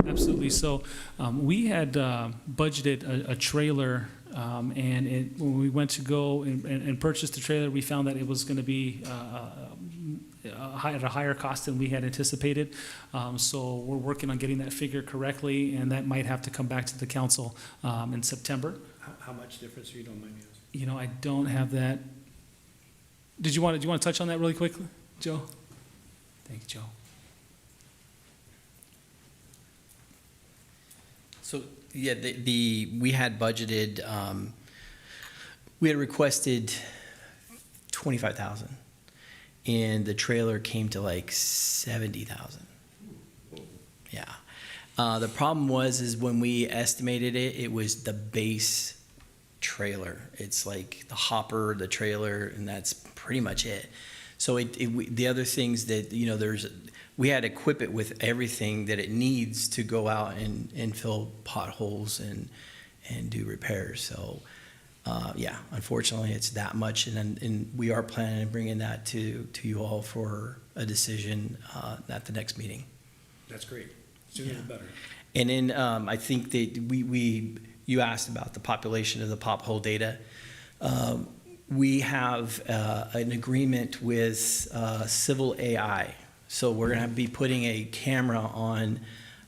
Absolutely. So we had budgeted a trailer, and when we went to go and purchase the trailer, we found that it was going to be at a higher cost than we had anticipated. So we're working on getting that figure correctly, and that might have to come back to the council in September. How much difference, if you don't mind me asking? I don't have that. Do you want to touch on that really quickly, Joe? Thank you, Joe. So yeah, we had budgeted, we had requested 25,000, and the trailer came to like 70,000. Yeah. The problem is when we estimated it, it was the base trailer. It's like the hopper, the trailer, and that's pretty much it. So the other things that, we had to equip it with everything that it needs to go out and fill potholes and do repairs. So yeah, unfortunately, it's that much, and we are planning on bringing that to you all for a decision at the next meeting. That's great. Sooner the better. And then I think that you asked about the population of the pothole data. We have an agreement with Civil AI. So we're going to be putting a camera on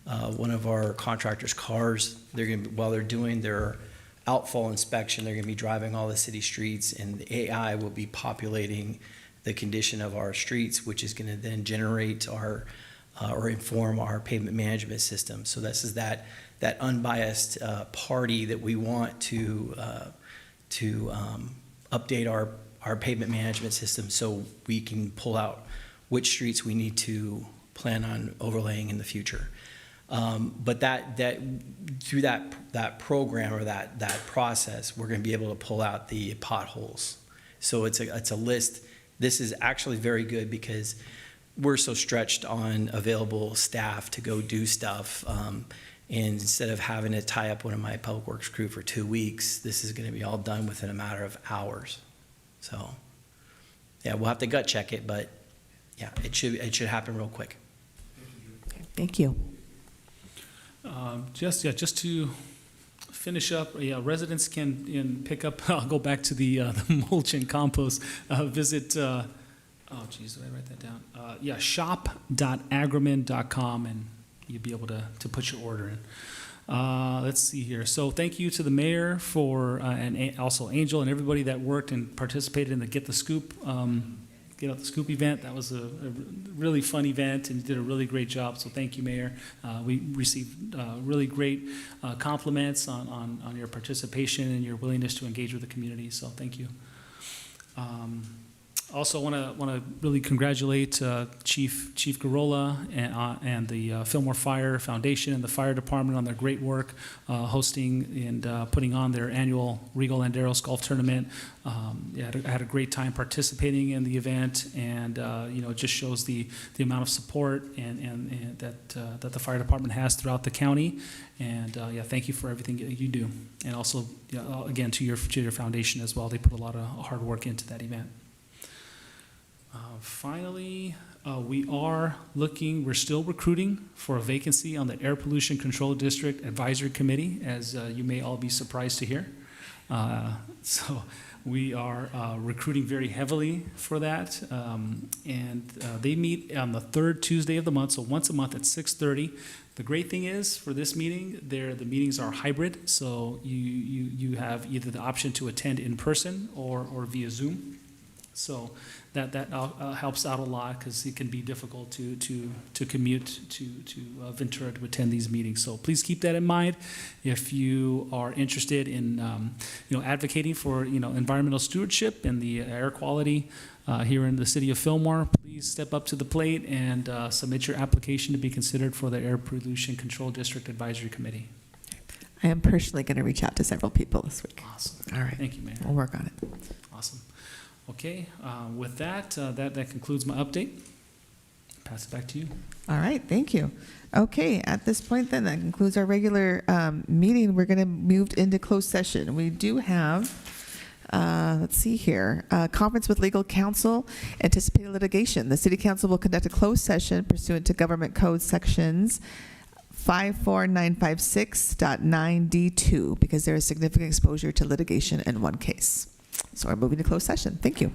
one of our contractors' cars. They're going to, while they're doing their outfall inspection, they're going to be driving all the city streets, and the AI will be populating the condition of our streets, which is going to then generate our or inform our pavement management system. So this is that unbiased party that we want to update our pavement management system so we can pull out which streets we need to plan on overlaying in the future. But that through that program or that process, we're going to be able to pull out the potholes. So it's a list. This is actually very good because we're so stretched on available staff to go do stuff. And instead of having to tie up one of my public works crew for 2 weeks, this is going to be all done within a matter of hours. So, yeah, we'll have to gut check it, but yeah, it should happen real quick. Thank you. Just to finish up, residents can pick up. I'll go back to the mulch and compost. Visit. Oh, geez, did I write that down? Shop.agromin.com, and you'll be able to put your order in. Let's see here. So thank you to the mayor for, and also Angel and everybody that worked and participated in the Get Out the Scoop event. That was a really fun event, and you did a really great job. So thank you, Mayor. We received really great compliments on your participation and your willingness to engage with the community. So thank you. Also want to really congratulate Chief Garola and the Fillmore Fire Foundation and the fire department on their great work hosting and putting on their annual Regal Landeros Golf Tournament. I had a great time participating in the event, and it just shows the amount of support and that the fire department has throughout the county. And thank you for everything that you do, and also again to your foundation as well. They put a lot of hard work into that event. Finally, we're still recruiting for a vacancy on the Air Pollution Control District Advisory Committee, as you may all be surprised to hear. So we are recruiting very heavily for that. And they meet on the third Tuesday of the month, so once a month at 6:30. The great thing is for this meeting, the meetings are hybrid, so you have either the option to attend in person or via Zoom. So that helps out a lot because it can be difficult to commute to Ventura to attend these meetings. So please keep that in mind. If you are interested in advocating for environmental stewardship and the air quality here in the city of Fillmore, please step up to the plate and submit your application to be considered for the Air Pollution Control District Advisory Committee. I am personally going to reach out to several people this week. Awesome. All right. Thank you, Mayor. We'll work on it. Awesome. Okay, with that concludes my update. Pass it back to you. All right, thank you. Okay, at this point then, that concludes our regular meeting. We're going to move into closed session. We do have, let's see here, conference with legal counsel, anticipated litigation. The city council will conduct a closed session pursuant to government code sections 54956.9D2 because there is significant exposure to litigation in one case. So we're moving to closed session. Thank you.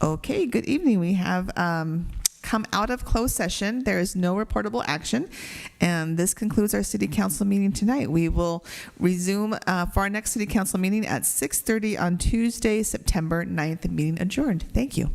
Okay, good evening. We have come out of closed session. There is no reportable action, and this concludes our city council meeting tonight. We will resume for our next city council meeting at 6:30 on Tuesday, September 9th. Meeting adjourned. Thank you.